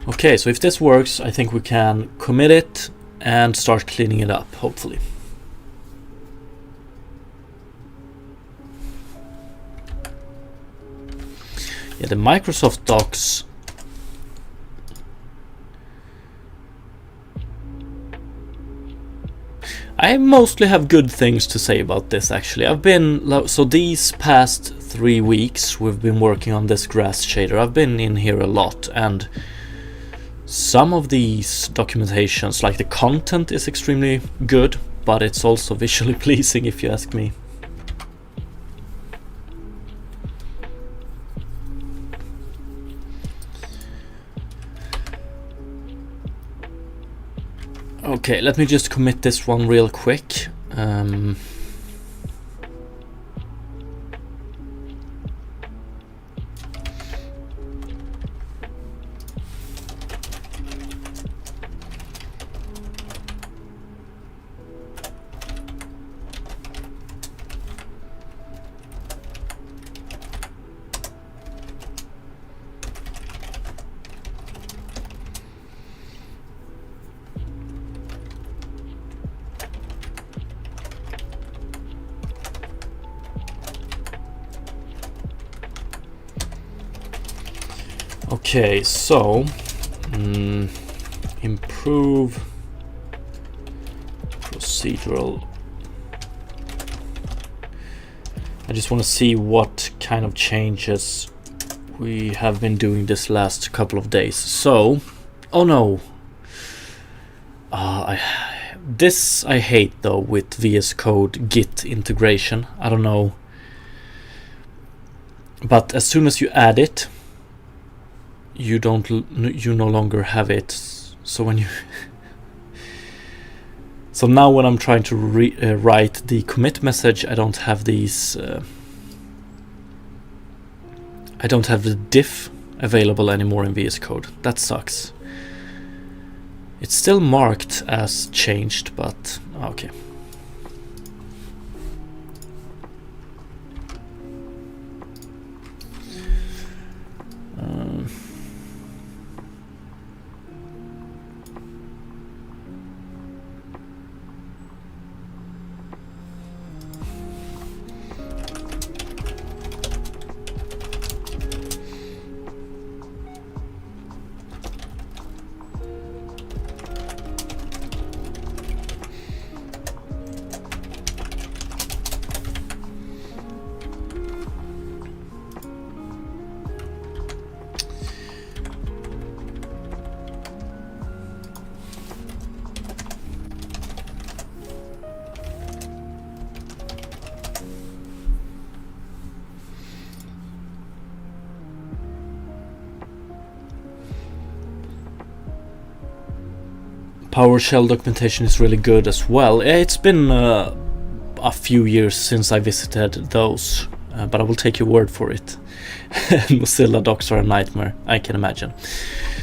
Okay, so if this works, I think we can commit it and start cleaning it up, hopefully. Yeah, the Microsoft Docs. I mostly have good things to say about this, actually. So these past 3 weeks we've been working on this grass shader. I've been in here a lot, and some of these documentations, like the content, is extremely good, but it's also visually pleasing, if you ask me. Okay, let me just commit this one real quick. Okay, so improve procedural. I just want to see what kind of changes we have been doing this last couple of days. So, oh no, this I hate though with VS Code Git integration. I don't know, but as soon as you add it, you no longer have it. So when you so now when I'm trying to write the commit message, I don't have these I don't have the diff available anymore in VS Code. That sucks. It's still marked as changed, but okay. PowerShell documentation is really good as well. It's been a few years since I visited those, but I will take your word for it. Mozilla docs are a nightmare, I can imagine.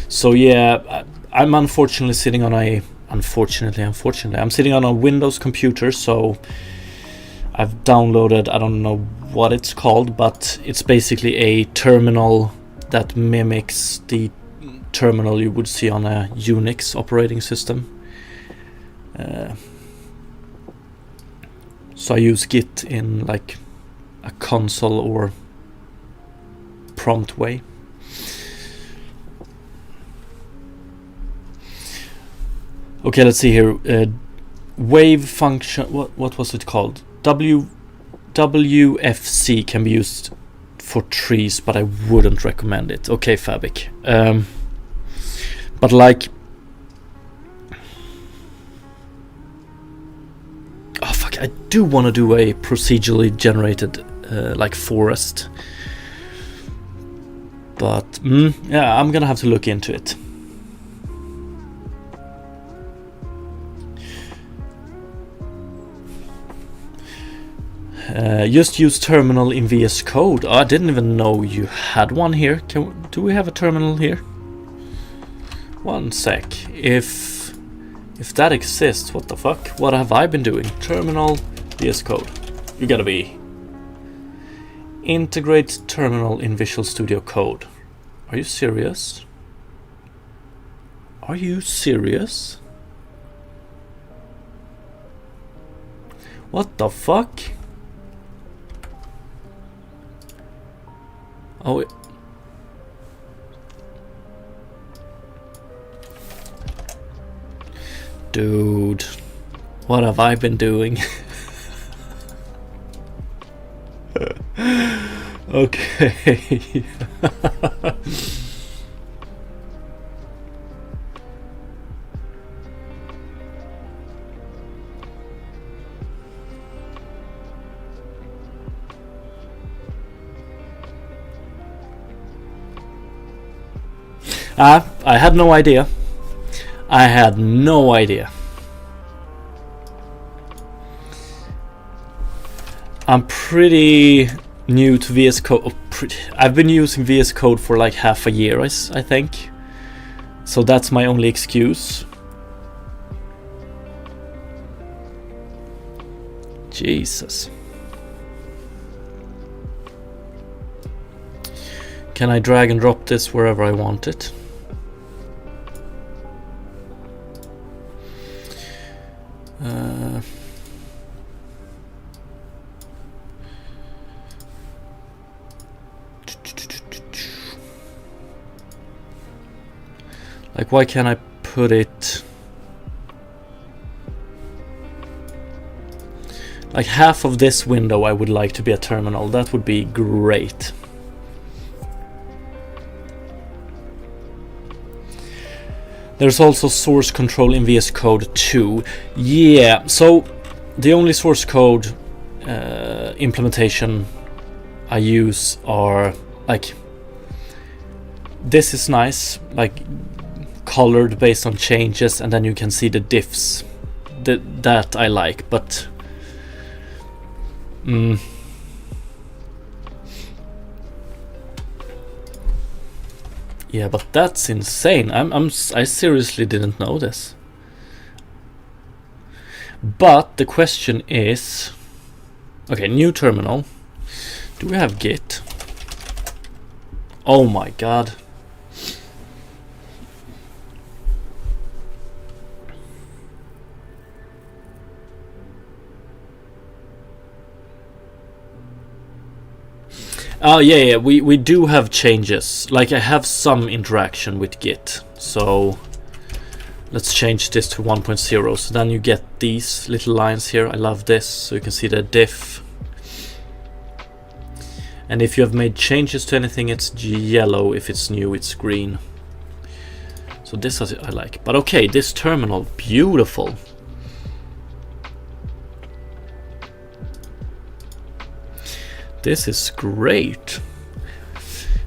So yeah, I'm unfortunately sitting on a I'm sitting on a Windows computer, so I've downloaded, I don't know what it's called, but it's basically a terminal that mimics the terminal you would see on a Unix operating system. So I use Git in like a console or prompt way. Okay, let's see here. Wave function. What was it called? WFC can be used for trees, but I wouldn't recommend it. Okay, Fabric. But like, oh fuck, I do want to do a procedurally generated like forest, but yeah, I'm gonna have to look into it. Just use terminal in VS Code. Oh, I didn't even know you had one here. Do we have a terminal here? One sec. If that exists, what the fuck? What have I been doing? Terminal VS Code. You gotta be. Integrate terminal in Visual Studio Code. Are you serious? Are you serious? What the fuck? Oh, dude, what have I been doing? Okay. I had no idea. I had no idea. I'm pretty new to VS Code. I've been using VS Code for like half a year, I think. So that's my only excuse. Jesus. Can I drag and drop this wherever I want it? Like, why can't I put it like half of this window? I would like to be a terminal. That would be great. There's also source control in VS Code too. Yeah, so the only source code implementation I use are like, this is nice, like colored based on changes, and then you can see the diffs. That I like, but yeah, but that's insane. I seriously didn't know this. But the question is, okay, new terminal. Do we have Git? Oh my god. Oh yeah, we do have changes. Like, I have some interaction with Git. So let's change this to 1.0. So then you get these little lines here. I love this. So you can see the diff. And if you have made changes to anything, it's yellow. If it's new, it's green. So this I like. But okay, this terminal, beautiful. This is great.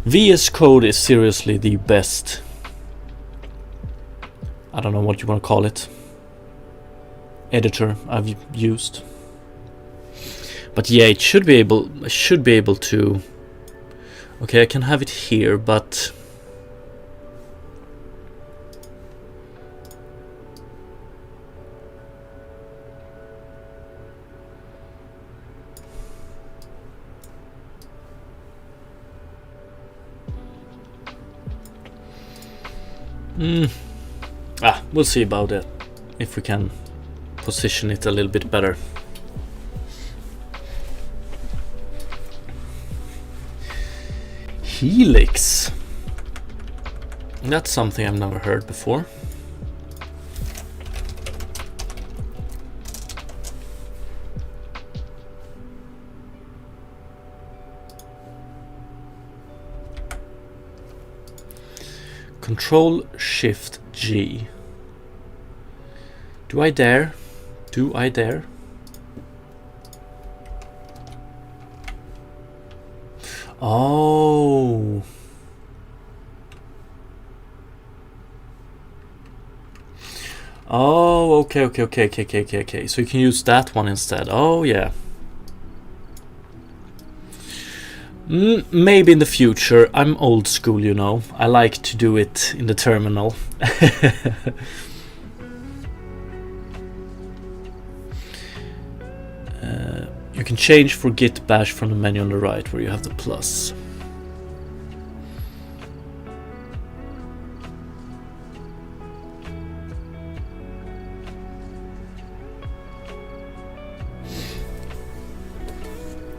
VS Code is seriously the best. I don't know what you want to call it. Editor I've used. But yeah, it should be able. I should be able to. Okay, I can have it here, but we'll see about it, if we can position it a little bit better. Helix. That's something I've never heard before. Control Shift G. Do I dare? Do I dare? Oh. Oh, okay. So you can use that one instead. Oh, yeah. Maybe in the future. I'm old school, you know. I like to do it in the terminal. You can change for Git Bash from the menu on the right where you have the plus.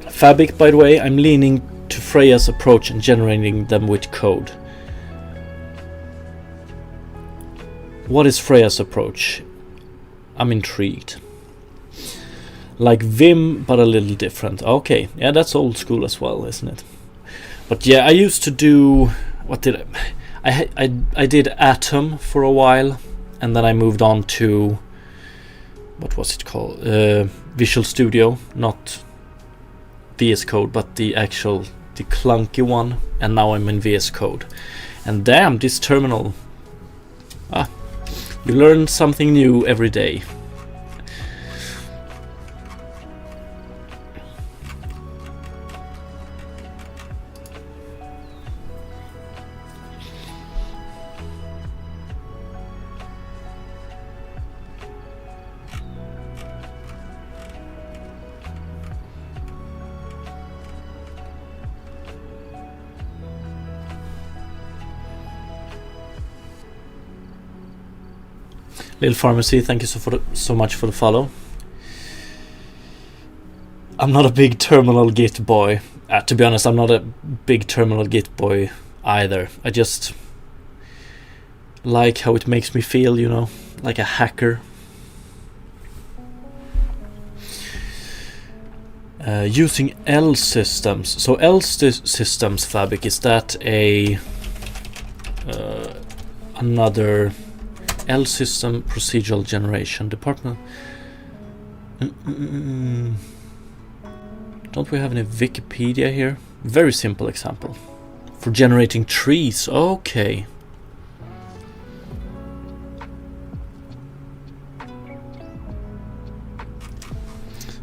Fabric, by the way, I'm leaning to Freya's approach and generating them with code. What is Freya's approach? I'm intrigued. Like Vim, but a little different. Okay, yeah, that's old school as well, isn't it? But yeah, I used to do... What did I did Atom for a while, and then I moved on to... What was it called? Visual Studio, not VS Code, but the clunky one. And now I'm in VS Code. And damn, this terminal... you learn something new every day. Little Pharmacy, thank you so much for the follow. I'm not a big terminal Git boy. To be honest, I'm not a big terminal Git boy either. I just like how it makes me feel, you know, like a hacker. Using L systems. So L systems Fabric, is that a another L system procedural generation department? Don't we have any Wikipedia here? Very simple example for generating trees. Okay.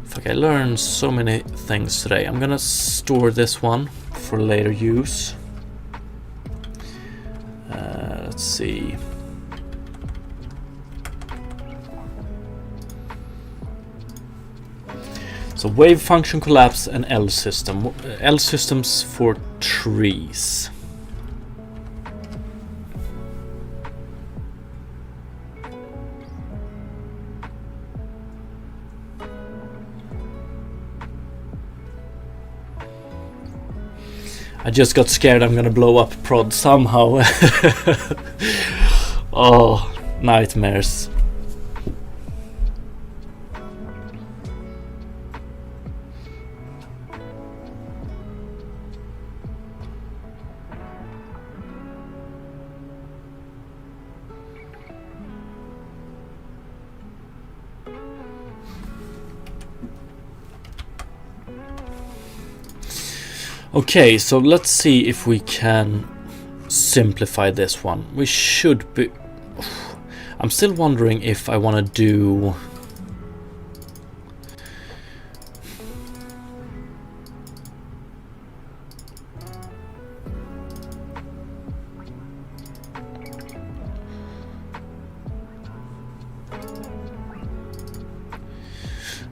Fuck, I learned so many things today. I'm gonna store this one for later use. Let's see. So wave function collapse and L system. L systems for trees. I just got scared I'm gonna blow up prod somehow. Oh, nightmares. Okay, so let's see if we can simplify this one. We should be... I'm still wondering if I want to do...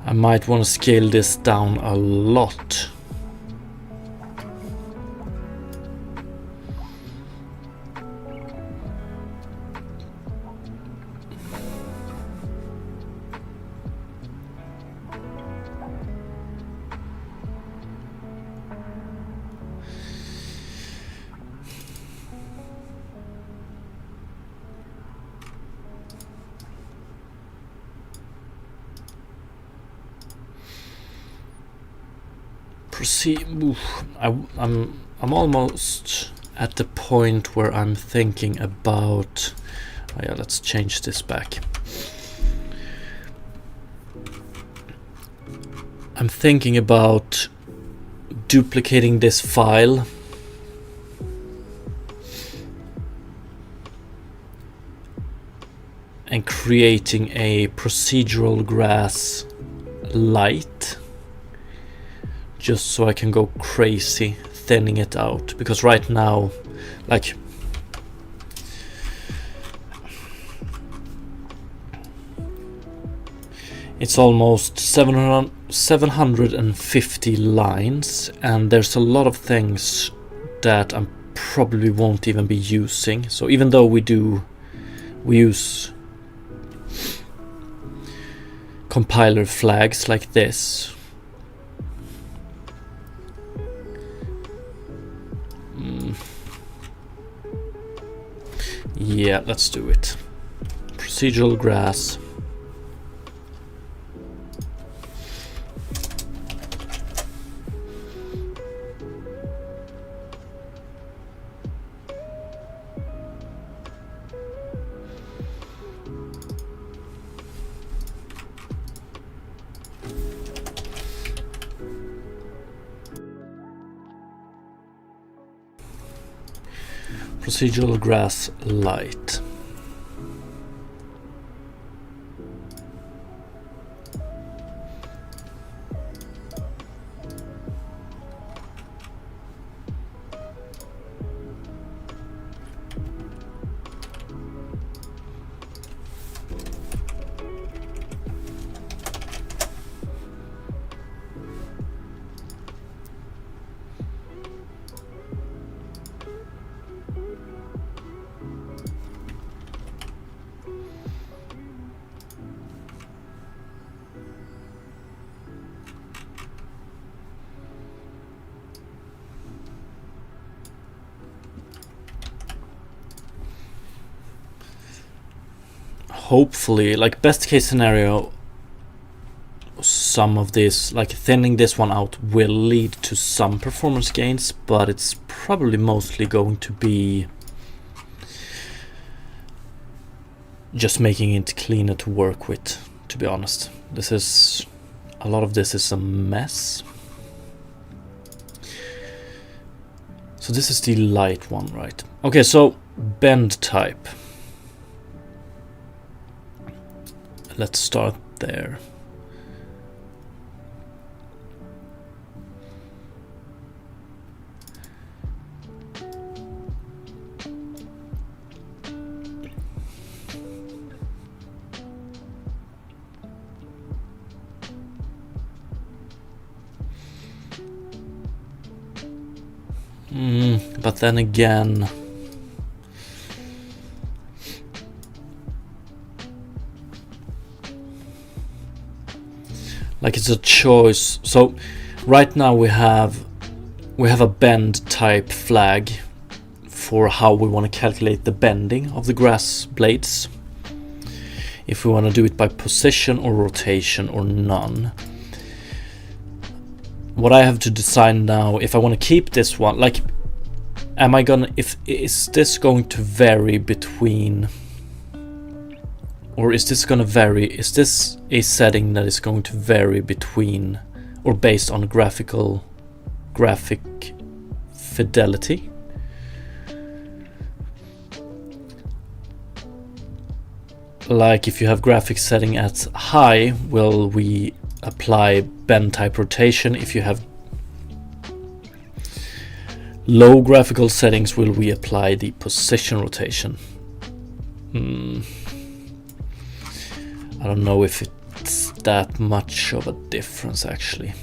I might want to scale this down a lot. I'm almost at the point where I'm thinking about... Oh yeah, let's change this back. I'm thinking about duplicating this file and creating a procedural grass light, just so I can go crazy thinning it out, because right now, like, it's almost 750 lines, and there's a lot of things that I probably won't even be using. So even though we use compiler flags like this, yeah, let's do it. Procedural grass. Procedural grass light. Hopefully, like, best case scenario, some of this, like thinning this one out, will lead to some performance gains, but it's probably mostly going to be just making it cleaner to work with, to be honest. A lot of this is a mess. So this is the light one, right? Okay, so bend type. Let's start there. But then again, like, it's a choice. So right now we have a bend type flag for how we want to calculate the bending of the grass blades, if we want to do it by position or rotation or none. What I have to decide now, if I want to keep this one, like, is this going to vary between, or is this going to vary? Is this a setting that is going to vary between or based on graphic fidelity? Like, if you have graphics setting at high, will we apply bend type rotation? If you have low graphical settings, will we apply the position rotation? I don't know if it's that much of a difference, actually.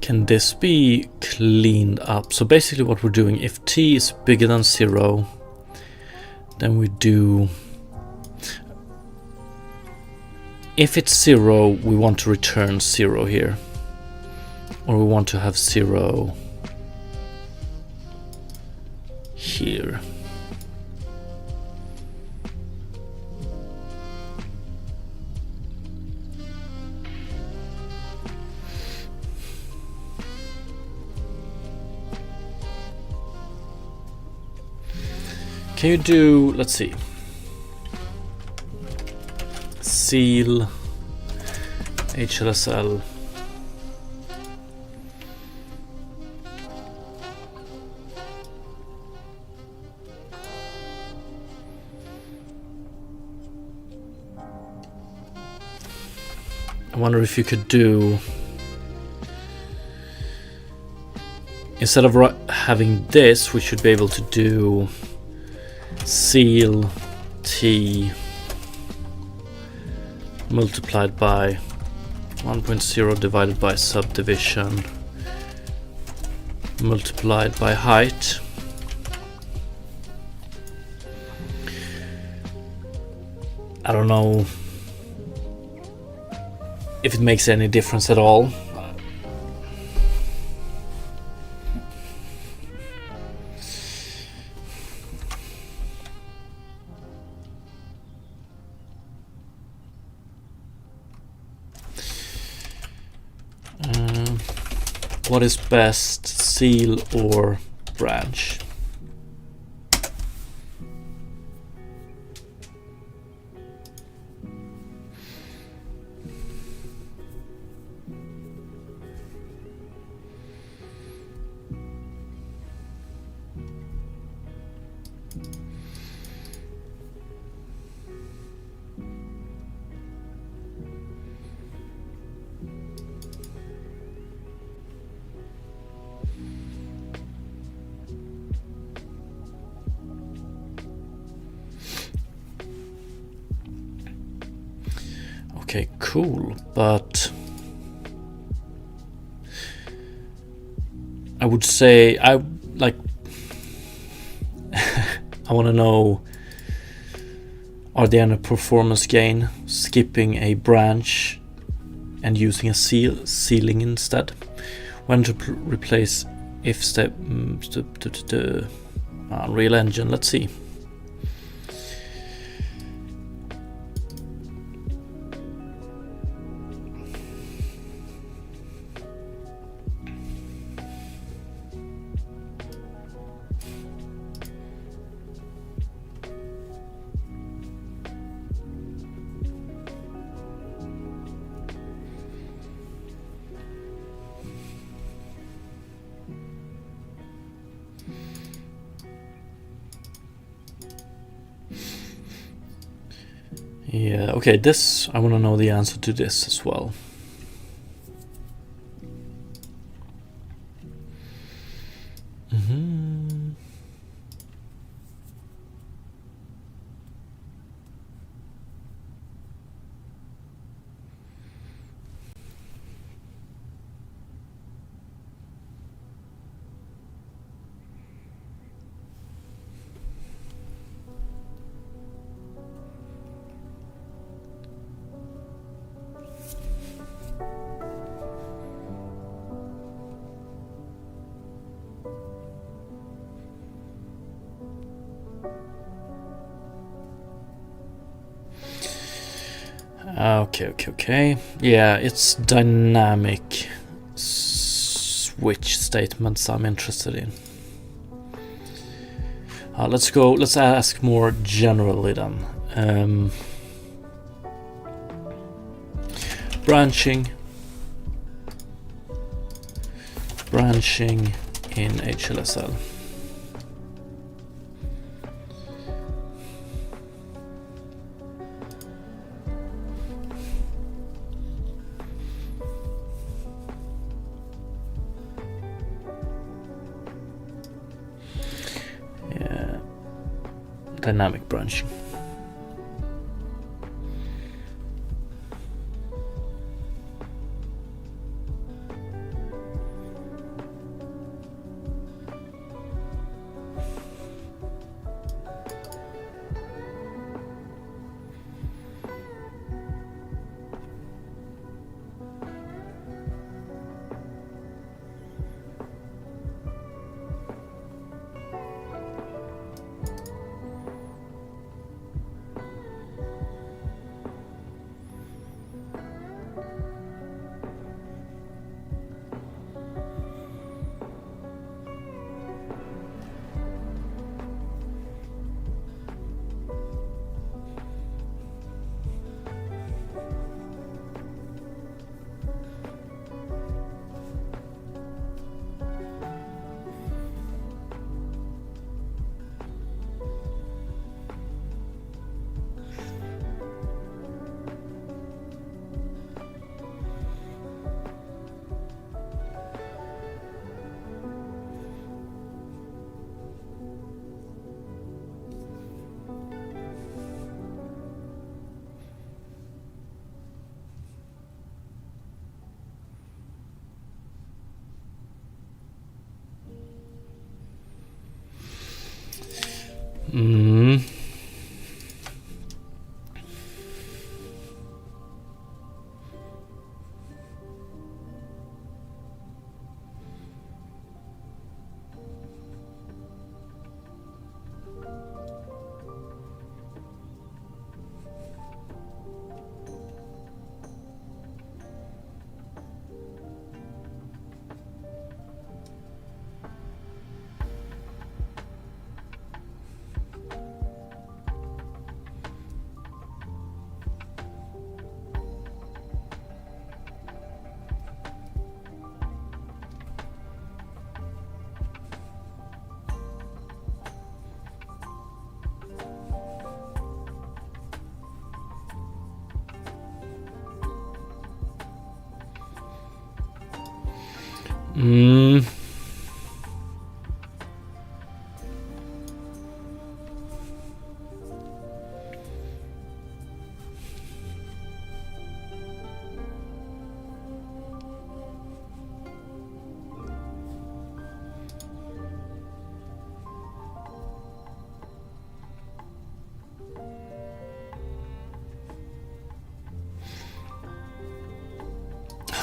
can this be cleaned up? So basically what we're doing, if t is bigger than 0, then we do, if it's 0, we want to return 0 here, or we want to have 0 here. Can you do, let's see, seal HLSL I wonder if you could do, instead of having this, we should be able to do seal t multiplied by 1.0 divided by subdivision multiplied by height. I don't know if it makes any difference at all. What is best, seal or branch? Okay, cool, but I would say I want to know, are there any performance gain skipping a branch and using a sealing instead? When to replace if step Unreal Engine, let's see. Yeah, okay, this, I want to know the answer to this as well. Okay. Yeah, it's dynamic switch statements I'm interested in. Let's ask more generally then. Branching in HLSL. Dynamic branching. Mm. Mm.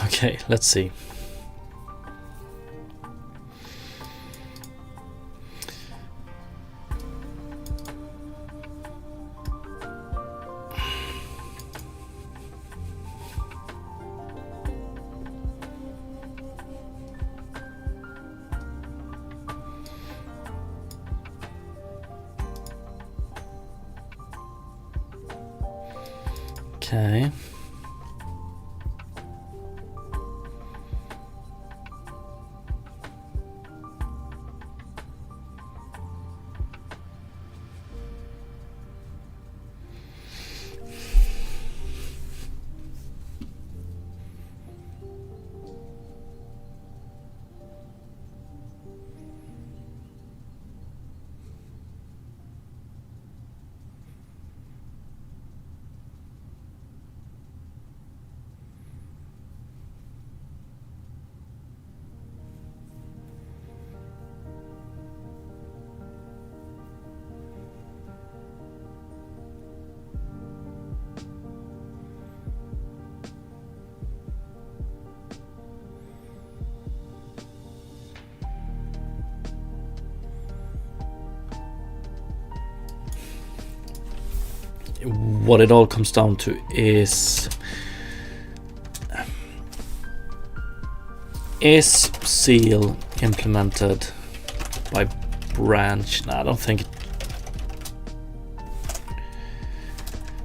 Okay, let's see. Okay. What it all comes down to is seal implemented by branch? No, I don't think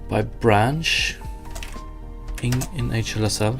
by branch in HLSL.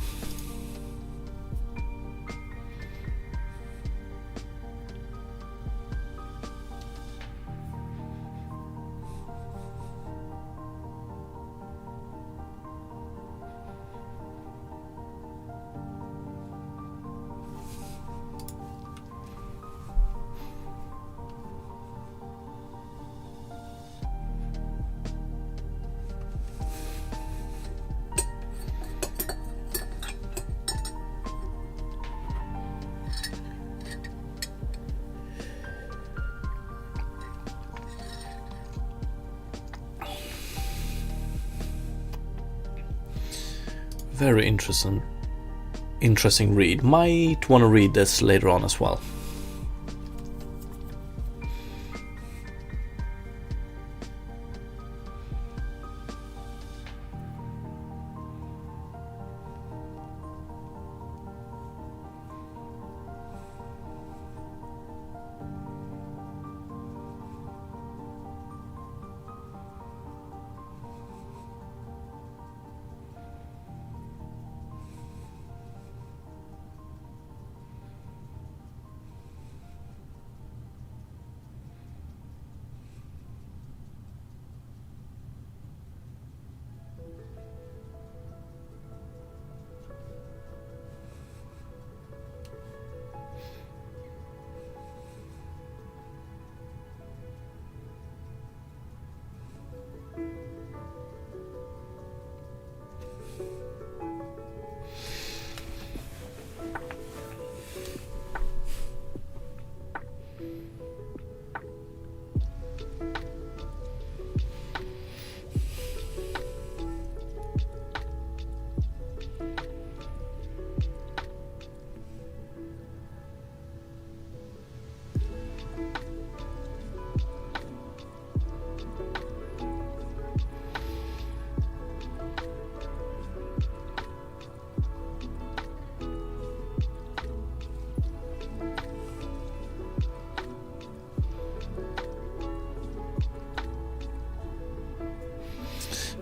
Very interesting read. Might want to read this later on as well.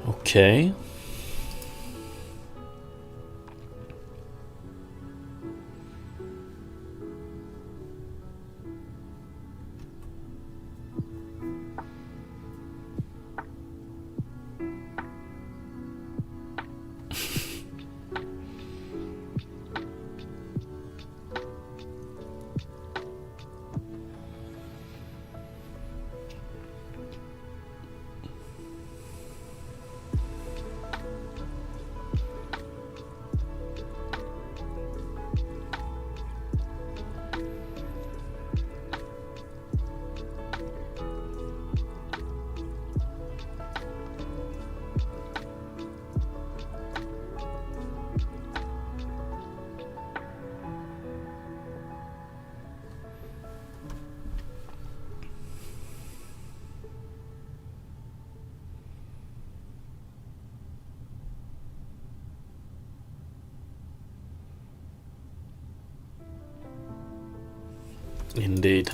Okay. Indeed.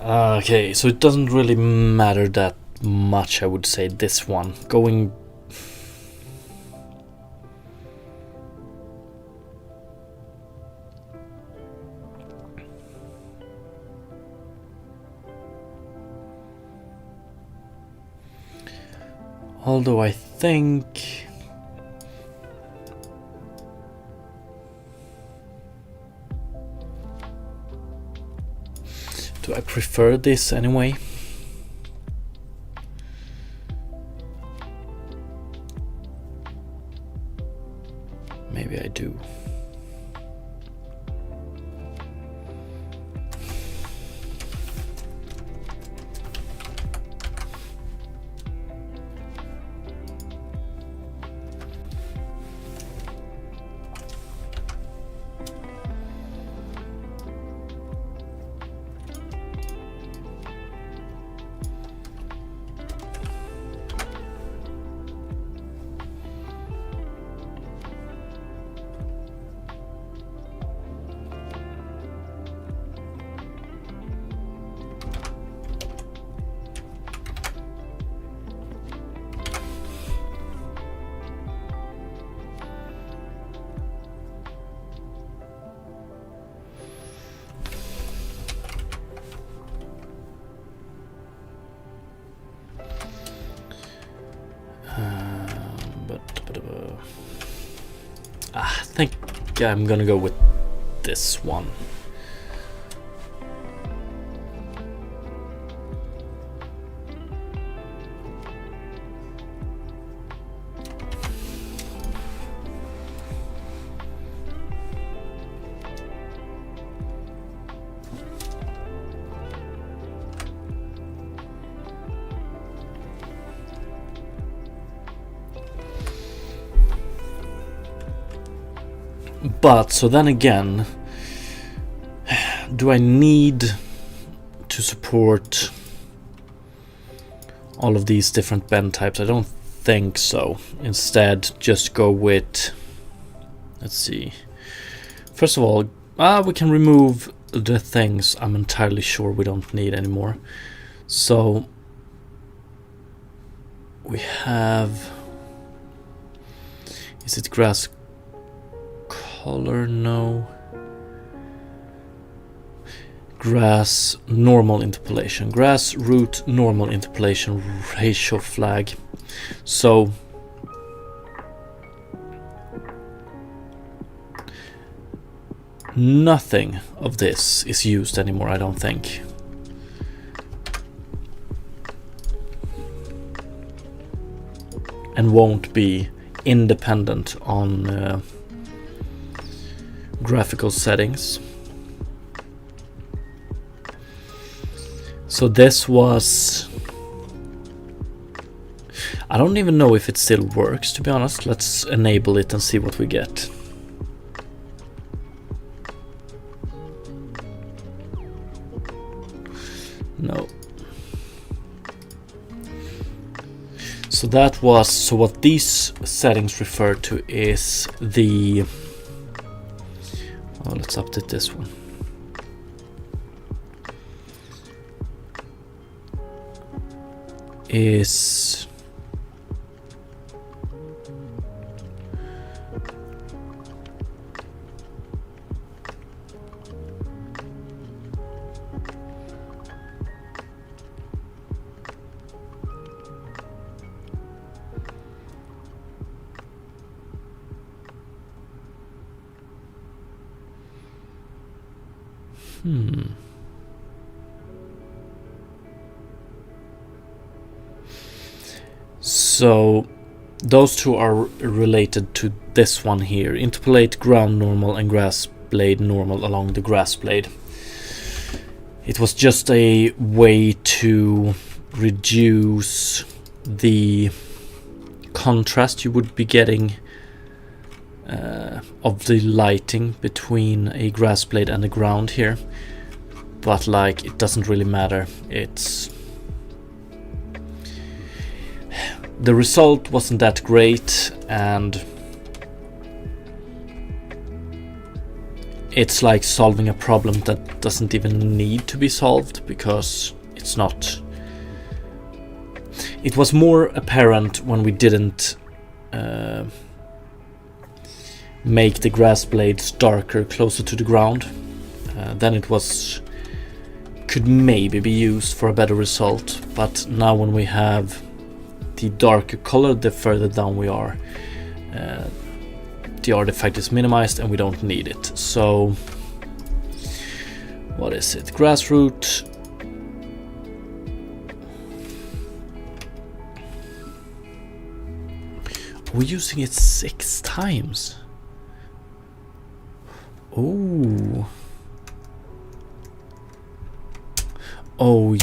Okay, so it doesn't really matter that much, I would say, this one. Going... Although I think... Do I prefer this anyway? Maybe I do. I think I'm gonna go with this one. But, so then again, do I need to support all of these different bend types? I don't think so. Instead, just go with, let's see. First of all, we can remove the things I'm entirely sure we don't need anymore. So, we have, is it grass color? No. Grass normal interpolation. Grass root normal interpolation ratio flag. So nothing of this is used anymore, I don't think. And won't be independent on graphical settings. So this was, I don't even know if it still works, to be honest. Let's enable it and see what we get. No. So that was, so what these settings refer to is the, oh, let's update this one. Is So those two are related to this one here. Interpolate ground normal and grass blade normal along the grass blade. It was just a way to reduce the contrast you would be getting of the lighting between a grass blade and the ground here. But like, it doesn't really matter. The result wasn't that great, and it's like solving a problem that doesn't even need to be solved, because it's not. It was more apparent when we didn't make the grass blades darker, closer to the ground. Then it could maybe be used for a better result. But now when we have the darker color, the further down we are, the artifact is minimized and we don't need it. So what is it? Grassroot. We're using it 6 times. Oh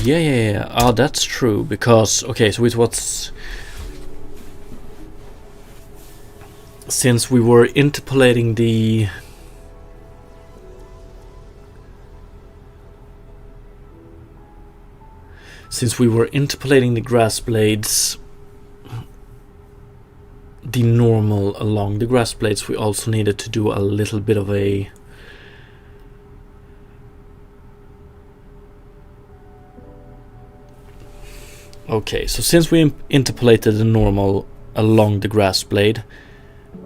yeah. Oh, that's true, because okay, so it was, since we were interpolating the grass blades, the normal along the grass blades, we also needed to do a little bit of a okay, so since we interpolated the normal along the grass blade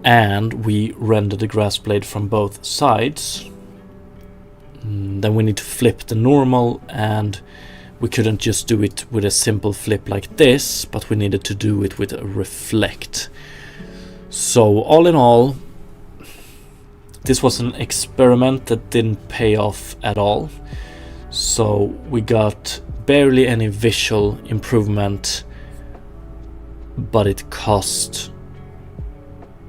and we rendered the grass blade from both sides, then we need to flip the normal, and we couldn't just do it with a simple flip like this, but we needed to do it with a reflect. So all in all, this was an experiment that didn't pay off at all. So we got barely any visual improvement, but it cost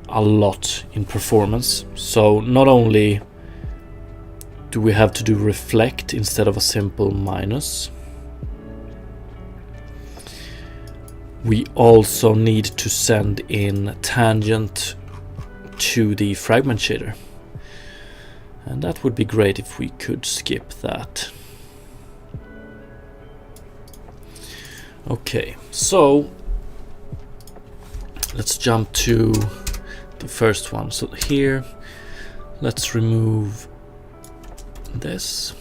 a lot in performance. So not only do we have to do reflect instead of a simple minus, we also need to send in tangent to the fragment shader, and that would be great if we could skip that. Okay, so let's jump to the first one. So here, let's remove this.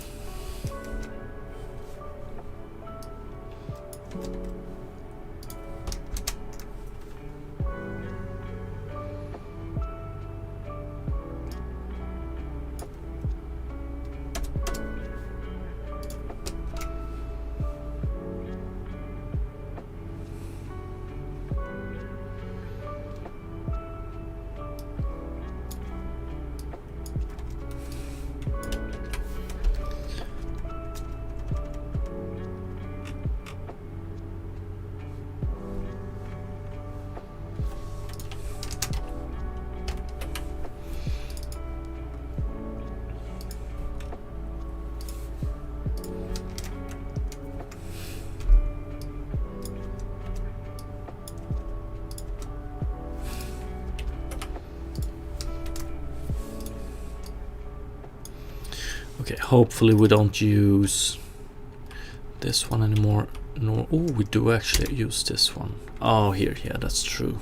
Okay, hopefully we don't use this one anymore. No, oh, we do actually use this one. Oh, here, yeah, that's true.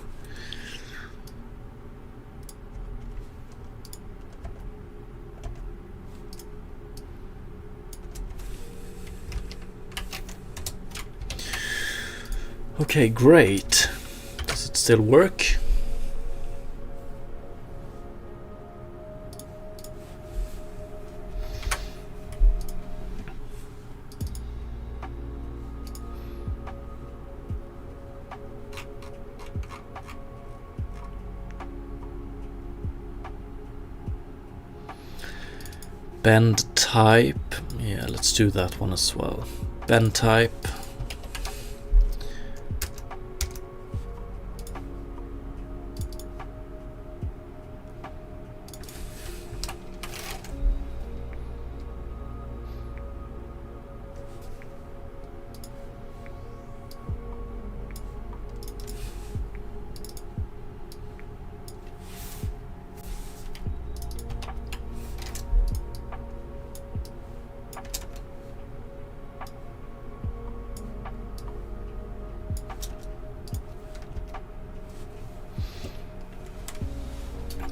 Okay, great. Does it still work? Bend type, let's do that one as well. Bend type.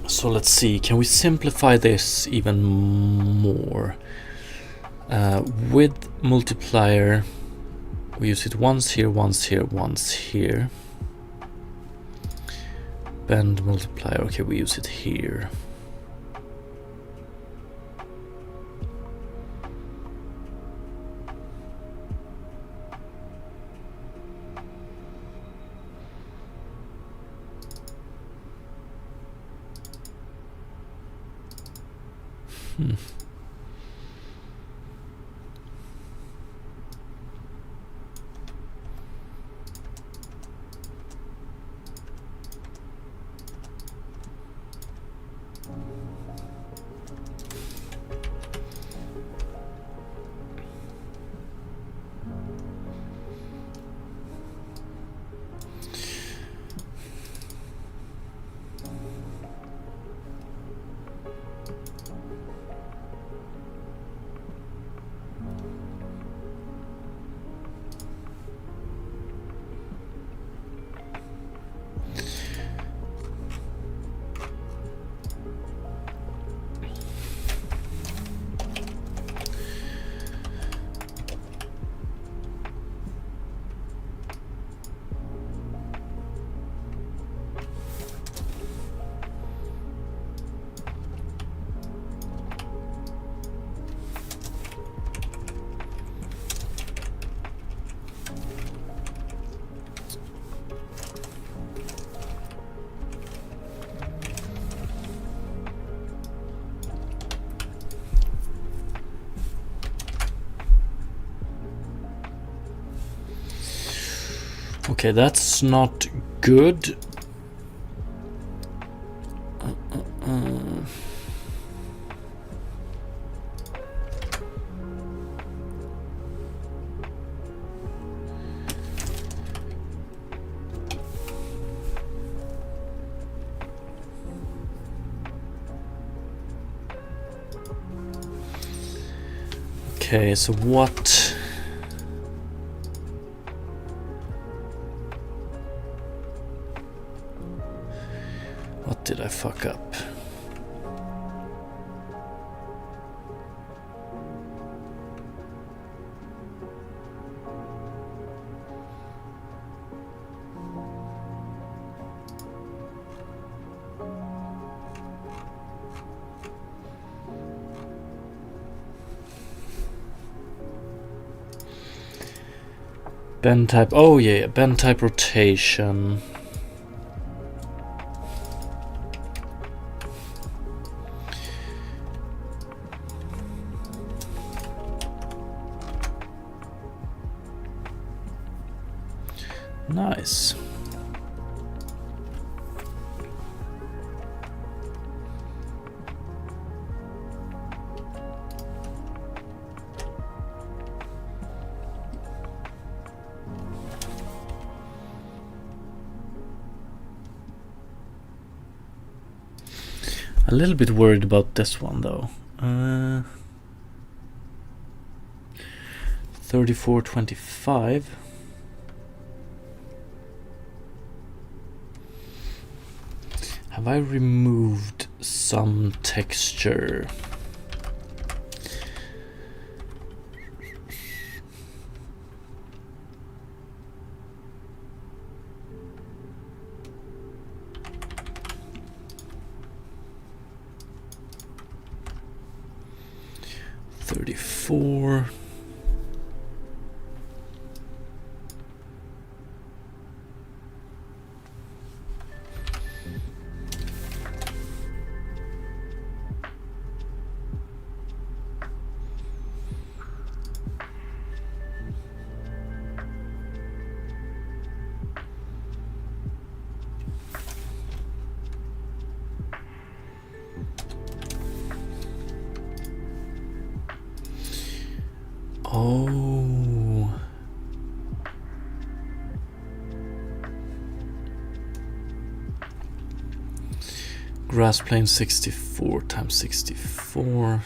So let's see, can we simplify this even more? With multiplier, we use it once here, once here, once here. Bend multiplier, okay, we use it here. Okay, that's not good. Okay, so what did I fuck up? Bend type, oh yeah, bend type rotation. Nice. A little bit worried about this one though. 34.25. Have I removed some texture? $34. Grass plane 64 times 64.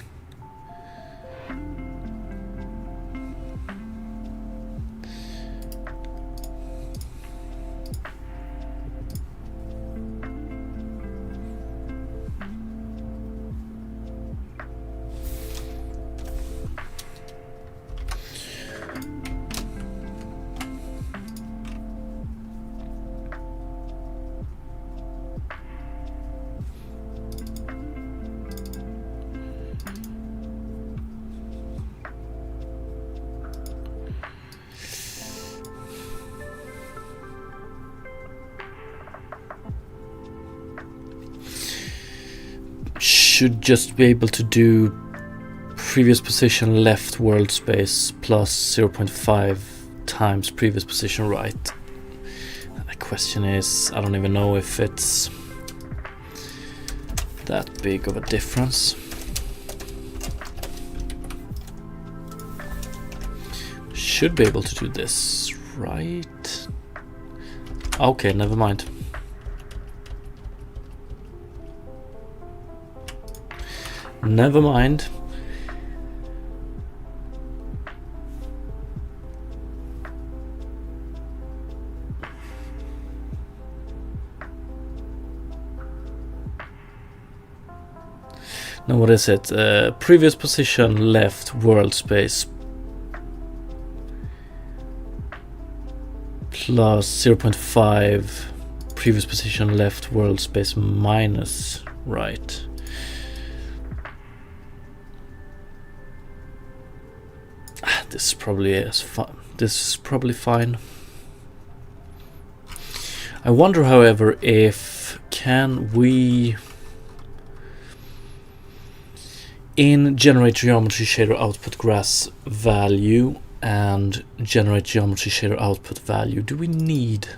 Should just be able to do previous position left world space plus 0.5 times previous position right. The question is, I don't even know if it's that big of a difference. Should be able to do this, right? Okay, never mind. Never mind. Now what is it? Previous position left world space plus 0.5 previous position left world space minus right. This is probably fine. I wonder, however, if can we in generate geometry shader output grass value and generate geometry shader output value, do we need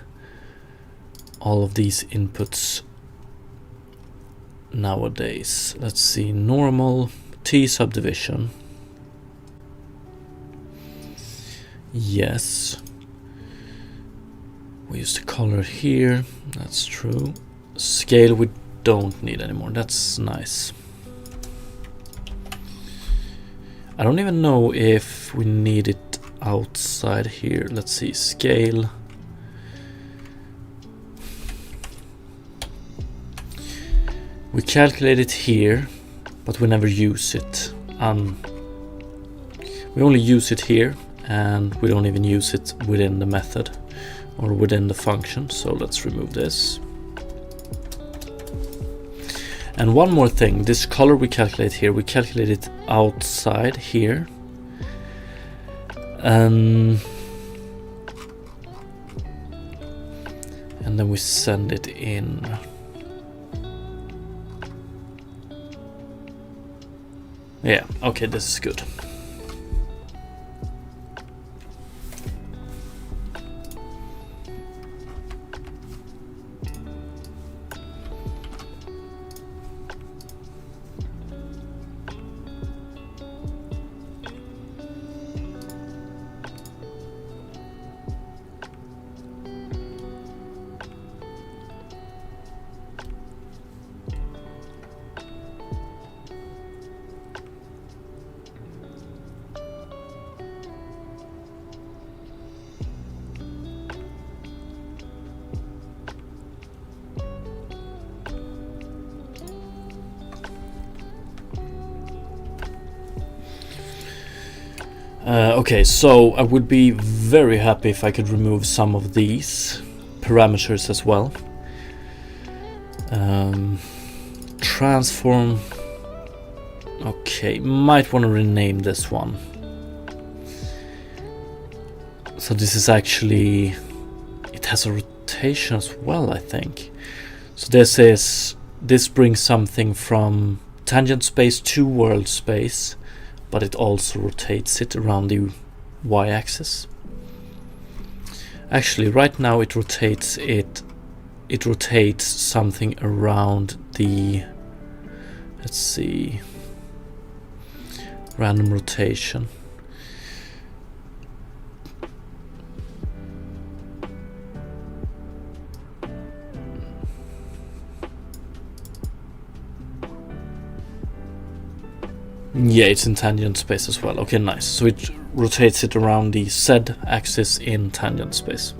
all of these inputs nowadays? Let's see, normal T subdivision. Yes. We use the color here, that's true. Scale we don't need anymore, that's nice. I don't even know if we need it outside here. Let's see, scale. We calculate it here, but we never use it. We only use it here, and we don't even use it within the method or within the function. So let's remove this. And one more thing, this color we calculate here, we calculate it outside here. And then we send it in. Yeah, okay, this is good. Okay, so I would be very happy if I could remove some of these parameters as well. Transform. Okay, might want to rename this one. So this is actually, it has a rotation as well, I think. So this brings something from tangent space to world space, but it also rotates it around the y-axis. Actually, right now it rotates something around the, let's see, random rotation. Yeah, it's in tangent space as well. Okay, nice. So it rotates it around the Z axis in tangent space.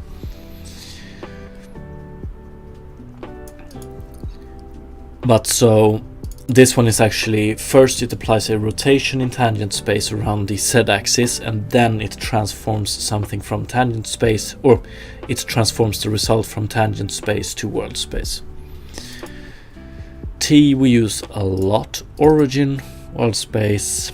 But so this one is actually, first it applies a rotation in tangent space around the Z axis, and then it transforms something from tangent space, or it transforms the result from tangent space to world space. T we use a lot. Origin, world space.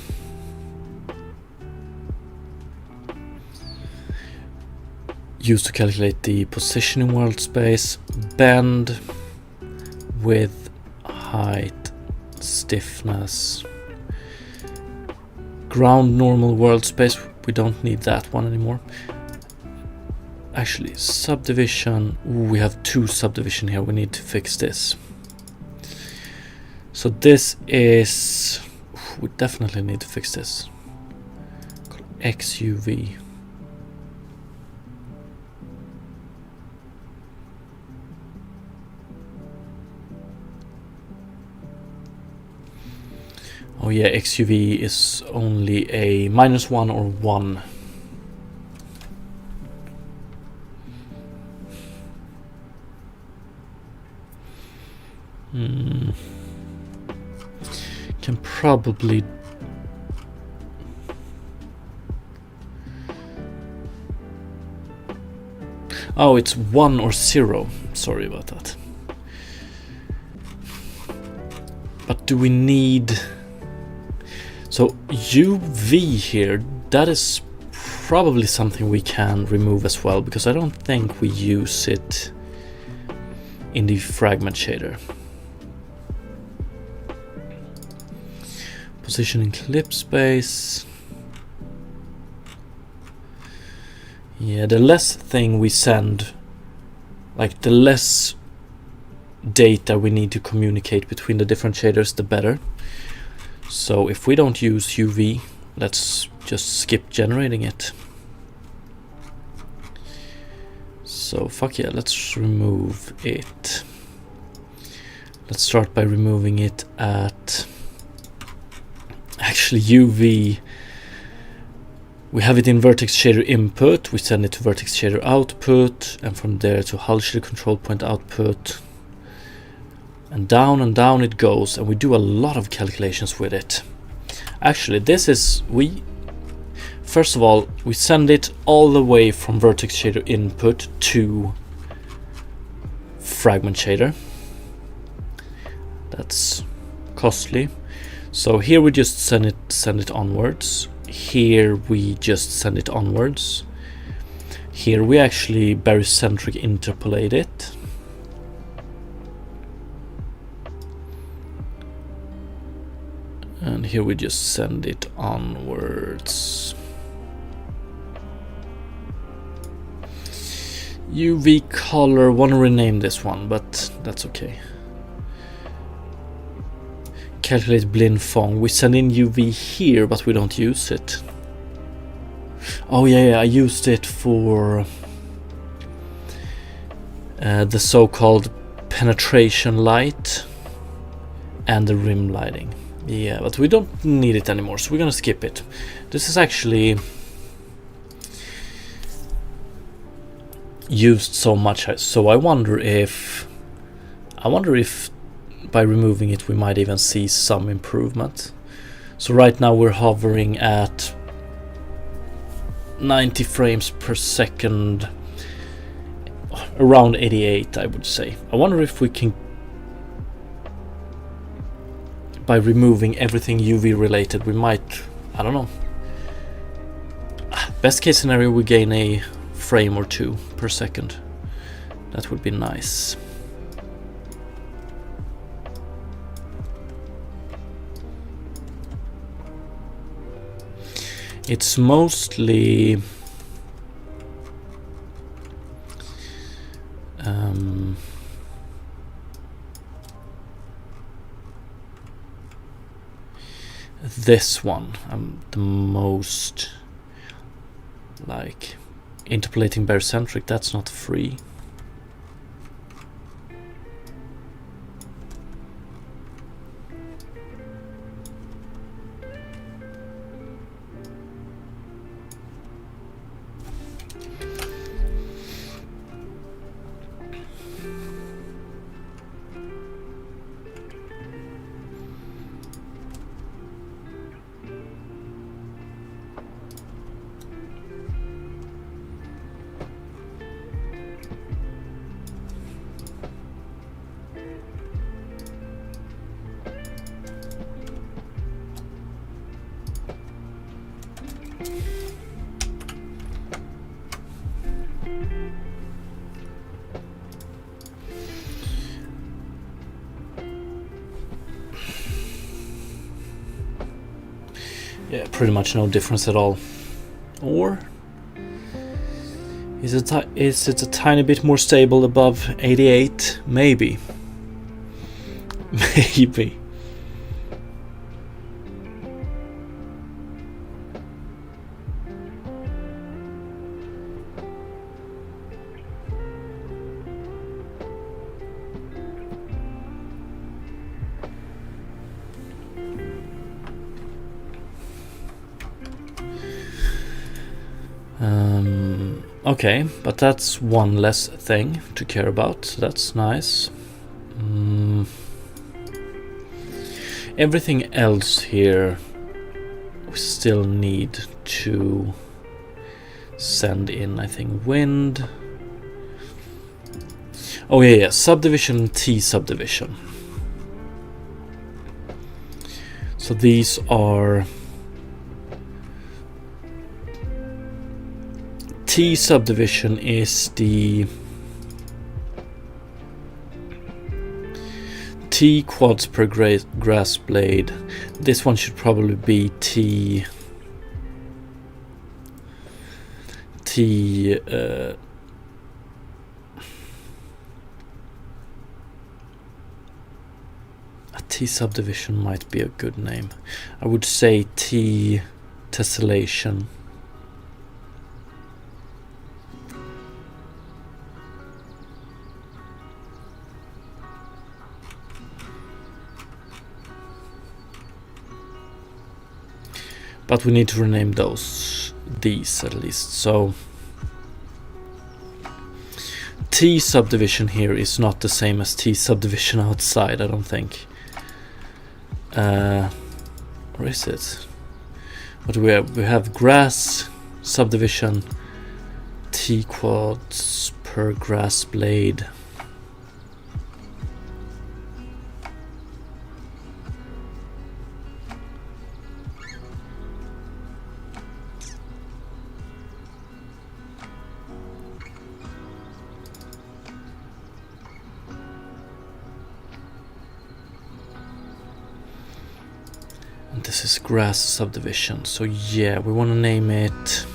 Used to calculate the position in world space. Bend, width, height, stiffness. Ground normal world space, we don't need that one anymore. Actually, subdivision, we have 2 subdivision here, we need to fix this. So this is, we definitely need to fix this. XUV. Oh yeah, XUV is only a -1 or 1. Can probably oh, it's 1 or 0. Sorry about that. But do we need, so UV here, that is probably something we can remove as well, because I don't think we use it in the fragment shader. Position in clip space. Yeah, the less thing we send, like the less data we need to communicate between the different shaders, the better. So if we don't use UV, let's just skip generating it. So fuck yeah, let's remove it. Let's start by removing it at, actually UV, we have it in vertex shader input, we send it to vertex shader output, and from there to hull shader control point output, and down it goes, and we do a lot of calculations with it. Actually, this is, first of all, we send it all the way from vertex shader input to fragment shader. That's costly. So here we just send it onwards. Here we just send it onwards. Here we actually barycentric interpolate it. And here we just send it onwards. UV color, want to rename this one, but that's okay. Calculate blend fong. We send in UV here, but we don't use it. Oh yeah, I used it for the so-called penetration light and the rim lighting. Yeah, but we don't need it anymore, so we're gonna skip it. This is actually used so much, so I wonder if by removing it we might even see some improvement. So right now we're hovering at 90 frames per second, around 88 I would say. I wonder if we can, by removing everything UV related, we might, I don't know. Best case scenario, we gain a frame or 2 per second. That would be nice. It's mostly this one I'm the most like. Interpolating barycentric, that's not free. Yeah, pretty much no difference at all. Or is it a tiny bit more stable above 88? Maybe. Maybe. Okay, but that's one less thing to care about. That's nice. Everything else here we still need to send in, I think, wind. Oh yeah, subdivision, T subdivision. So these are T subdivision is the T quads per grass blade. This one should probably be T subdivision might be a good name. I would say T tessellation. But we need to rename these at least. So T subdivision here is not the same as T subdivision outside, I don't think. Where is it? What do we have? We have grass subdivision, T quads per grass blade. This is grass subdivision, so yeah, we want to name it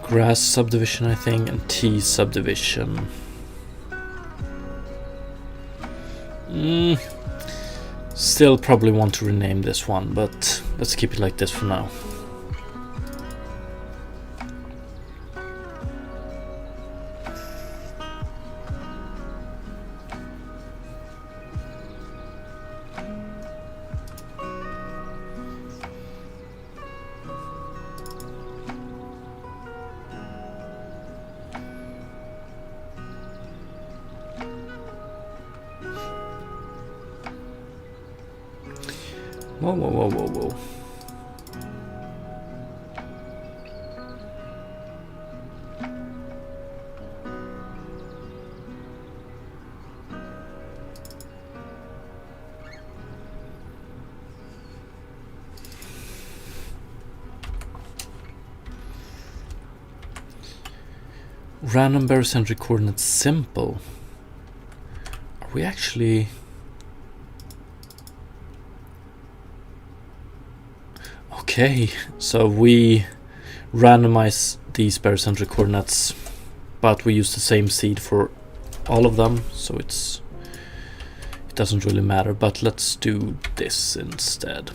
grass subdivision, I think, and T subdivision. Still probably want to rename this one, but let's keep it like this for now. Whoa, whoa, whoa, whoa, whoa. Random barycentric coordinates simple. Are we actually... Okay, so we randomize these barycentric coordinates, but we use the same seed for all of them, so it doesn't really matter, but let's do this instead.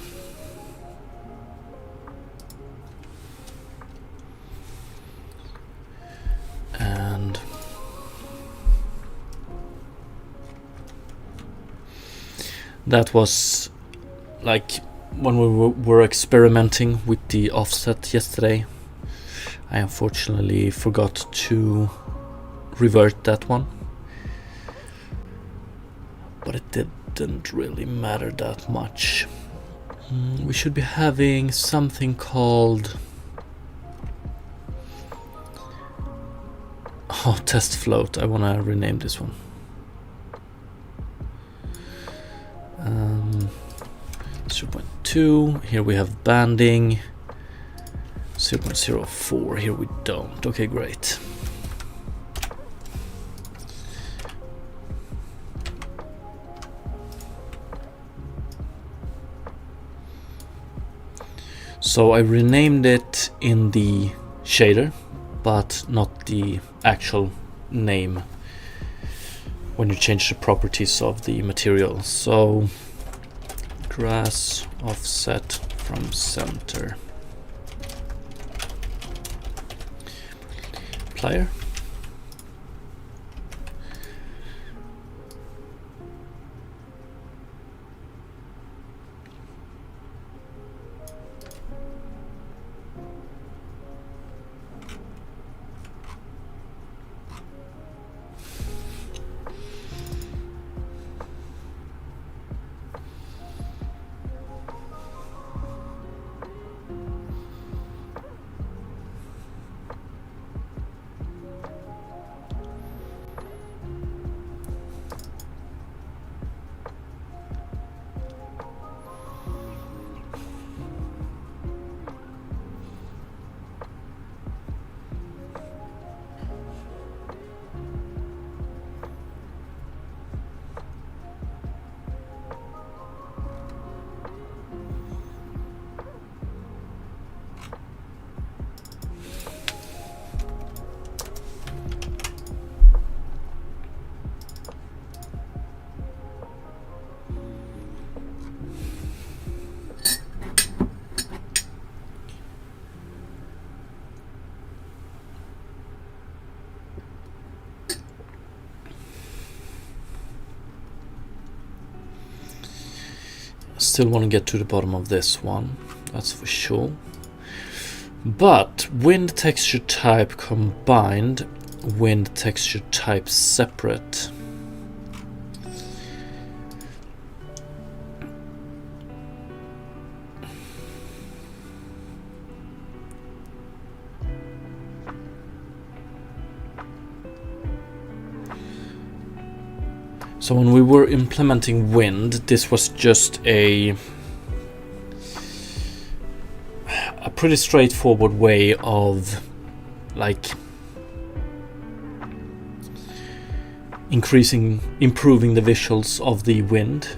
And that was like when we were experimenting with the offset yesterday. I unfortunately forgot to revert that one, but it didn't really matter that much. We should be having something called test float. I want to rename this one. 0.02. Here we have banding 0.04. Here we don't. Okay, great. So I renamed it in the shader, but not the actual name when you change the properties of the material. So grass offset from center. Plier. Still want to get to the bottom of this one, that's for sure. But wind texture type combined, wind texture type separate. So when we were implementing wind, this was just a pretty straightforward way of like improving the visuals of the wind.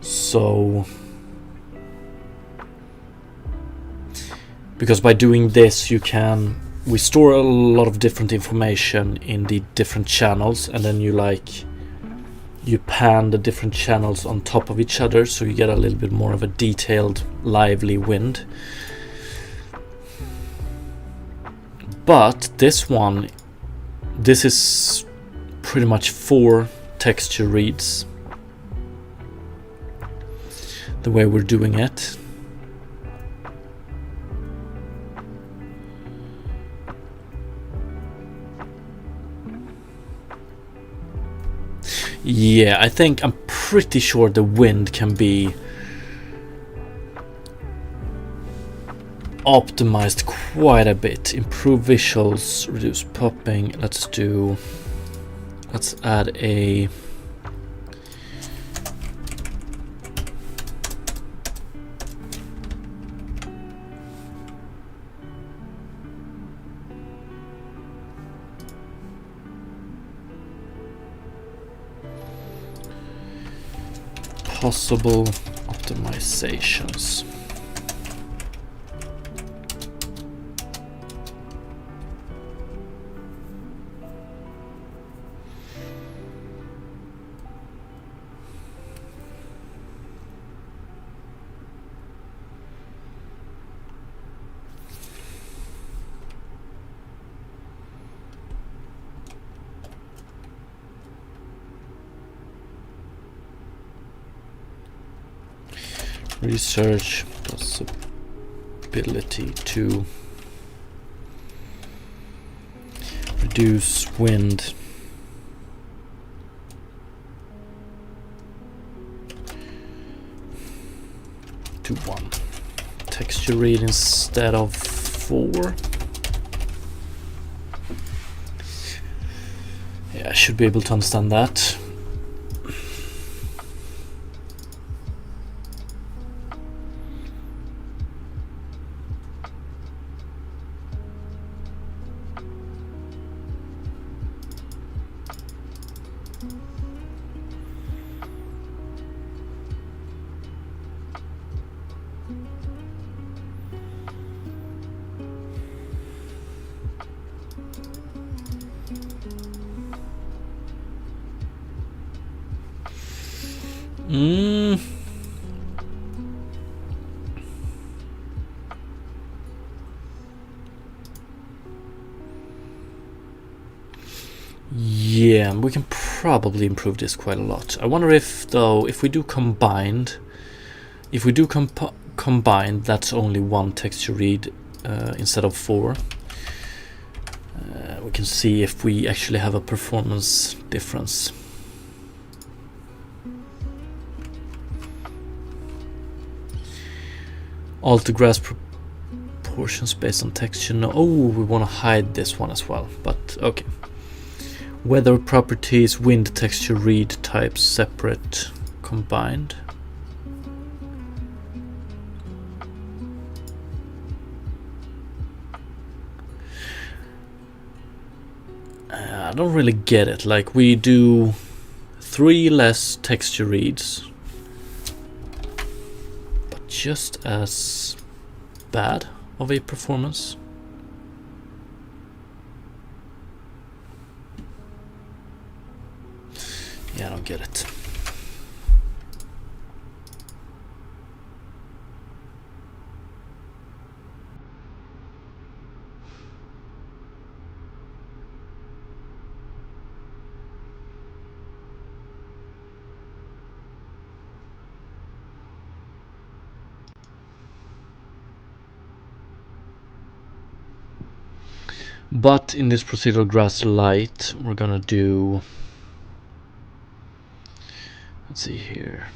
So because by doing this we store a lot of different information in the different channels, and then you pan the different channels on top of each other, so you get a little bit more of a detailed, lively wind. But this is pretty much 4 texture reads, the way we're doing it. Yeah, I'm pretty sure the wind can be optimized quite a bit. Improve visuals, reduce popping. Let's add a possible optimizations. Research possibility to reduce wind to 1. Texture read instead of 4. Yeah, I should be able to understand that. Mm. Yeah, we can probably improve this quite a lot. I wonder if, though, if we do combined, combined, that's only one texture read instead of 4. We can see if we actually have a performance difference. Alter grass proportions based on texture. No, oh, we want to hide this one as well, but okay. Weather properties, wind texture read types separate, combined. I don't really get it. Like, we do 3 less texture reads, but just as bad of a performance. Yeah, I don't get it. But in this procedural grass light, we're gonna do, let's see here,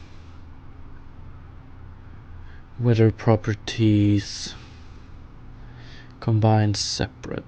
weather properties combined separate.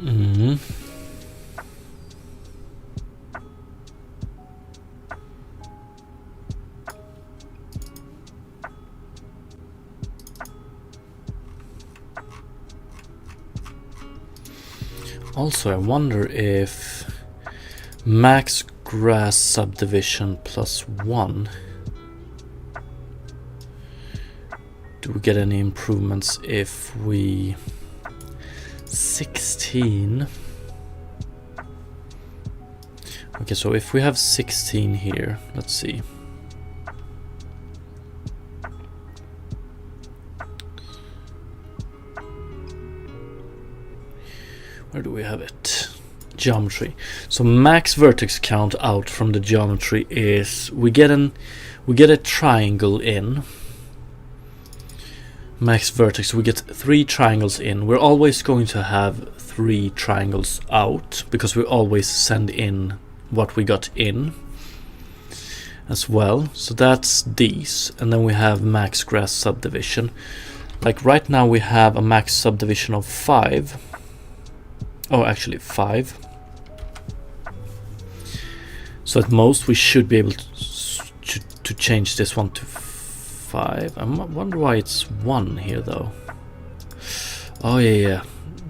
Mm-hmm. Also, I wonder if max grass subdivision +1, do we get any improvements if we 16? Okay, so if we have 16 here, let's see. we have it. Geometry. So max vertex count out from the geometry is we get a triangle in. Max vertex, we get 3 triangles in. We're always going to have 3 triangles out because we always send in what we got in as well. So that's these, and then we have max grass subdivision. Like right now we have a max subdivision of 5. Oh, actually 5. So at most we should be able to change this one to 5. I wonder why it's 1 here though. Oh yeah,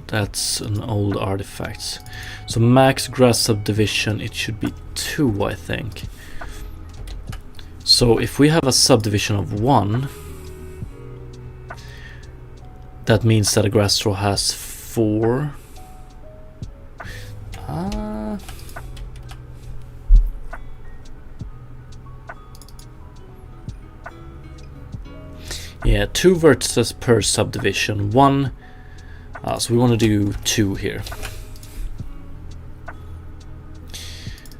that's an old artifact. So max grass subdivision, it should be 2, I think. So if we have a subdivision of 1, that means that a grass straw has 4. Yeah, 2 vertices per subdivision. 1. So we want to do 2 here.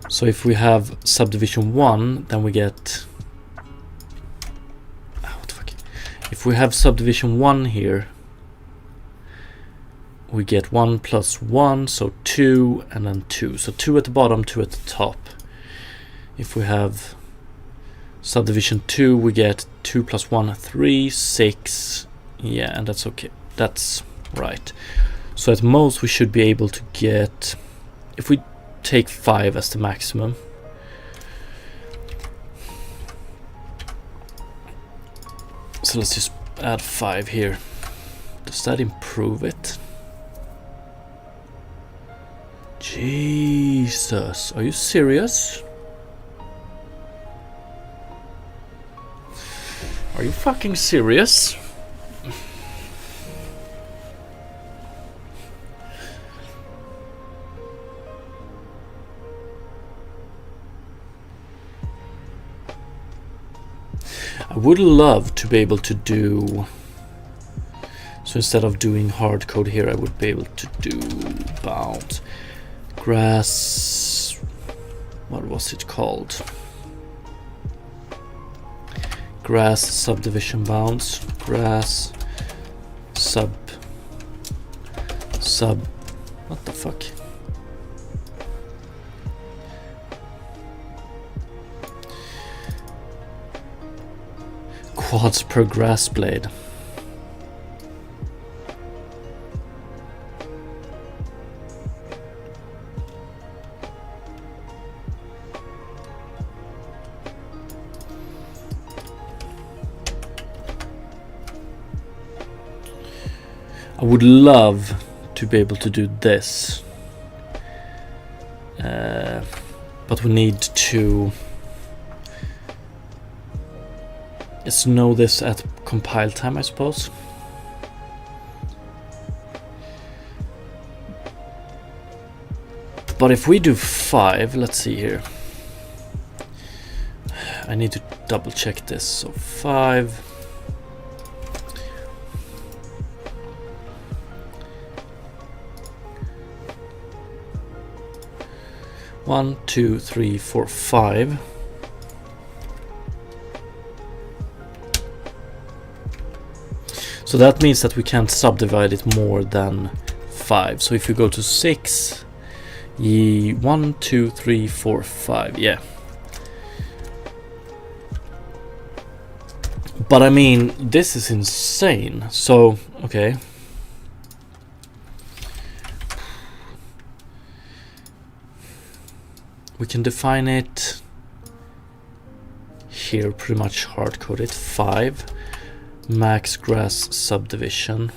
So if we have subdivision 1, then we get. What the fuck? If we have subdivision 1 here, we get 1 plus 1, so 2, and then 2. So 2 at the bottom, 2 at the top. If we have subdivision 2, we get 2 plus 1, 3, 6. Yeah, and that's okay. That's right. So at most we should be able to get, if we take 5 as the maximum, so let's just add 5 here. Does that improve it? Jesus, are you serious? Are you fucking serious? I would love to be able to do, so instead of doing hard code here, I would be able to do bounds. Grass, what was it called? Grass subdivision bounds. Grass sub, what the fuck? Quads per grass blade. I would love to be able to do this, but we need to just know this at compile time, I suppose. But if we do 5, let's see here. I need to double check this. So 5. One, 2, 3, 4, 5. So that means that we can't subdivide it more than 5. So if you go to 6, 1, 2, 3, 4, 5, yeah. But I mean, this is insane. So, okay. We can define it here, pretty much hard code it. 5 max grass subdivision.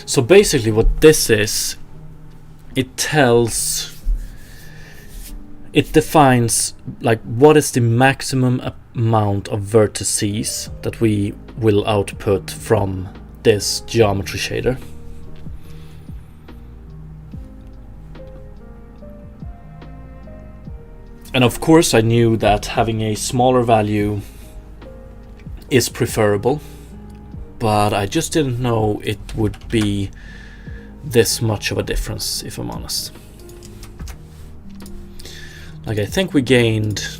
So basically what this is, it defines like what is the maximum amount of vertices that we will output from this geometry shader. And of course I knew that having a smaller value is preferable, but I just didn't know it would be this much of a difference, if I'm honest. Like, I think we gained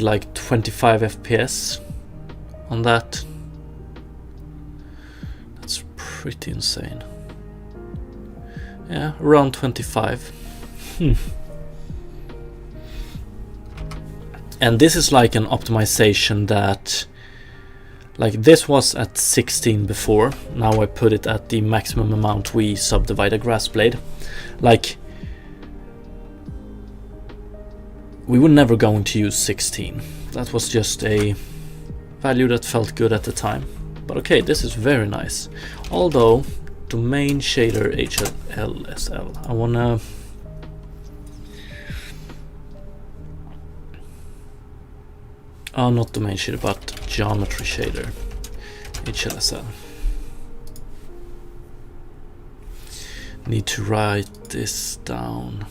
like 25 FPS on that. That's pretty insane. Yeah, around 25. And this is like an optimization that, like, this was at 16 before. Now I put it at the maximum amount we subdivide a grass blade. Like, we were never going to use 16. That was just a value that felt good at the time. But okay, this is very nice. Although, domain shader HLSL, I wanna... Oh, not domain shader, but geometry shader, HLSL. Need to write this down.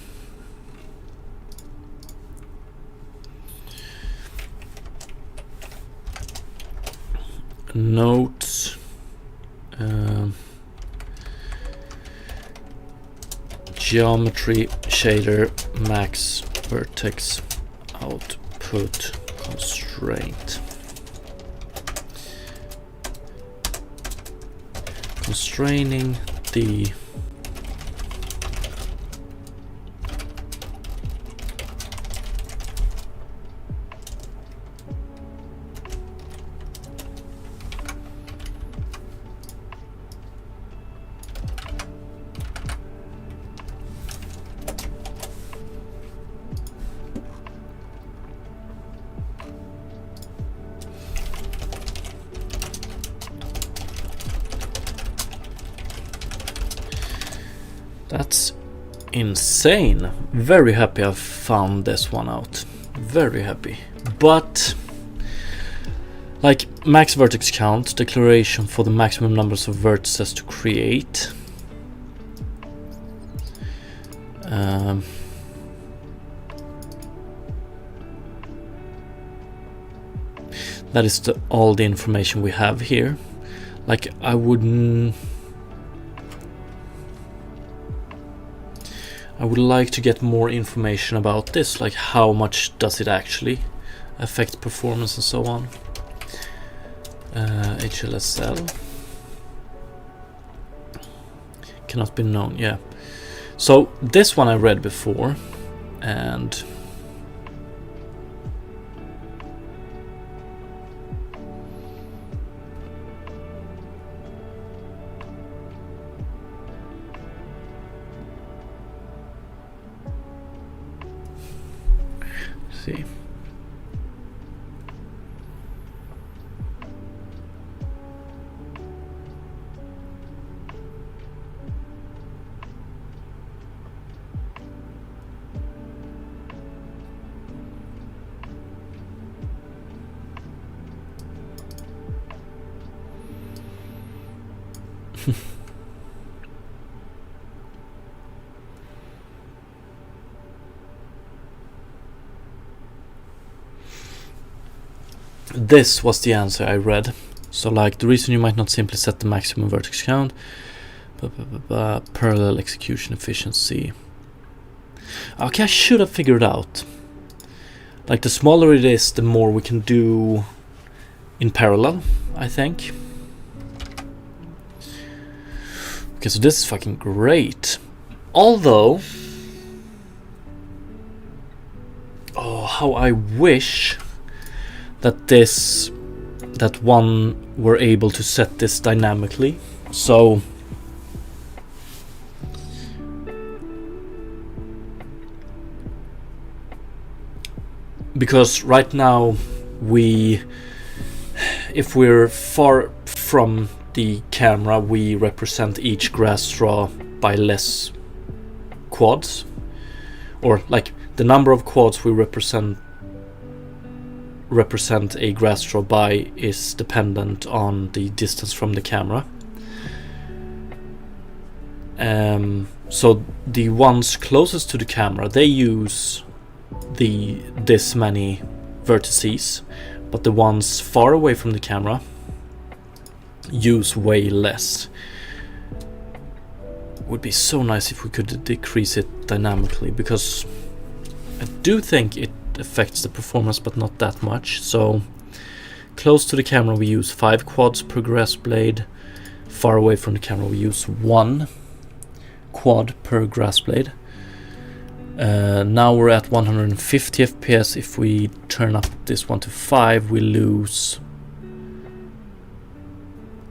Notes. Geometry shader max vertex output constraint. Constraining the That's insane. Very happy I found this one out. Very happy. But like, max vertex count, declaration for the maximum numbers of vertices to create. That is all the information we have here. Like, I would like to get more information about this, like how much does it actually affect performance and so on. HLSL cannot be known. Yeah, so this one I read before, and see. This was the answer I read. So, like, the reason you might not simply set the maximum vertex count, parallel execution efficiency. Okay, I should have figured out. Like, the smaller it is, the more we can do in parallel, I think. Okay, so this is fucking great. Although, oh, how I wish that one were able to set this dynamically. So because right now if we're far from the camera, we represent each grass straw by less quads, or like the number of quads we represent a grass straw by is dependent on the distance from the camera. So the ones closest to the camera, they use this many vertices, but the ones far away from the camera use way less. Would be so nice if we could decrease it dynamically, because I do think it affects the performance, but not that much. So close to the camera we use 5 quads per grass blade. Far away from the camera we use 1 quad per grass blade. Now we're at 150 FPS. If we turn up this one to 5, we lose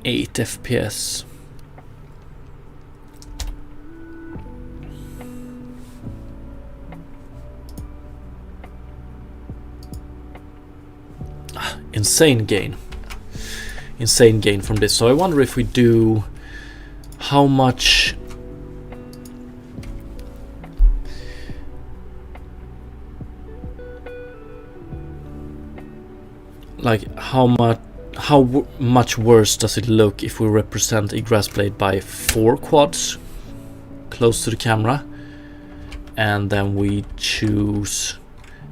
8 FPS. Insane gain from this. So I wonder if we do, how much how much worse does it look if we represent a grass blade by 4 quads close to the camera, and then we choose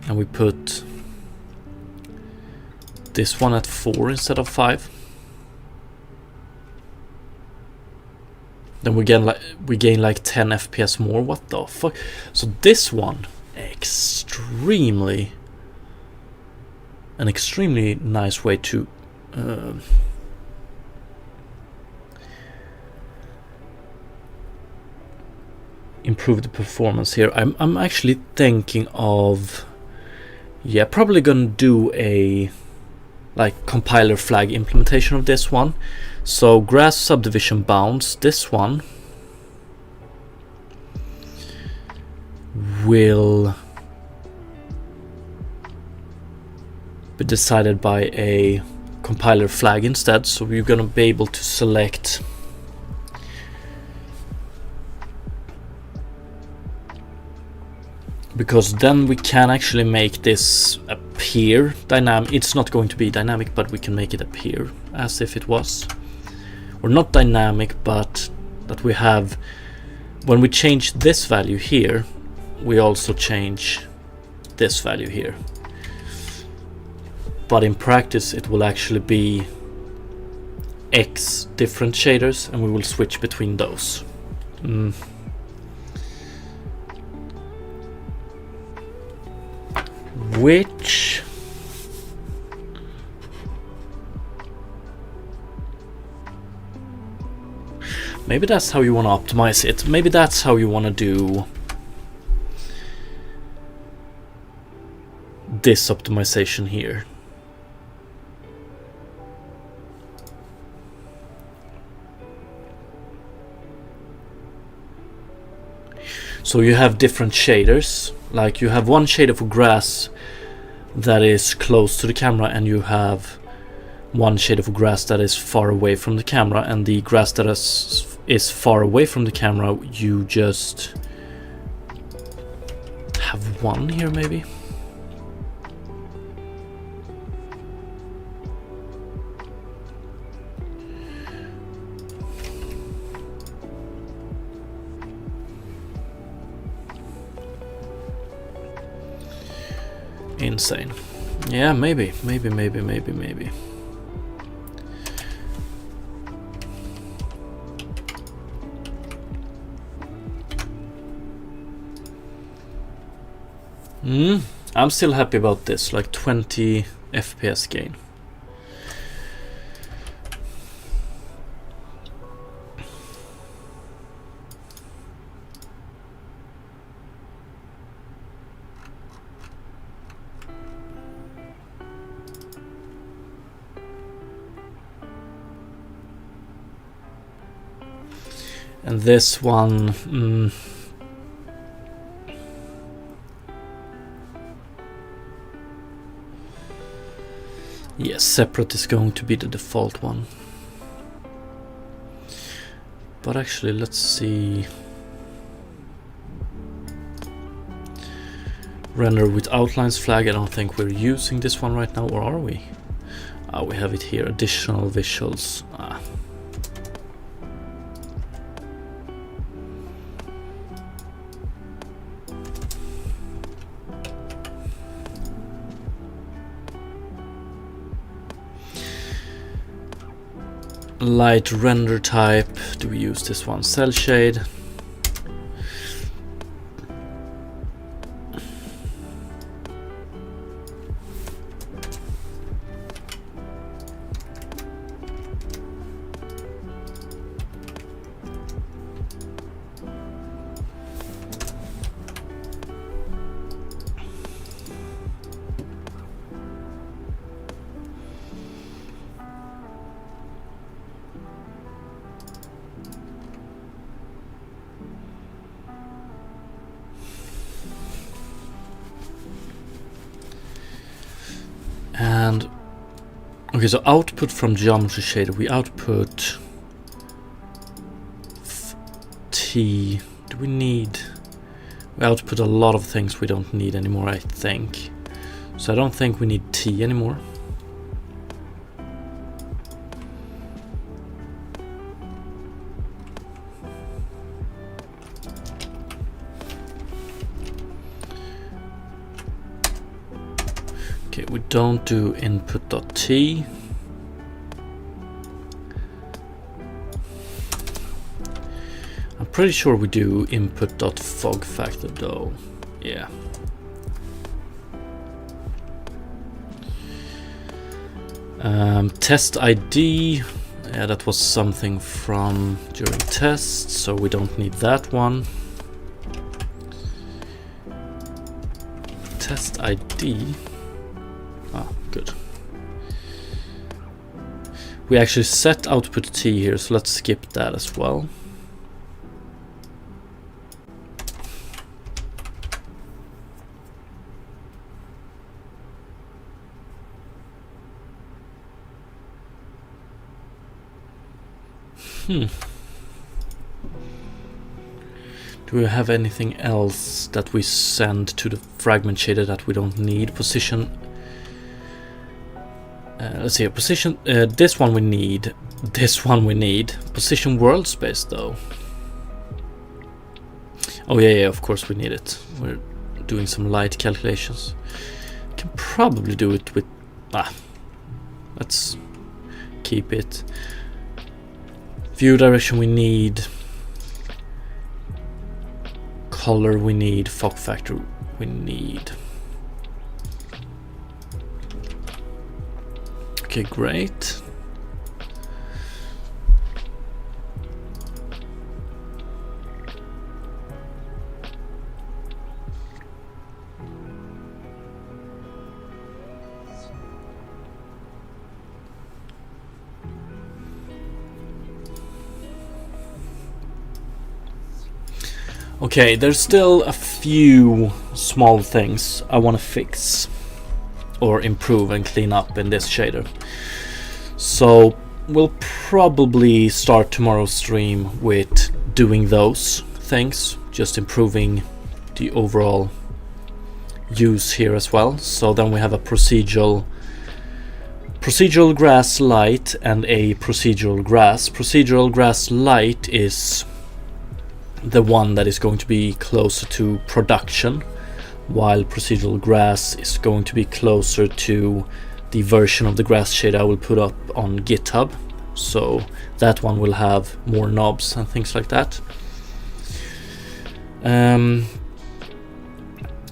and we put this one at 4 instead of 5. Then we gain like 10 FPS more. What the fuck? So this one, an extremely nice way to improve the performance here. I'm actually thinking of, yeah, probably gonna do a compiler flag implementation of this one. So grass subdivision bounds, this one will be decided by a compiler flag instead. So we're gonna be able to select because then we can actually make this appear dynamic. It's not going to be dynamic, but we can make it appear as if it was. Or not dynamic, but that we have, when we change this value here, we also change this value here. But in practice it will actually be X different shaders, and we will switch between those. Which maybe that's how you want to optimize it. Maybe that's how you want to do this optimization here. So you have different shaders, like you have one shader for grass that is close to the camera, and you have one shader for grass that is far away from the camera, and the grass that is far away from the camera, you just have one here maybe. Insane. Yeah, maybe. I'm still happy about this, like 20 FPS gain. And this one, yes, separate is going to be the default one. But actually, let's see. Render with outlines flag. I don't think we're using this one right now, or are we? We have it here. Additional visuals. light render type. Do we use this one? Cell shade. And okay, so output from geometry shader, we output T. Do we need? We output a lot of things we don't need anymore, I think. So I don't think we need T anymore. Okay, we don't do input.t. I'm pretty sure we do input.fog factor though. Yeah. Test ID. Yeah, that was something from during test, so we don't need that one. Test ID. Ah, good. We actually set output T here, so let's skip that as well. Do we have anything else that we send to the fragment shader that we don't need? Position. Let's see. Position. This one we need. This one we need. Position world space though. Oh yeah, of course we need it. We're doing some light calculations. Can probably do it with. Let's keep it. View direction we need. Color we need. Fog factor we need. Okay, great. Okay, there's still a few small things I want to fix or improve and clean up in this shader. So we'll probably start tomorrow's stream with doing those things, just improving the overall use here as well. So then we have a procedural grass light and a procedural grass. Procedural grass light is the one that is going to be closer to production, while procedural grass is going to be closer to the version of the grass shader I will put up on GitHub. So that one will have more knobs and things like that.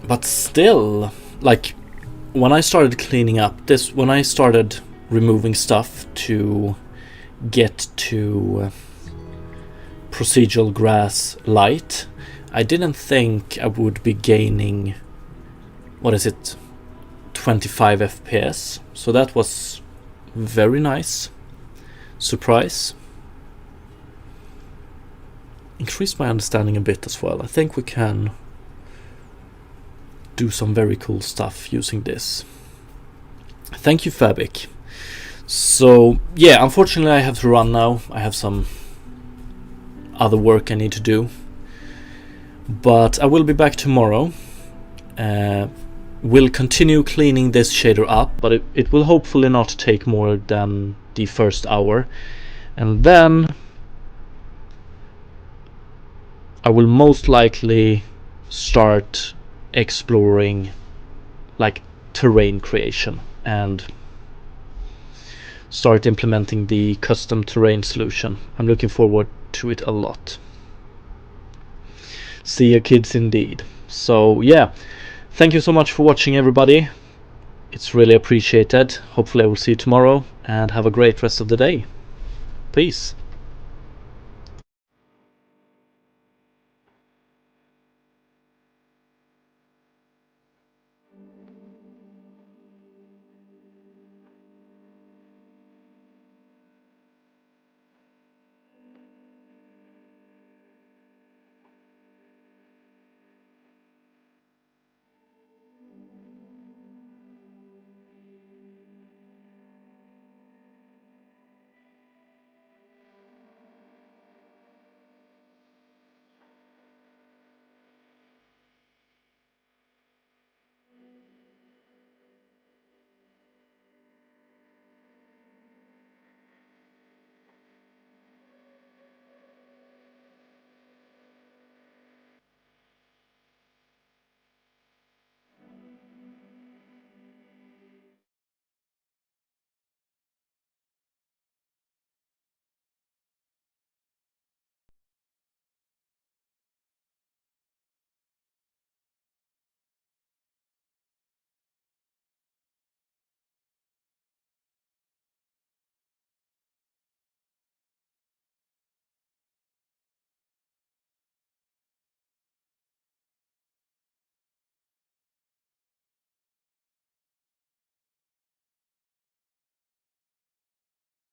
But still, like when I started cleaning up this, when I started removing stuff to get to procedural grass light, I didn't think I would be gaining, what is it, 25 FPS. So that was very nice surprise. Increased my understanding a bit as well. I think we can do some very cool stuff using this. Thank you, Fabic. So yeah, unfortunately I have to run now. I have some other work I need to do, but I will be back tomorrow. We'll continue cleaning this shader up, but it will hopefully not take more than the first hour, and then I will most likely start exploring like terrain creation and start implementing the custom terrain solution. I'm looking forward to it a lot. See ya, kids, indeed. So yeah, thank you so much for watching, everybody. It's really appreciated. Hopefully I will see you tomorrow, and have a great rest of the day. Peace.